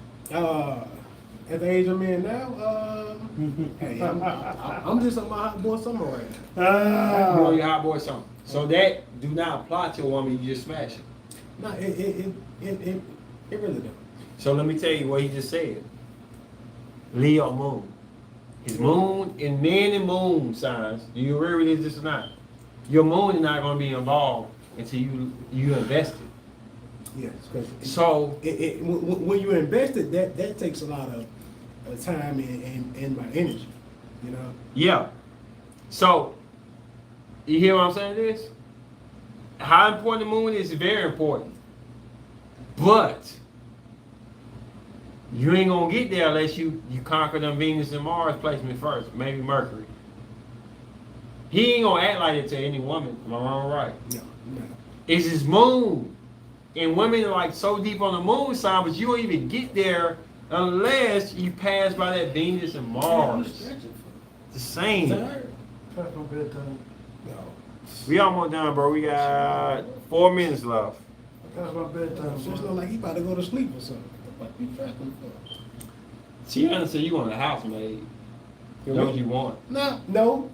At the age I'm in now, hey, I'm just on my hot boy summer right now. You know your hot boy something. So that do not apply to a woman you just smashing. No, it really don't. So let me tell you what he just said. Leo moon. His moon in men and moon signs. Do you agree with this or not? Your moon is not going to be involved until you invest it. Yes, because So when you invest it, that takes a lot of time and my energy, you know. yeah. So you hear what I'm saying? This how important the moon is very important, but you ain't gonna get there unless you conquer them Venus and Mars placement first, maybe Mercury. He ain't gonna act like it to any woman. Am I wrong or right? No. It's his moon. And women are like so deep on the moon side, but you don't even get there unless you pass by that Venus and Mars. The same. Past my bedtime. No. We almost done, bro. We got 4 minutes left. Past my bedtime. Just look like he about to go to sleep or something. What you stressing for? Tiana said you want a housemaid. That's what you want. No.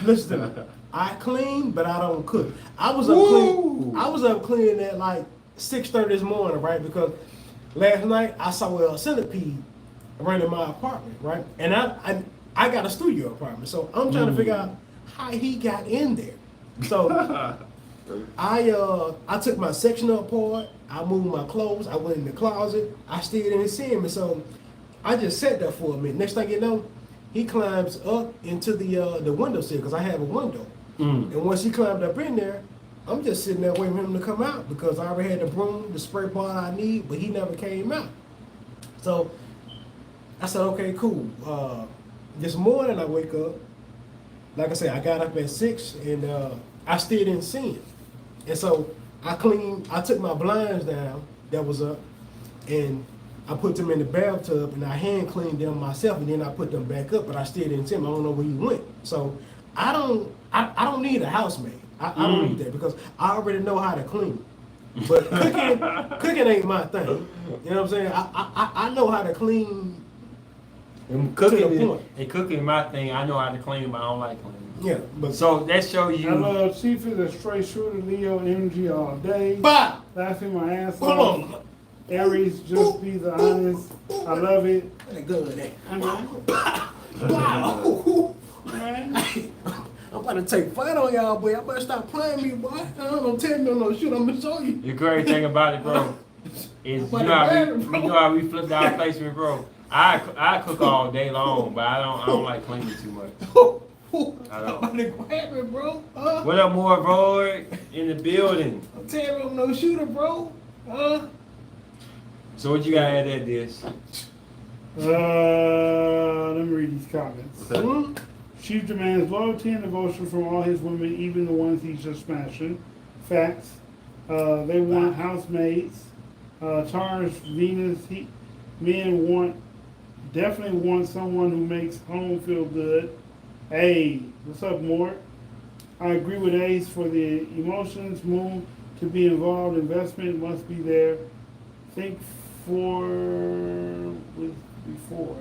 Listen to me. I clean, but I don't cook. I was up cleaning at like 6:30 this morning, right? Because last night I saw a centipede running my apartment, right? And I got a studio apartment, so I'm trying to figure out how he got in there. So I took my section apart. I moved my clothes. I went in the closet. I still didn't see him, and so I just sat there for a minute. Next thing you know, he climbs up into the windowsill because I have a window. And once he climbed up in there, I'm just sitting there waiting for him to come out because I already had the broom, the spray part I need, but he never came out. So I said, okay, cool. This morning I wake up, like I said, I got up at 6 and I still didn't see him. And so I took my blinds down that was up and I put them in the bathtub and I hand cleaned them myself and then I put them back up, but I still didn't see him. I don't know where he went. So I don't need a housemaid. I don't need that because I already know how to clean. But cooking ain't my thing. You know what I'm saying? I know how to clean. And cooking my thing. I know how to clean, but I don't like cleaning. Yeah, but So that shows you. I love Chief is a straight shooter, Leo energy all day. Bah! Laughing my ass Hold off. on. Aries, just be the honest. I love it. Good. I know. Wow. Right? I'm about to take flight on y'all, boy. I better stop playing me, boy. Don't tell me no shit. I'm gonna show you. The great thing about it, bro, is you know how we flipped our placement, bro. I cook all day long, but I don't like cleaning too much. I don't. I'm about to grab it, bro. What up, more Void in the building? I'm telling you, I'm no shooter, bro. So what you got to add this? Let me read these comments. Chief demands loyalty and devotion from all his women, even the ones he's just smashing. Facts. They want housemaids. Taurus, Venus, men definitely want someone who makes home feel good. Hey, what's up, Mort? I agree with Ace for the emotions. Moon to be involved. Investment must be there. Think before.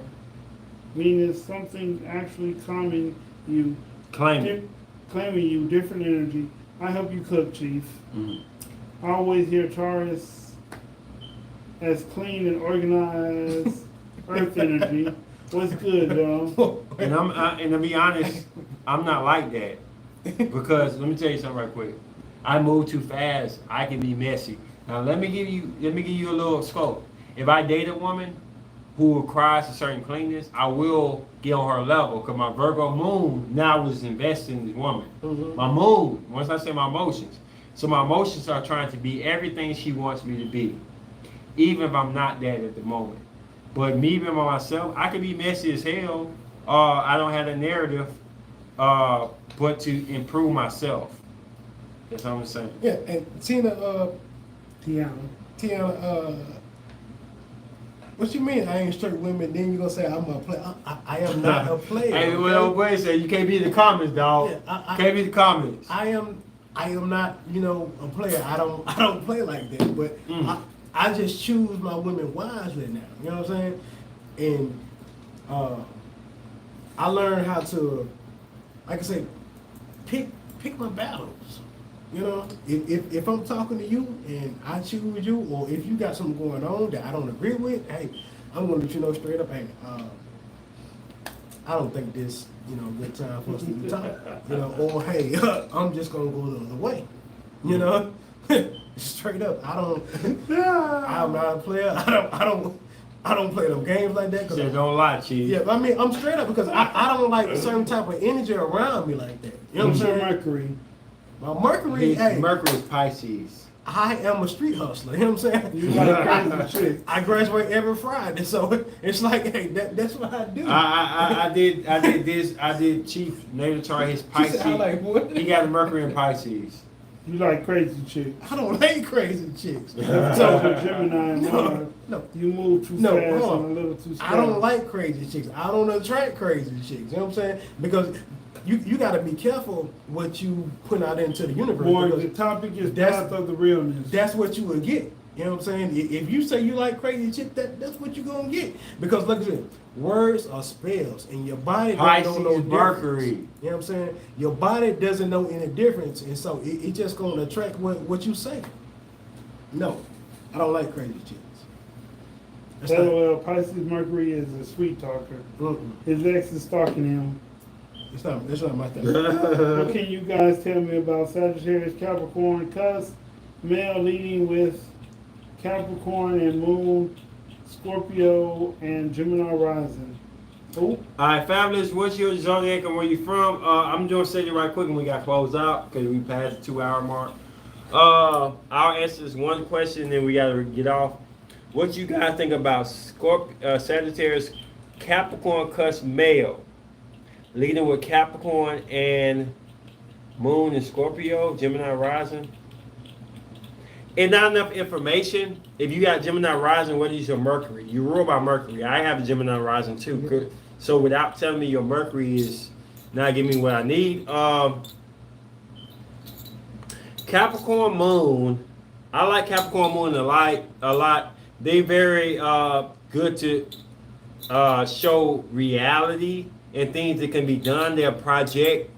Venus, something actually claiming you. Claiming You, different energy. I help you cook, Chief. I always hear Taurus as clean and organized earth energy. What's good, dog? And to be honest, I'm not like that. Because let me tell you something right quick. I move too fast. I can be messy. Now let me give you a little scope. If I date a woman, who requires a certain cleanness, I will get on her level because my Virgo moon now is invested in this woman. My moon, once I say my emotions, so my emotions are trying to be everything she wants me to be, even if I'm not that at the moment. But me being by myself, I can be messy as hell. I don't have a narrative, but to improve myself. That's what I'm saying. Yeah, and Tiana, what you mean I ain't straight women? Then you gonna say I'm a player? I am not a player. Hey, well, wait a second. You can't be in the comments, dog. Yeah, Can't be in the comments. I am not, a player. I don't play like that. But I just choose my women wisely now. You know what I'm saying? And I learned how to, like I say, pick my battles. You know, if I'm talking to you and I choose you, or if you got something going on that I don't agree with, hey, I'm gonna let you know straight up, hey, I don't think this, good time for us to be talking. Or hey, I'm just gonna go the other way. Straight up, I'm not a player. I don't play them games like that. Said don't lie, Chief. Yeah, I mean, I'm straight up because I don't like a certain type of energy around me like that. You know what I'm saying? Mercury. My Mercury, hey. Mercury is Pisces. I am a street hustler. You know what I'm saying? You got a crazy chick. I graduate every Friday, so it's like, hey, that's what I do. I did Chief Natal chart his Pisces. He got a Mercury in Pisces. You like crazy chicks. I don't like crazy chicks. So for Gemini and Mars, no, you move too fast and a little too slow. I don't like crazy chicks. I don't attract crazy chicks. You know what I'm saying? Because you got to be careful what you put out into the universe. Boy, the topic is path of the realness. That's what you will get. You know what I'm saying? If you say you like crazy chicks, that's what you're going to get. Because look at it. Words are spells, and your body don't know Mercury. You know what I'm saying? Your body doesn't know any difference, and so it just going to attract what you say. No, I don't like crazy chicks. Well, Pisces Mercury is a sweet talker. His ex is stalking him. It's not my thing. What can you guys tell me about Sagittarius, Capricorn, cusp, male leading with Capricorn and Moon, Scorpio, and Gemini rising? All right, fabulous. What's your zodiac and where you from? I'm just saying it right quick, and we got to close out because we passed the 2-hour mark. I'll answer this one question, and then we got to get off. What you guys think about Sagittarius, Capricorn, cusp, male, leading with Capricorn and Moon and Scorpio, Gemini rising? And not enough information. If you got Gemini rising, what is your Mercury? You rule by Mercury. I have a Gemini rising too. Good. So without telling me your Mercury is not giving me what I need. Capricorn Moon. I like Capricorn Moon a lot. They very good to show reality and things that can be done. They're project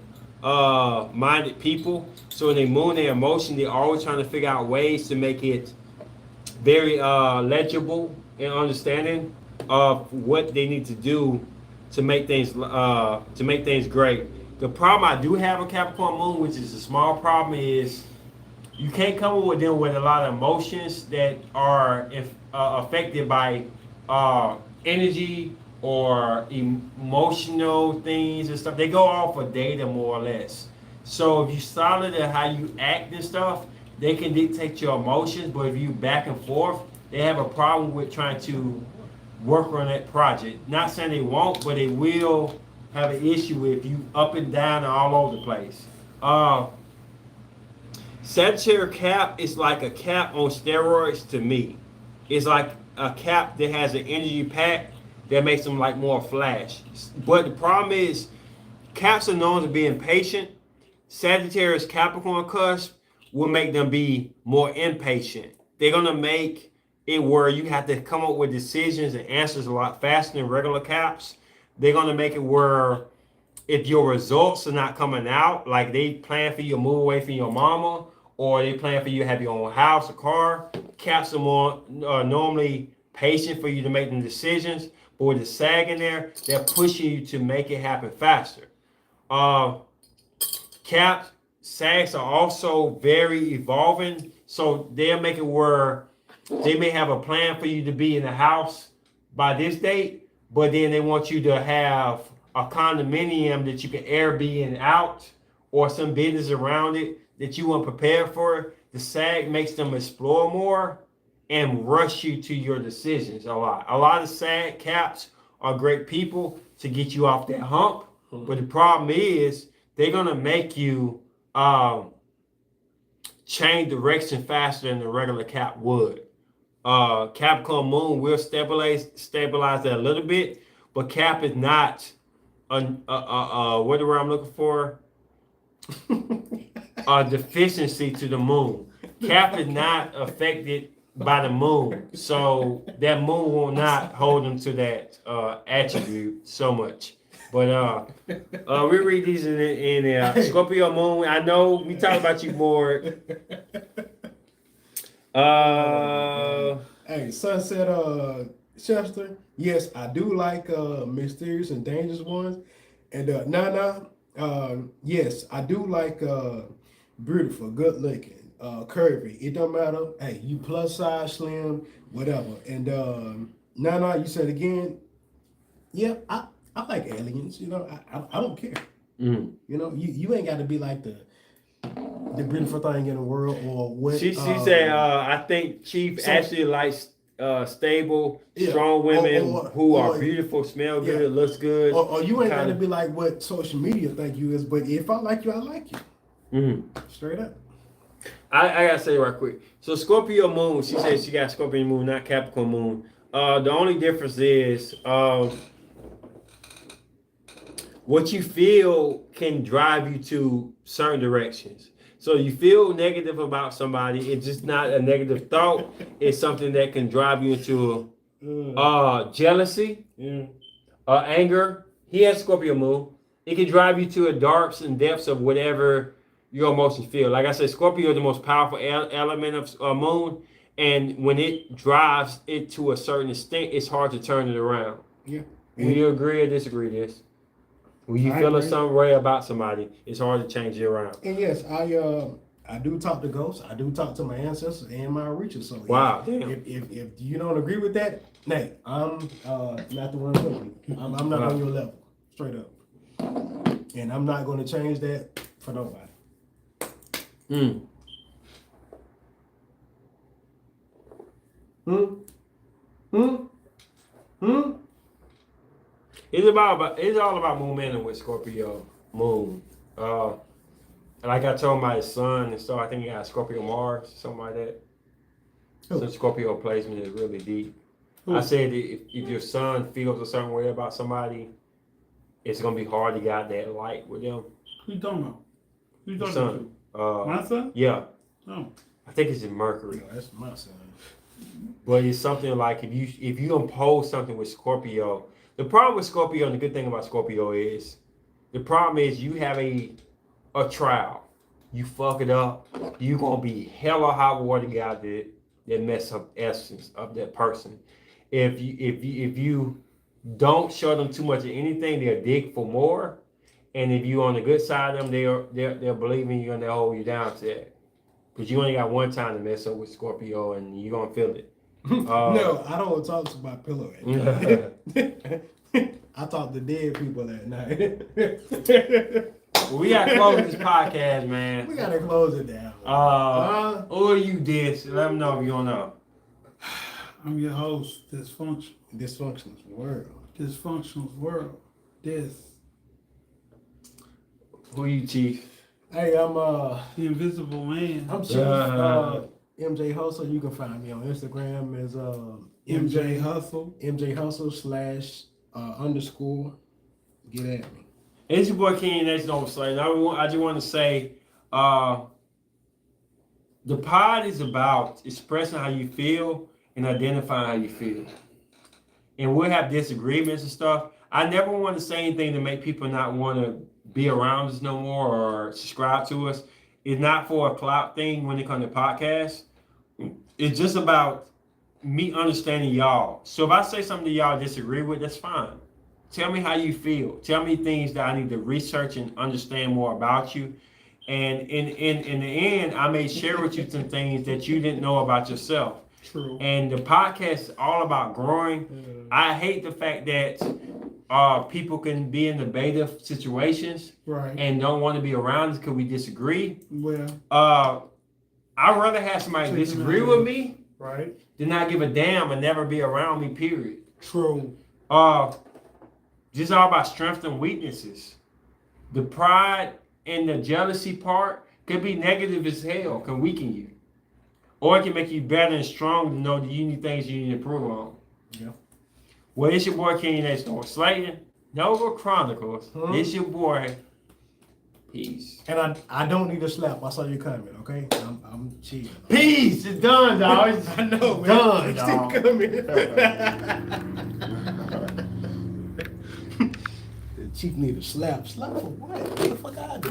minded people. So when they moon their emotion, they're always trying to figure out ways to make it very legible and understanding of what they need to do to make things great. The problem I do have with Capricorn Moon, which is a small problem, is you can't come with them with a lot of emotions that are affected by energy or emotional things and stuff. They go off of data more or less. So if you solid at how you act and stuff, they can dictate your emotions. But if you back and forth, they have a problem with trying to work on that project. Not saying they won't, but they will have an issue if you up and down and all over the place. Sagittarius cap is like a cap on steroids to me. It's like a cap that has an energy pack that makes them like more flash. But the problem is, caps are known as being patient. Sagittarius Capricorn cusp will make them be more impatient. They're gonna make it where you have to come up with decisions and answers a lot faster than regular caps. They're gonna make it where if your results are not coming out, like they plan for you to move away from your mama, or they plan for you to have your own house or car, caps are more normally patient for you to make them decisions. But with the sag in there, they're pushing you to make it happen faster. Caps, sags are also very evolving, so they'll make it where they may have a plan for you to be in the house by this date, but then they want you to have a condominium that you can Airbnb out or some business around it that you weren't prepared for. The SAG makes them explore more and rush you to your decisions a lot. A lot of SAG caps are great people to get you off that hump, but the problem is they're gonna make you change direction faster than the regular cap would. Capricorn Moon will stabilize that a little bit, but Cap is not what the word I'm looking for? A deficiency to the moon. Cap is not affected by the moon, so that moon will not hold him to that attribute so much. But we read these in Scorpio Moon. I know we talk about you more. Hey, Sunset Chester. Yes, I do like mysterious and dangerous ones. And Nana, yes, I do like beautiful, good looking, curvy. It don't matter. Hey, you plus size, slim, whatever. And Nana, you said again, yeah, I like aliens. You know, I don't care. Mm. You know, you ain't got to be like the beautiful thing in the world or what. She said, I think Chief actually likes stable, strong women who are beautiful, smell good, looks good. Or you ain't got to be like what social media think you is, but if I like you, I like you. Mm-hmm. Straight up. I gotta say right quick. So Scorpio Moon, she said she got Scorpio Moon, not Capricorn Moon. The only difference is what you feel can drive you to certain directions. So you feel negative about somebody, it's just not a negative thought. It's something that can drive you into jealousy, anger. He has Scorpio Moon. It can drive you to the darks and depths of whatever your emotions feel. Like I said, Scorpio is the most powerful element of Moon, and when it drives it to a certain extent, it's hard to turn it around. Yeah. Will you agree or disagree with this? When you feel a certain way about somebody, it's hard to change it around. And yes, I do talk to ghosts. I do talk to my ancestors and my reachers. So wow, if you don't agree with that, hey, I'm not the one for you. I'm not on your level, straight up. And I'm not going to change that for nobody. Mm. It's all about momentum with Scorpio Moon. Like I told my son and stuff, I think he got Scorpio Mars, something like that. So Scorpio placement is really deep. I said if your son feels a certain way about somebody, it's gonna be hard to get that light with them. Who you talking about? Who you talking Son. about? My son? Yeah. Oh. I think it's in Mercury. No, that's my son. But it's something like if you impose something with Scorpio, the problem with Scorpio and the good thing about Scorpio is the problem is you have a trial. You fuck it up, you gonna be hella hot water guy that mess up essence of that person. If you don't show them too much of anything, they'll dig for more. And if you on the good side of them, they'll believe in you and they'll hold you down to that. Because you only got one time to mess up with Scorpio and you're gonna feel it. No, I don't talk to my pillow at night. I talk to dead people at night. We gotta close this podcast, man. We gotta close it down. Or you this. Let them know if you don't know. I'm your host, Dysfunction. Dysfunctional world. Dysfunctional world. Who you, Chief? Hey, I'm The Invisible Man. I'm Chief MJ Hustle. You can find me on Instagram as MJ Hustle. MJ Hustle /_ Get at me. It's your boy King Nation Overslay. I just want to say, the pod is about expressing how you feel and identifying how you feel. And we'll have disagreements and stuff. I never want to say anything to make people not want to be around us no more or subscribe to us. It's not for a clout thing when it comes to podcasts. It's just about me understanding y'all. So if I say something that y'all disagree with, that's fine. Tell me how you feel. Tell me things that I need to research and understand more about you. And in the end, I may share with you some things that you didn't know about yourself. True. And the podcast is all about growing. I hate the fact that people can be in debative situations Right. and don't want to be around us because we disagree. Well. I'd rather have somebody disagree with me Right. than not give a damn and never be around me, period. True. Just all about strengths and weaknesses. The pride and the jealousy part could be negative as hell, can weaken you. Or it can make you better and strong to know that you need things you need to improve on. Yeah. Well, it's your boy King next door. Slayton, Nova Chronicles. It's your boy. Peace. And I don't need a slap. I saw you coming, okay? I'm cheating. Peace. It's done, dog. I know, man. Done, Still dog. coming. The chief need a slap. Slap for what? What the fuck I do?